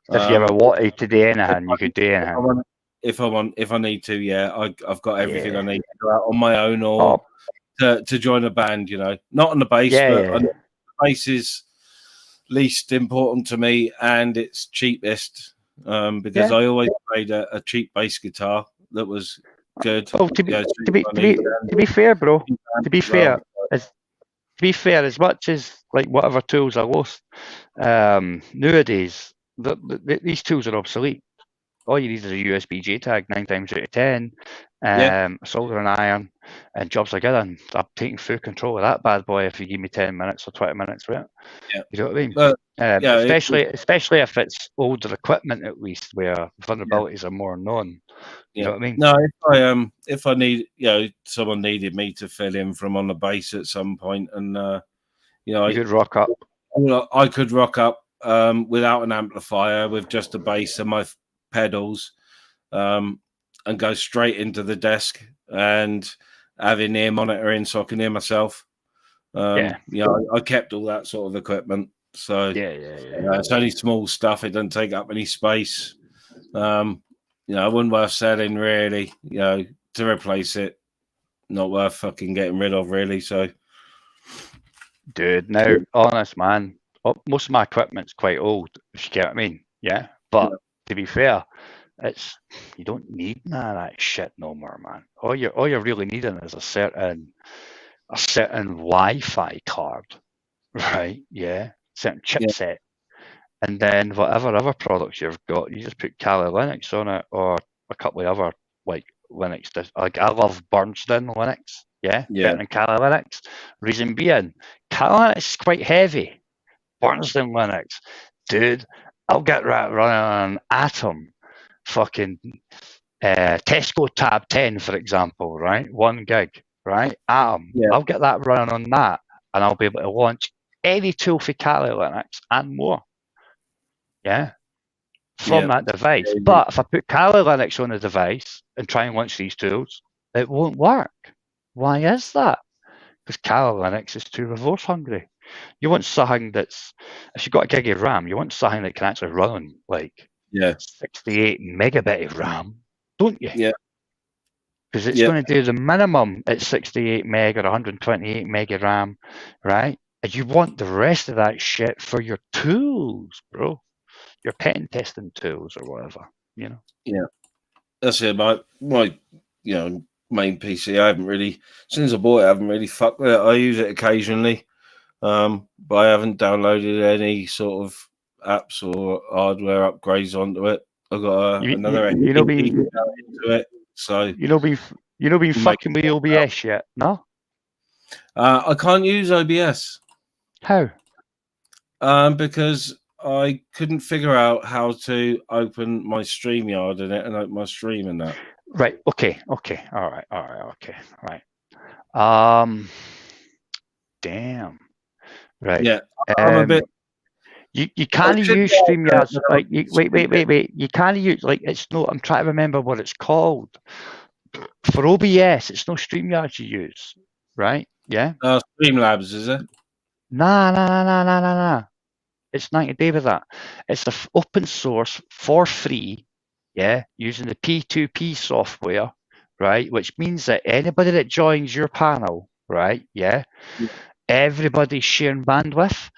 if you ever wanted to do anything, you could do anything. If I need to, I've got everything I need to go out on my own or to join a band. You know, not on the bass, but the bass is least important to me and it's cheapest because I always played a cheap bass guitar that was good. Well, to be fair, bro. To be fair, as much as like whatever tools I lost, nowadays these tools are obsolete. All you need is a USB JTAG 9 times out of 10, a soldering iron, and jobs are good. And I'm taking full control of that bad boy if you give me 10 minutes or 20 minutes for it. Yeah. You know what I mean? Especially if it's older equipment, at least where vulnerabilities are more known. You know what I mean? No, if I need, someone needed me to fill in from on the bass at some point, and you could rock up. I could rock up without an amplifier, with just a bass and my pedals, and go straight into the desk and have an ear monitor in so I can hear myself. I kept all that sort of equipment. So it's only small stuff. It doesn't take up any space. It wasn't worth selling really. To replace it, not worth fucking getting rid of really. So, dude, now honest man, most of my equipment's quite old. If you get what I mean, But to be fair, you don't need none of that shit no more, man. All you're really needing is a certain Wi-Fi card, right? Yeah, certain chipset, and then whatever other products you've got, you just put Kali Linux on it, or a couple of other like Linux. Like I love Bernstein Linux, better than Kali Linux. Reason being, Kali Linux is quite heavy. Bernstein Linux, dude, I'll get running on Atom. Fucking Tesco Tab 10, for example, right? 1 gig, right? Atom. I'll get that running on that, and I'll be able to launch any tool for Kali Linux and more. From that device. But if I put Kali Linux on the device and try and launch these tools, it won't work. Why is that? Because Kali Linux is too resource hungry. You want something that's, if you've got a gig of RAM, you want something that can actually run like 68 megabit of RAM, don't you? Yeah. Because it's going to do the minimum at 68 meg or 128 meg of RAM, right? And you want the rest of that shit for your tools, bro. Your pen testing tools or whatever, Yeah. That's it. My main PC, I haven't really, since I bought it, I haven't really fucked with it. I use it occasionally, but I haven't downloaded any sort of apps or hardware upgrades onto it. I've got another into it. So you know, been fucking with OBS yet? No. I can't use OBS. How? Because I couldn't figure out how to open my StreamYard in it and open my stream in that. Right. Okay. All right. Okay. Right. Damn. Right. Yeah. I'm a bit. You can't use StreamYards. Like, wait. You can't use, like, it's no. I'm trying to remember what it's called. For OBS, it's no StreamYards you use, right? Yeah. Streamlabs, is it? Nah. It's nothing to do with that. It's open source for free, yeah, using the P2P software, right? Which means that anybody that joins your panel, right, yeah, everybody's sharing bandwidth.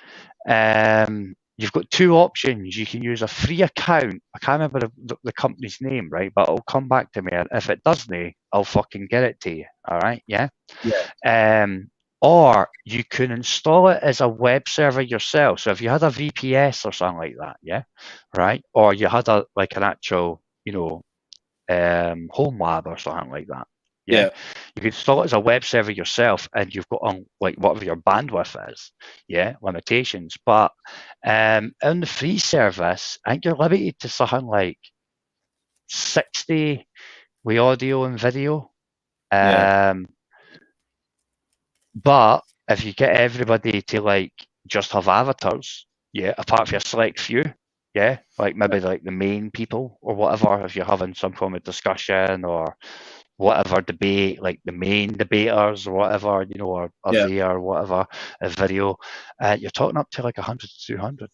You've got two options. You can use a free account. I can't remember the company's name, right? But it'll come back to me. And if it doesn't, I'll fucking get it to you. All right, yeah. Or you can install it as a web server yourself. So if you had a VPS or something like that, yeah, right, or you had an actual, home lab or something like that, yeah, you can install it as a web server yourself, and you've got like whatever your bandwidth is, yeah, limitations. But on the free service, I think you're limited to something like 60 with audio and video. But if you get everybody to like just have avatars, yeah, apart from a select few, yeah, like maybe like the main people or whatever, if you're having some form of discussion or whatever debate, like the main debaters or whatever, or there or whatever, a video, you're talking up to like 100 to 200.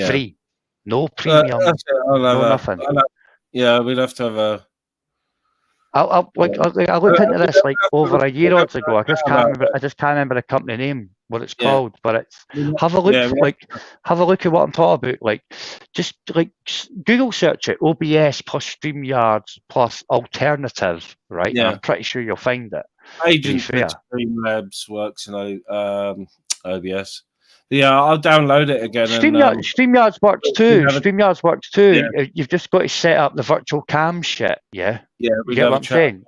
Free. No premium, no nothing. We'd have to have a... I looked into this like over a year or so ago. I just can't remember the company name, what it's called. But it's have a look at what I'm talking about. Like, just like Google search it, OBS plus StreamYards plus alternative, right? Yeah. And I'm pretty sure you'll find it. Agent Streamlabs works in OBS. Yeah, I'll download it again. StreamYards works too. StreamYards works too. Yeah. You've just got to set up the virtual cam shit. Yeah. Yeah. You get what I'm saying?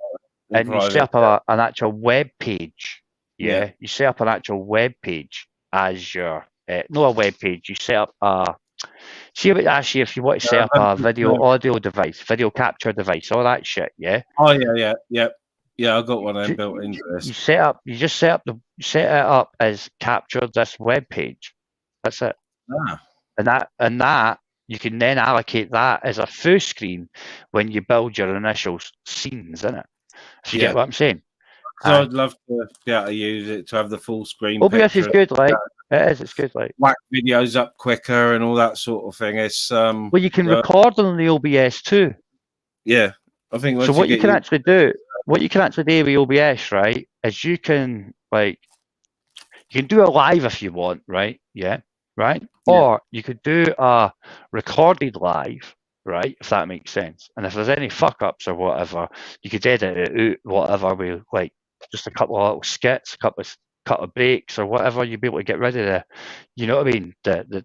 And you set up an actual web page. Yeah. You set up an actual web page as your not a web page. You set up a. See about actually if you want to set up a video audio device, video capture device, all that shit. Yeah. Oh yeah. Yeah, I got one built into this. You set it up as capture this web page. That's it. And that you can then allocate that as a full screen when you build your initial scenes in it. If you get what I'm saying. So I'd love to be able to use it to have the full screen. OBS is good, like it is. It's good, like whack videos up quicker and all that sort of thing. It's well, you can record on the OBS too. Yeah, I think. So what you can actually do with OBS, right, is you can do it live if you want, right? Yeah, right. Or you could do a recorded live, right? If that makes sense. And if there's any fuck ups or whatever, you could edit it out, whatever, with like just a couple of little skits, a couple of breaks or whatever. You'd be able to get rid of the, you know what I mean, the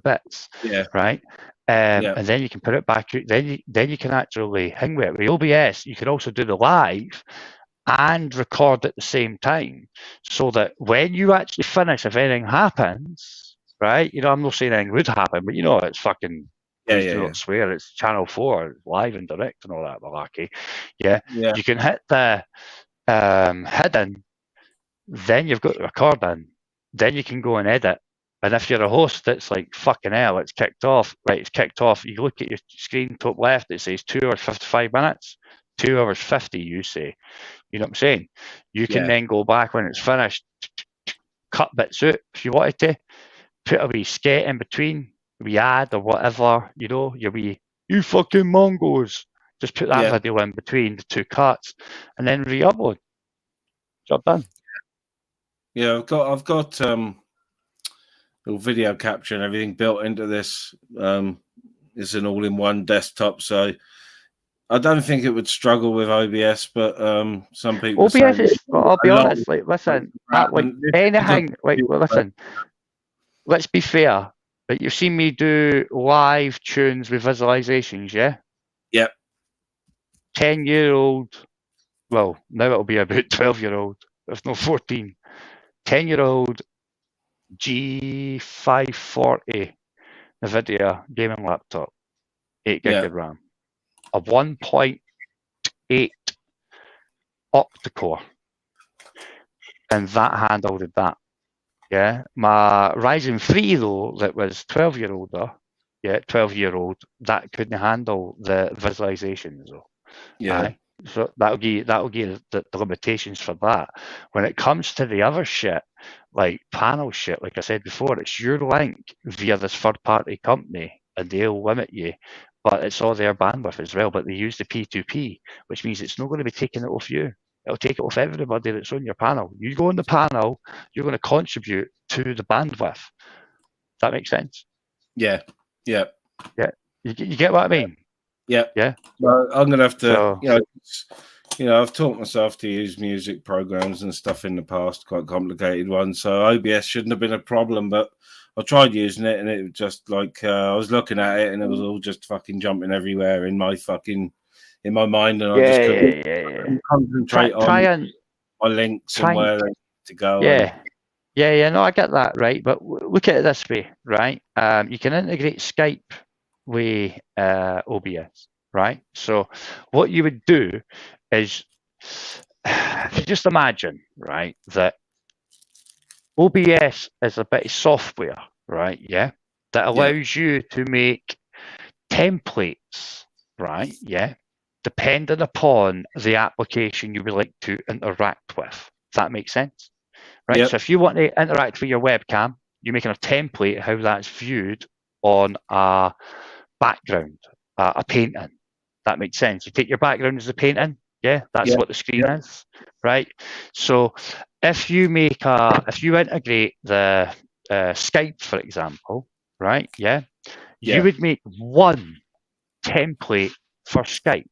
bits, right? And then you can put it back. Then you can actually hang with it. With OBS, you can also do the live and record at the same time, so that when you actually finish, if anything happens, right? I'm not saying anything would happen, but it's fucking. Do not swear. It's Channel 4, live and direct and all that malarkey. Yeah. You can hit the hidden, then you've got the recording, then you can go and edit. And if you're a host, it's like fucking hell, it's kicked off. Right, it's kicked off. You look at your screen top left, it says 2 hours 55 minutes. 2 hours 50, you say. You know what I'm saying? You can then go back when it's finished, cut bits out if you wanted to, put a wee skate in between, a wee ad or whatever, your wee, you fucking Mongos. Just put that video in between the two cuts and then re-upload. Job done. Yeah, I've got video capture and everything built into this. It's an all-in-one desktop, so I don't think it would struggle with OBS, but some people. OBS is. I'll be honest. Like, listen, anything. Listen. Let's be fair. Like, you've seen me do live tunes with visualizations, yeah. Yep. 10-year-old. Well, now it'll be about 12-year-old. If not 14. 10-year-old G540 NVIDIA gaming laptop, 8 gig of RAM, a 1.8 octa-core, and that handled that. Yeah, my Ryzen 3 though, that was 12-year-older, 12-year-old, that couldn't handle the visualizations though. Yeah. Aye. So that'll give the limitations for that. When it comes to the other shit, like panel shit, like I said before, it's your link via this third party company and they'll limit you. But it's all their bandwidth as well. But they use the P2P, which means it's not going to be taking it off you. It'll take it off everybody that's on your panel. You go on the panel, you're going to contribute to the bandwidth. Does that make sense? Yeah. Yeah. Yeah. You get what I mean? Yeah. Yeah. Well, I'm gonna have to, So, I've taught myself to use music programs and stuff in the past, quite complicated ones. So OBS shouldn't have been a problem, but I tried using it and it was just like I was looking at it and it was all just fucking jumping everywhere in my mind, and I just couldn't concentrate on my links and where they need to go. Yeah. No, I get that, right? But look at it this way, right? You can integrate Skype with OBS, right? So what you would do is, if you just imagine, right, that OBS is a bit of software, right? Yeah, that allows you to make templates, right? Yeah, depending upon the application you would like to interact with. If that makes sense, right? Yep. So if you want to interact with your webcam, you're making a template how that's viewed on a background, a painting. That makes sense. You take your background as a painting. Yeah, that's what the screen is, right? So if you integrate the Skype, for example, right? Yeah, you would make one template for Skype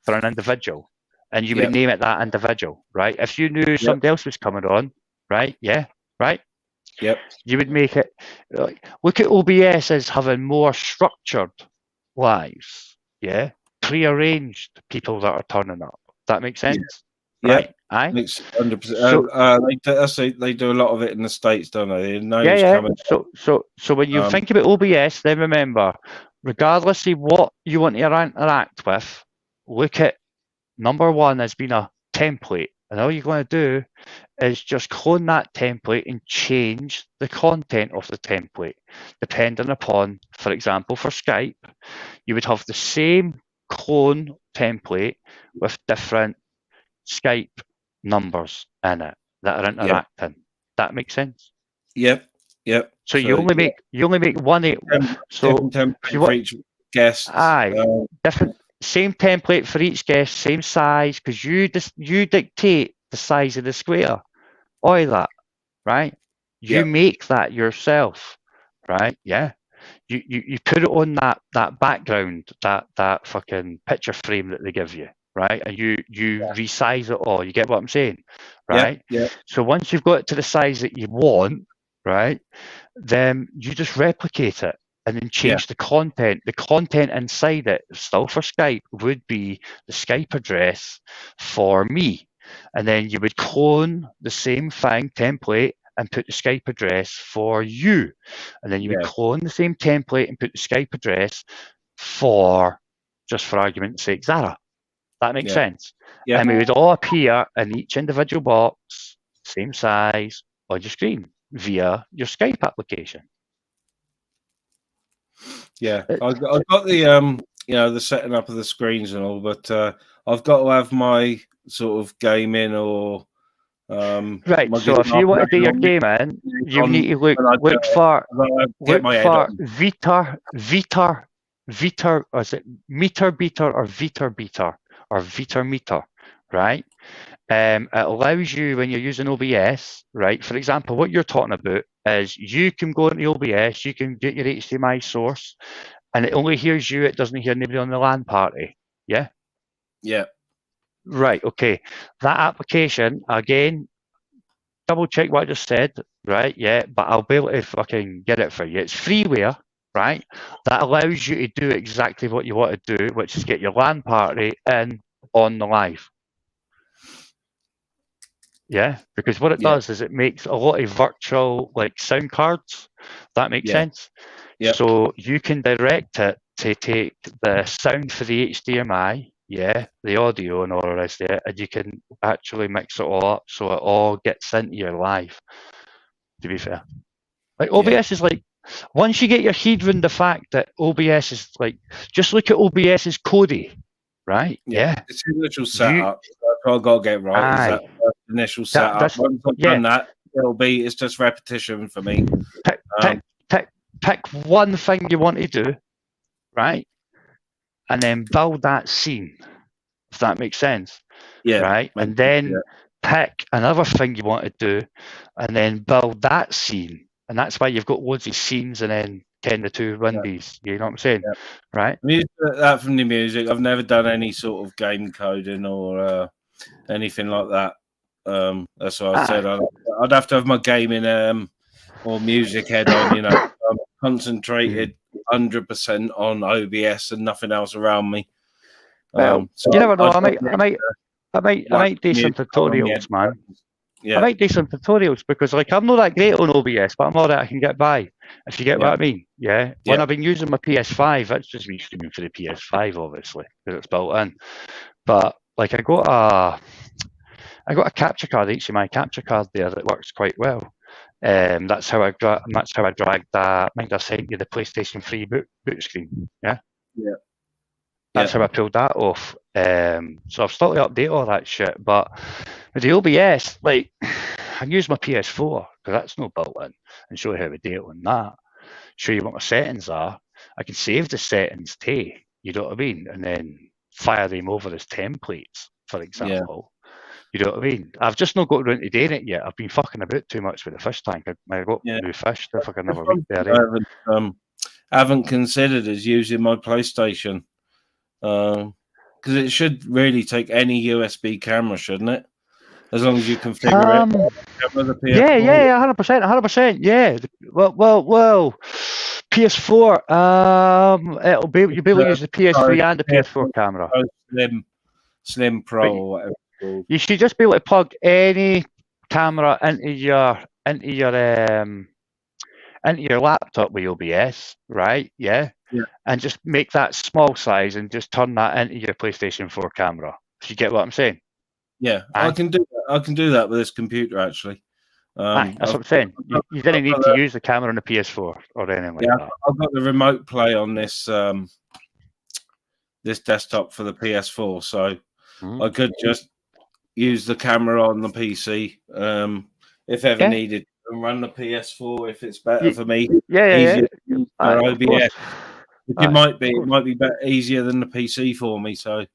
for an individual, and you would name it that individual, right? If you knew somebody else was coming on, right? Yeah, right. Yep. You would make it. Look at OBS as having more structured lives. Yeah, prearranged people that are turning up. That makes sense, right? Aye. Makes 100%. They do a lot of it in the States, don't they? So when you think about OBS, then remember, regardless of what you want to interact with, look at number one as being a template, and all you're going to do is just clone that template and change the content of the template, depending upon, for example, for Skype, you would have the same clone template with different Skype numbers in it that are interacting. That makes sense? Yep. So you only make one. So for each guest. Different. Same template for each guest, same size, because you dictate the size of the square. All that, right? You make that yourself, right? Yeah. You put it on that background, that fucking picture frame that they give you, right? And you resize it all. You get what I'm saying, right? Yeah. So once you've got it to the size that you want, right, then you just replicate it and then change the content. The content inside it, still for Skype, would be the Skype address for me. And then you would clone the same thing, template, and put the Skype address for you. And then you would clone the same template and put the Skype address for, just for argument's sake, Zara. That makes sense? Yeah. And we would all appear in each individual box, same size, on your screen via your Skype application. Yeah, I've got the the setting up of the screens and all, but I've got to have my sort of gaming or right. So if you want to do your gaming, you need to look for Vita, or is it Meter Beater or Vita Beater or Vita Meter, right? It allows you, when you're using OBS, right? For example, what you're talking about is you can go into OBS, you can get your HDMI source, and it only hears you. It doesn't hear anybody on the LAN party. Yeah. Yeah. Right. Okay. That application, again, double check what I just said. Right. Yeah. But I'll be able to fucking get it for you. It's freeware. Right. That allows you to do exactly what you want to do, which is get your LAN party in on the live. Yeah, because what it does is it makes a lot of virtual sound cards. That makes sense. Yeah. So you can direct it to take the sound for the HDMI, the audio and all the rest of it, and you can actually mix it all up so it all gets into your live. To be fair, like OBS is like, once you get your head around the fact that OBS is like, just look at OBS's Cody, right? Yeah. It's the initial setup. That's what I've got to get right. Is that initial setup? Once I've done that, it's just repetition for me. Pick one thing you want to do, right? And then build that scene, if that makes sense. Yeah. Right? And then pick another thing you want to do and then build that scene. And that's why you've got loads of scenes and then 10 to 2 windies. You know what I'm saying? Right? I'm used to that from the music. I've never done any sort of game coding or anything like that. That's what I said. I'd have to have my gaming or music head on, you know. I'm concentrated 100% on OBS and nothing else around me. So you never know. I might do some tutorials, man. I might do some tutorials because, like, I'm not that great on OBS, but I'm all right. I can get by. If you get what I mean, When I've been using my PS5, that's just me streaming for the PS5, obviously, because it's built in. But like, I got a capture card, HDMI capture card there that works quite well. That's how I dragged that. I think I sent you the PlayStation 3 boot screen. That's how I pulled that off. So I've started to update all that shit. But with the OBS, like, I use my PS4 because that's no built in, and show you how to do it on that. Show you what my settings are. I can save the settings too. You know what I mean? And then fire them over as templates, for example. You know what I mean? I've just not got around to doing it yet. I've been fucking about too much with the fish tank. I got new fish to fucking another week there. I haven't considered as using my PlayStation. Because it should really take any USB camera, shouldn't it? As long as you configure it. Yeah, 100%. Yeah. Well. PS4. You'll be able to use the PS3 and the PS4 camera. Slim Pro or whatever. You should just be able to plug any camera into your laptop with OBS, right? Yeah. And just make that small size and just turn that into your PlayStation 4 camera. If you get what I'm saying? Yeah, I can do that. I can do that with this computer actually. That's what I'm saying. You didn't need to use the camera on the PS4 or anything like that. I've got the remote play on this this desktop for the PS4, so I could just use the camera on the PC if ever needed, and run the PS4 if it's better for me. Easier for OBS. It might be easier than the PC for me. So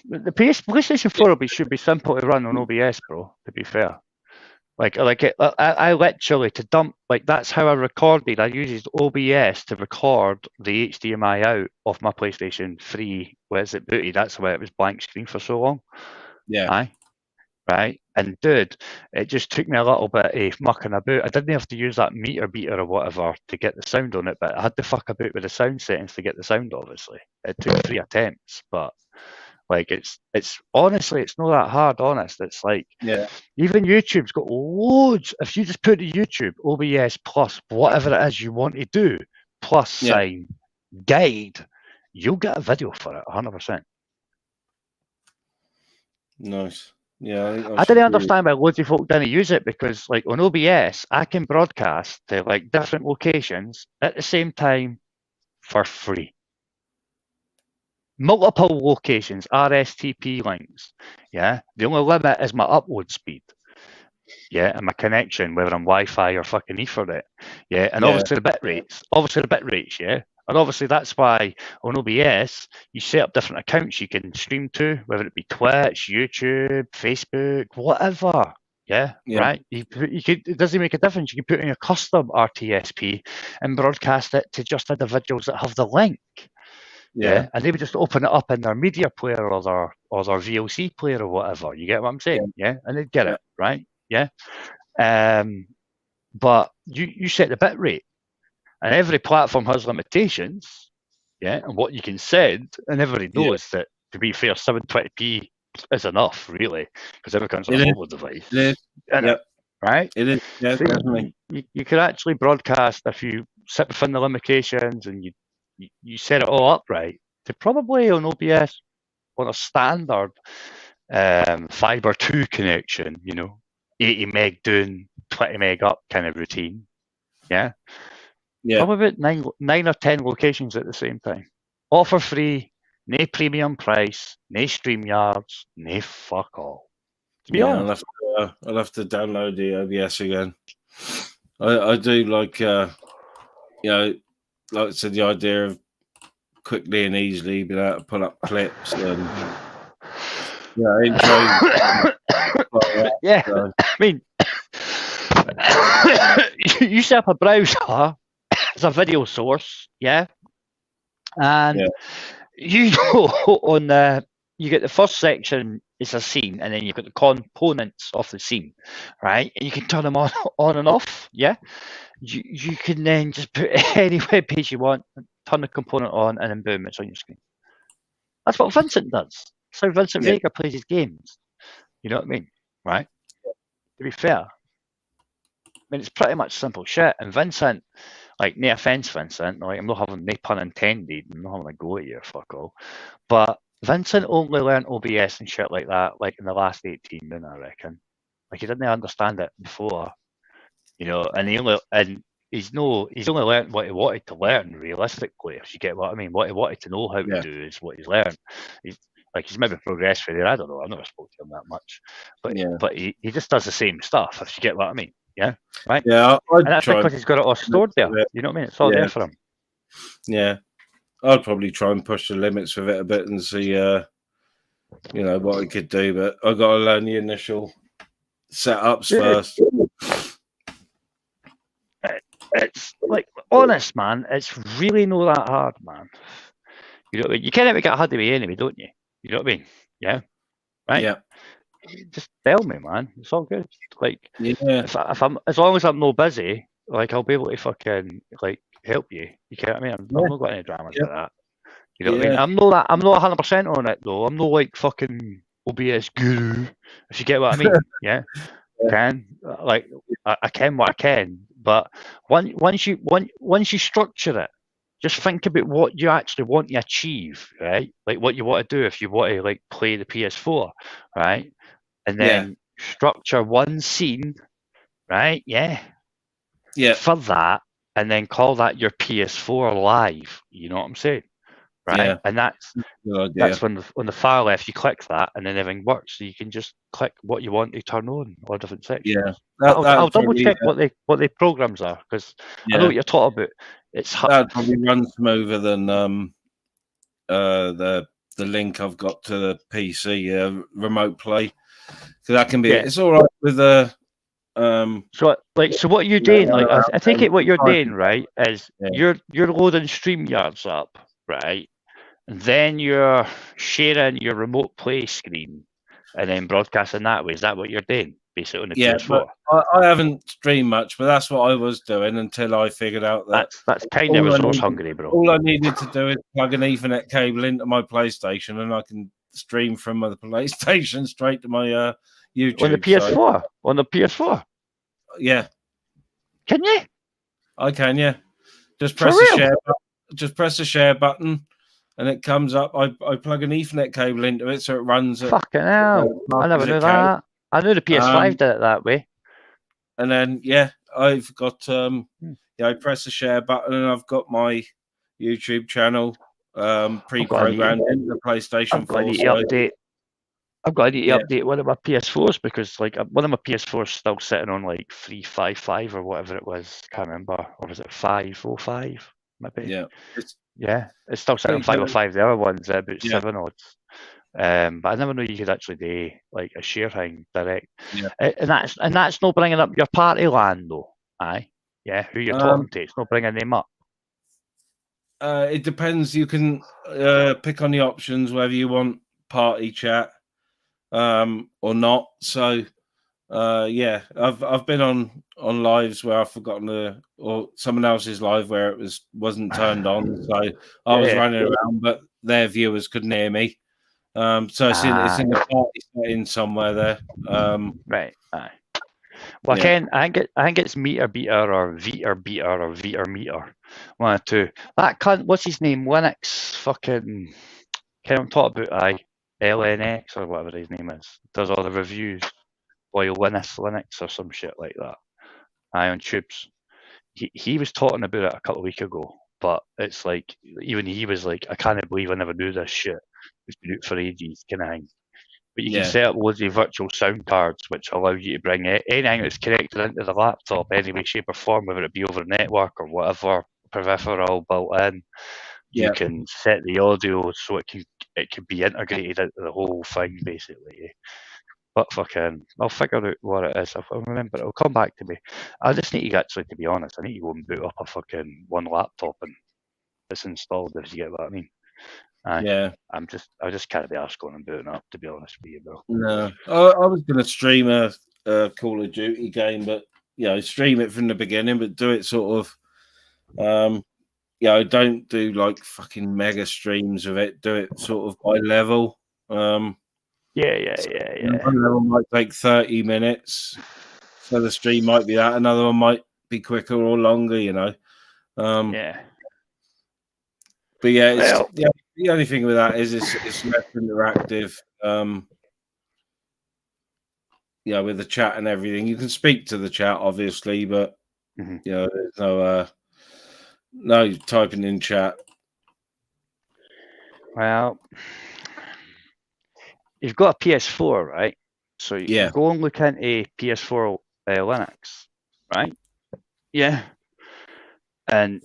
the PlayStation 4 should be simple to run on OBS, bro. To be fair, I literally to dump, like, that's how I recorded. I used OBS to record the HDMI out of my PlayStation 3. Where's it booted? That's why it was blank screen for so long. Right. And dude, it just took me a little bit of mucking about. I didn't have to use that meter beater or whatever to get the sound on it, but I had to fuck about with the sound settings to get the sound, obviously. It took 3 attempts, but like, it's honestly, it's not that hard, honest. It's like, even YouTube's got loads. If you just put to YouTube OBS plus whatever it is you want to do, plus sign guide, you'll get a video for it 100%. Nice. Yeah, I didn't understand why loads of folk didn't use it, because, like, on OBS, I can broadcast to, like, different locations at the same time for free. Multiple locations, RSTP links. Yeah, the only limit is my upload speed. Yeah, and my connection, whether I'm Wi-Fi or fucking Ethernet. Yeah, and obviously the bit rates. Yeah. And obviously that's why on OBS you set up different accounts you can stream to, whether it be Twitch, YouTube, Facebook, whatever. Yeah. Right. You could, it doesn't make a difference. You can put in a custom RTSP and broadcast it to just individuals that have the link. Yeah. And they would just open it up in their media player or their VLC player or whatever. You get what I'm saying? Yeah. And they'd get it, right? Yeah. But you set the bit rate. And every platform has limitations, and what you can send, and everybody knows that, to be fair, 720p is enough, really, because everyone's on a mobile device. Right? It is, so definitely. You could actually broadcast, if you sit within the limitations and you set it all up right, to probably on OBS on a standard Fiber 2 connection, 80 meg doing 20 meg up kind of routine. Yeah. Yeah. Probably about 9 or 10 locations at the same time. All for free, no premium price, no StreamYards, no fuck all. To be honest. I'll have to download the OBS again. I do like, like I said, the idea of quickly and easily being able to pull up clips and intros. Yeah, so. I mean, you set up a browser as a video source, yeah, and you know on the you get the first section is a scene, and then you've got the components of the scene, right? And you can turn them on and off, yeah. You can then just put any web page you want, turn the component on, and then boom, it's on your screen. That's what Vincent does. That's how Vincent Vega plays his games. You know what I mean, right? To be fair, I mean it's pretty much simple shit. And Vincent, like, no offense, Vincent, like I'm not having no pun intended. I'm not having a go at you, fuck all. But Vincent only learned OBS and shit like that, like in the last 18 minutes, I reckon. Like he didn't understand it before, you know, and he's only learned what he wanted to learn realistically, if you get what I mean. What he wanted to know how to do is what he's learned. He's maybe progressed for there. I don't know. I've never spoken to him that much, but he just does the same stuff, if you get what I mean. Yeah, right. Yeah, and that's because he's got it all stored there. You know what I mean? It's all there for him. Yeah, I'd probably try and push the limits with it a bit and see, what I could do. But I got to learn the initial setups first. It's like, honest, man. It's really not that hard, man. You know what I mean? You kind of get hard to be anyway, don't you? You know what I mean? Yeah. Right. Yeah. Just tell me, man. It's all good. Like, if I'm, as long as I'm not busy, like I'll be able to fucking like help you. You get what I mean? I'm not got any dramas with that. You know what I mean? I'm not 100% on it though. I'm not like fucking OBS guru. If you get what I mean? Yeah. Can like I can what I can, but once you structure it, just think about what you actually want to achieve, right? Like what you want to do if you want to like play the PS4, right? And then structure one scene, right? Yeah. For that, and then call that your PS4 live. You know what I'm saying? Right, and that's when on the far left you click that, and then everything works. So you can just click what you want to turn on or different sections. Yeah, I'll double check what the programs are, because I know what you're talking about. That probably runs smoother than the link I've got to the PC remote play, because that can be. It's all right with the. So what you're doing, like I take it what you're doing, right, is you're loading StreamYards up, right? And then you're sharing your remote play screen and then broadcasting that way. Is that what you're doing, basically, on the PS4? I haven't streamed much, but that's what I was doing until I figured out that that's kind of resource hungry, bro. All I needed to do is plug an Ethernet cable into my PlayStation, and I can stream from my PlayStation straight to my YouTube. On the PS4? On the PS4? Yeah. Can you? I can, yeah. Just press the share button. Just press the share button. And it comes up. I plug an Ethernet cable into it, so it runs. Fucking hell! I never knew that. I knew the PS5 did it that way. And then I've got I press the share button, and I've got my YouTube channel pre-programmed into the PlayStation 4. I've got to update one of my PS4s, because like one of my PS4s is still sitting on like 355 or whatever it was. Can't remember, or was it 505? Maybe. Yeah. It's still sitting on 505. The other one's about 7 odds. But I never knew you could actually do like a share thing direct. Yeah. And that's not bringing up your party land though. Aye. Yeah. Who you're talking to? It's not bringing them up. It depends. You can pick on the options whether you want party chat or not. So I've been on lives where I've forgotten or someone else's live where it wasn't turned on, so I was running around, but their viewers couldn't hear me. So it's in the party setting somewhere there. Right. Well, I think it's meter beater or Viter beater or Viter meter. One or two. That cunt, what's his name? Linux fucking. Can I'm talking about? LNX or whatever his name is. Does all the reviews. Linux or some shit like that. on Tubes. He was talking about it a couple of weeks ago, but it's like even he was like, I can't believe I never knew this shit. It's been out for ages, kind of thing. But you can set up loads of virtual sound cards, which allow you to bring anything that's connected into the laptop, any way, shape, or form, whether it be over a network or whatever peripheral built in. You can set the audio so it can be integrated into the whole thing, basically. But fucking, I'll figure out what it is. I'll remember. It'll come back to me. I just need to actually, to be honest, I need to go and boot up a fucking one laptop and it's installed. If you get what I mean. Yeah. I just can't be arsed going and booting up, to be honest with you, bro. No, I was going to stream a Call of Duty game, but stream it from the beginning, but do it sort of, don't do like fucking mega streams of it. Do it sort of by level. Yeah. One level might take 30 minutes, so the stream might be that. Another one might be quicker or longer, yeah. But yeah, the only thing with that is it's less interactive. With the chat and everything, you can speak to the chat, obviously, but there's no typing in chat. Well, you've got a PS4, right? So you go and look into PS4 Linux, right? Yeah, and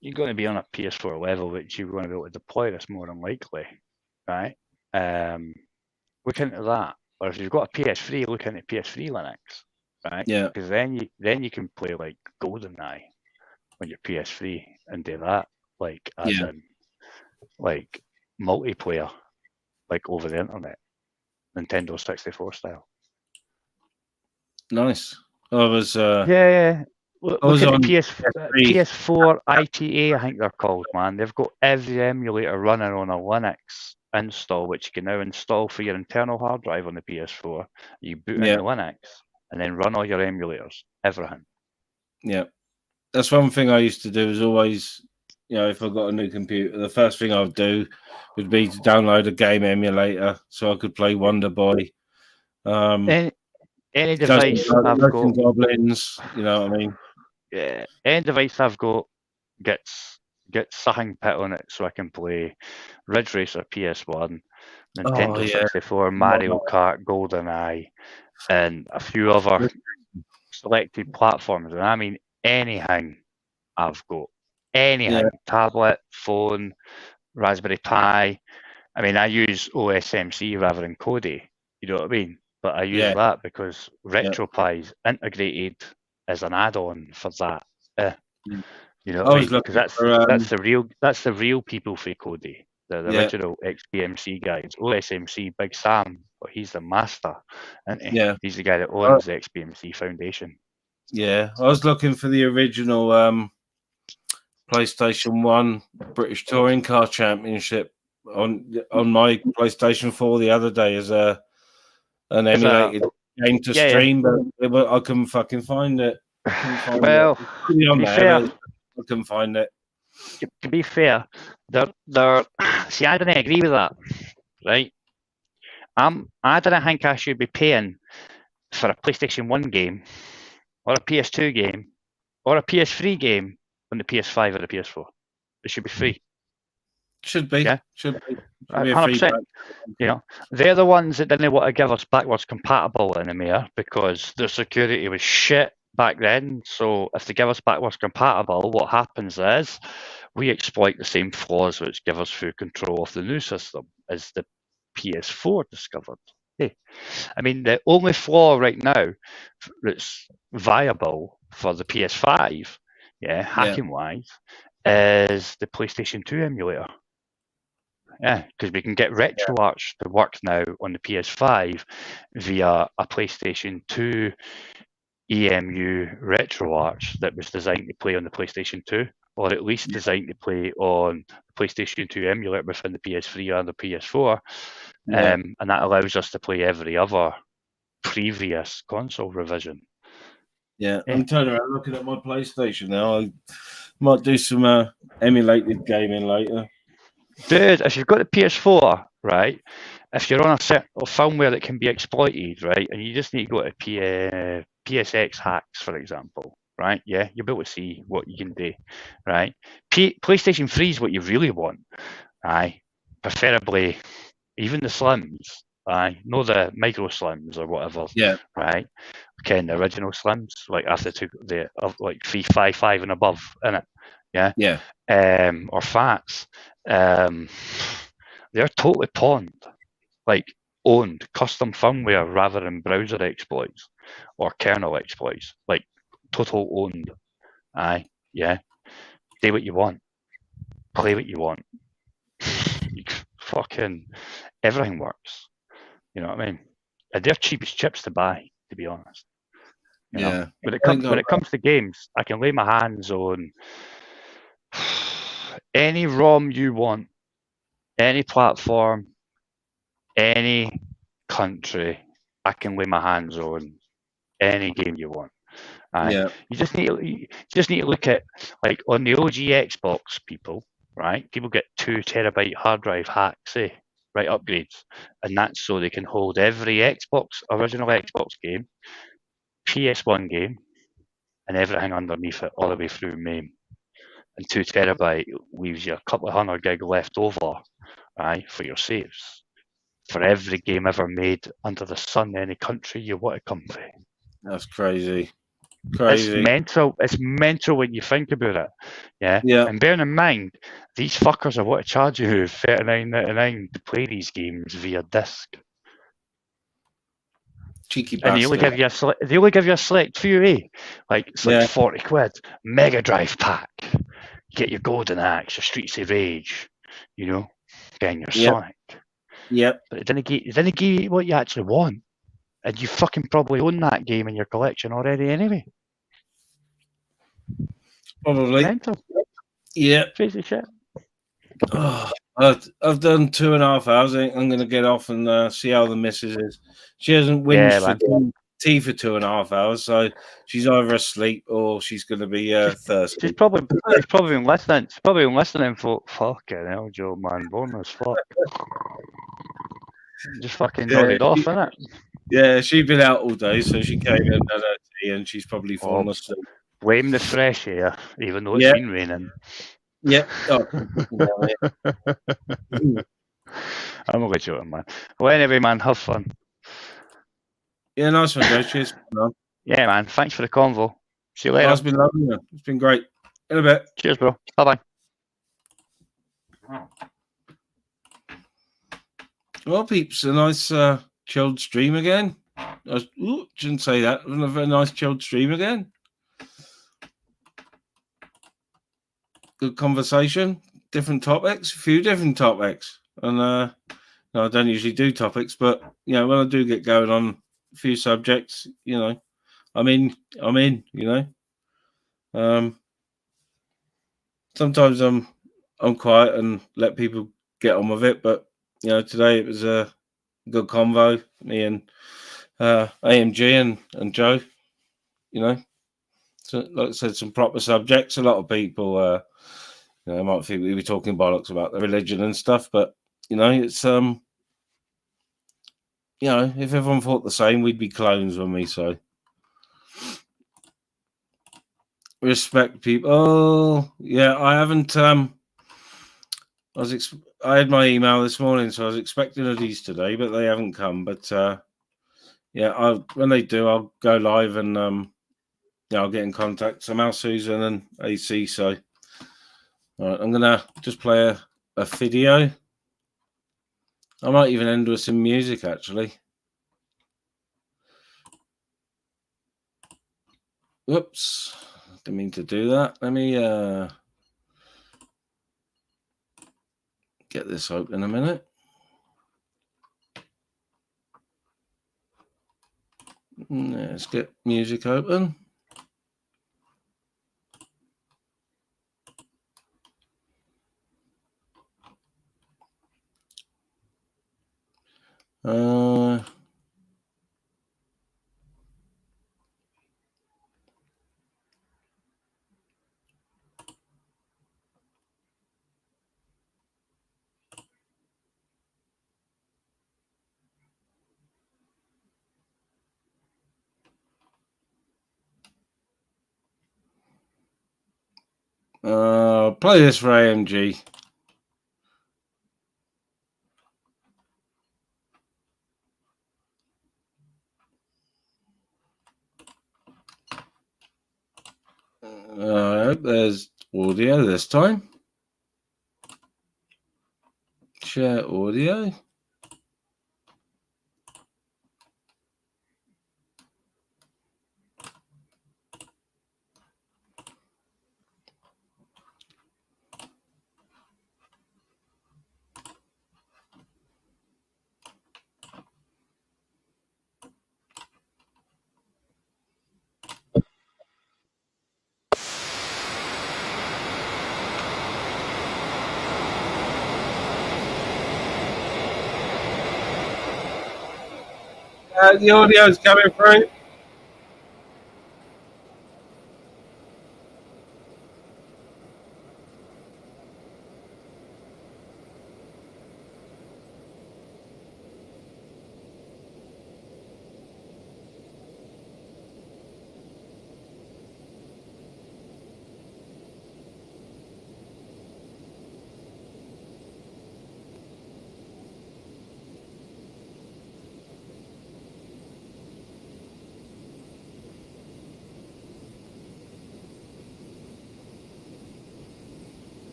you're going to be on a PS4 level, which you're going to be able to deploy this more than likely, right? Look into that. Or if you've got a PS3, look into PS3 Linux, right? Yeah. Because then you can play like GoldenEye on your PS3 and do that, like as in like multiplayer, like over the internet, Nintendo 64 style. Nice. I was Look at PS4 ITA, I think they're called, man. They've got every emulator running on a Linux install, which you can now install for your internal hard drive on the PS4. You boot into Linux and then run all your emulators, everything. Yeah. That's one thing I used to do is always, if I got a new computer, the first thing I'd do would be to download a game emulator so I could play Wonder Boy. Any device I've got, Goblins, you know what I mean? Yeah, any device I've got gets Sucking Pit on it, so I can play Ridge Racer PS1, Nintendo 64, Mario Kart, GoldenEye, and a few other selected platforms. And I mean anything I've got, anything, tablet, phone, Raspberry Pi. I mean, I use OSMC rather than Kodi. You know what I mean? But I use that because RetroPie is integrated as an add-on for that. You know what I mean? Because that's the real people for Kodi, the original XBMC guys. OSMC, Big Sam, but he's the master, and he's the guy that owns the XBMC Foundation. Yeah, I was looking for the original PlayStation 1 British Touring Car Championship on my PlayStation 4 the other day as an emulated game to stream, but I couldn't fucking find it. I couldn't find it. To be fair, see, I don't agree with that, right? I don't think I should be paying for a PlayStation 1 game, or a PS2 game, or a PS3 game on the PS5 or the PS4. It should be free. Should be. Yeah? Should be. 100%. They're the ones that didn't want to give us backwards compatible anymore because their security was shit back then. So if they give us backwards compatible, what happens is we exploit the same flaws which give us full control of the new system as the PS4 discovered. I mean, the only flaw right now that's viable for the PS5, hacking wise, is the PlayStation 2 emulator. Yeah, because we can get RetroArch to work now on the PS5 via a PlayStation 2 EMU RetroArch that was designed to play on the PlayStation 2, or at least designed to play on the PlayStation 2 emulator within the PS3 and the PS4. And that allows us to play every other previous console revision. Yeah, I'm turning around looking at my PlayStation now. I might do some emulated gaming later. Dude, if you've got the PS4, right, if you're on a set of firmware that can be exploited, right, and you just need to go to PSX hacks, for example, right? Yeah, you'll be able to see what you can do, right? PlayStation 3 is what you really want, aye. Preferably even the slims, aye. No the micro slims or whatever, Yeah. right? Ken, the original slims, like after they took the like 355 and above in it, yeah. Yeah. Or fats, they're totally pawned, like owned custom firmware rather than browser exploits or kernel exploits, like total owned. Aye, yeah. Do what you want, play what you want. Fucking everything works. You know what I mean? And they're cheapest chips to buy, to be honest. You know, Yeah. when I think it comes to games, I can lay my hands on any ROM you want, any platform, any country. I can lay my hands on any game you want. Aye. Yeah. You just need to look at, like, on the OG Xbox, people, right? People get 2 terabyte hard drive hacks, right? Upgrades, and that's so they can hold every original Xbox game, PS1 game, and everything underneath it all the way through MAME. And 2 terabyte leaves you a couple of 100 gig left over, right, for your saves. For every game ever made under the sun, any country you want to come from. That's crazy. It's Crazy. mental. It's mental when you think about it. Yeah. Yeah. And bearing in mind, these fuckers are what to charge you $39.99 to play these games via disc. Cheeky And bastard. they only give you a select few, like it's like Yeah. 40 quid. Mega Drive pack. You get your Golden Axe, your Streets of Rage, you know, getting your Yep. Sonic. Yep. But it didn't give you what you actually want. And you fucking probably own that game in your collection already anyway. Probably. Mental. Yeah. Crazy shit. Oh, I've done 2.5 hours. I think I'm going to get off and see how the missus is. She hasn't whinged for tea for 2.5 hours, so she's either asleep or she's going to be thirsty. She's probably been listening. She's probably been listening for fucking hell, Joe, man, born as fuck. Just fucking nodded off, innit? Yeah, she'd been out all day, so she came in and had her tea, and she's probably fallen asleep. Blame the fresh air, even though it's been raining. Yeah. Oh, I'm only joking, man. Well, anyway, man, have fun. Yeah, nice one, Joe. Cheers. Yeah, man. Thanks for the convo. See you later. It's been lovely, man. It's been great. In a bit. Cheers, bro. Bye-bye. Well, peeps, a nice chilled stream again. Shouldn't say that. A very nice chilled stream again. Good conversation. Different topics. A few different topics. And no, I don't usually do topics, but when I do get going on a few subjects, I'm in. Sometimes I'm quiet and let people get on with it, but today it was a good convo. Me and AMG and Joe. So like I said, some proper subjects. A lot of people, might think we were talking bollocks about the religion and stuff, but it's if everyone thought the same, we'd be clones, wouldn't we? So respect people. Oh, yeah, I haven't. I had my email this morning, so I was expecting these today, but they haven't come. But when they do, I'll go live and I'll get in contact somehow, Susan and AC. So all right, I'm gonna just play a video. I might even end with some music, actually. Whoops, didn't mean to do that. Let me get this open a minute. Let's get music open. Play this for AMG. There's audio this time. Share audio. The audio is coming through.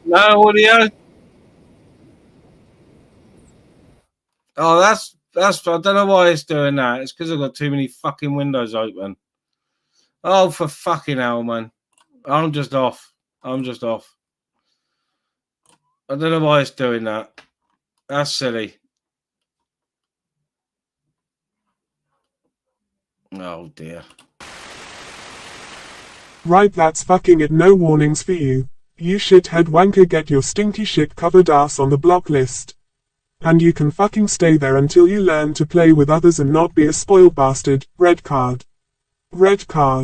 No audio. Oh, that's. I don't know why it's doing that. It's because I've got too many fucking windows open. Oh, for fucking hell, man! I'm just off. I don't know why it's doing that. That's silly. Oh dear. Right, that's fucking it. No warnings for you. You shithead wanker, get your stinky shit covered ass on the block list. And you can fucking stay there until you learn to play with others and not be a spoiled bastard. Red card. Red card.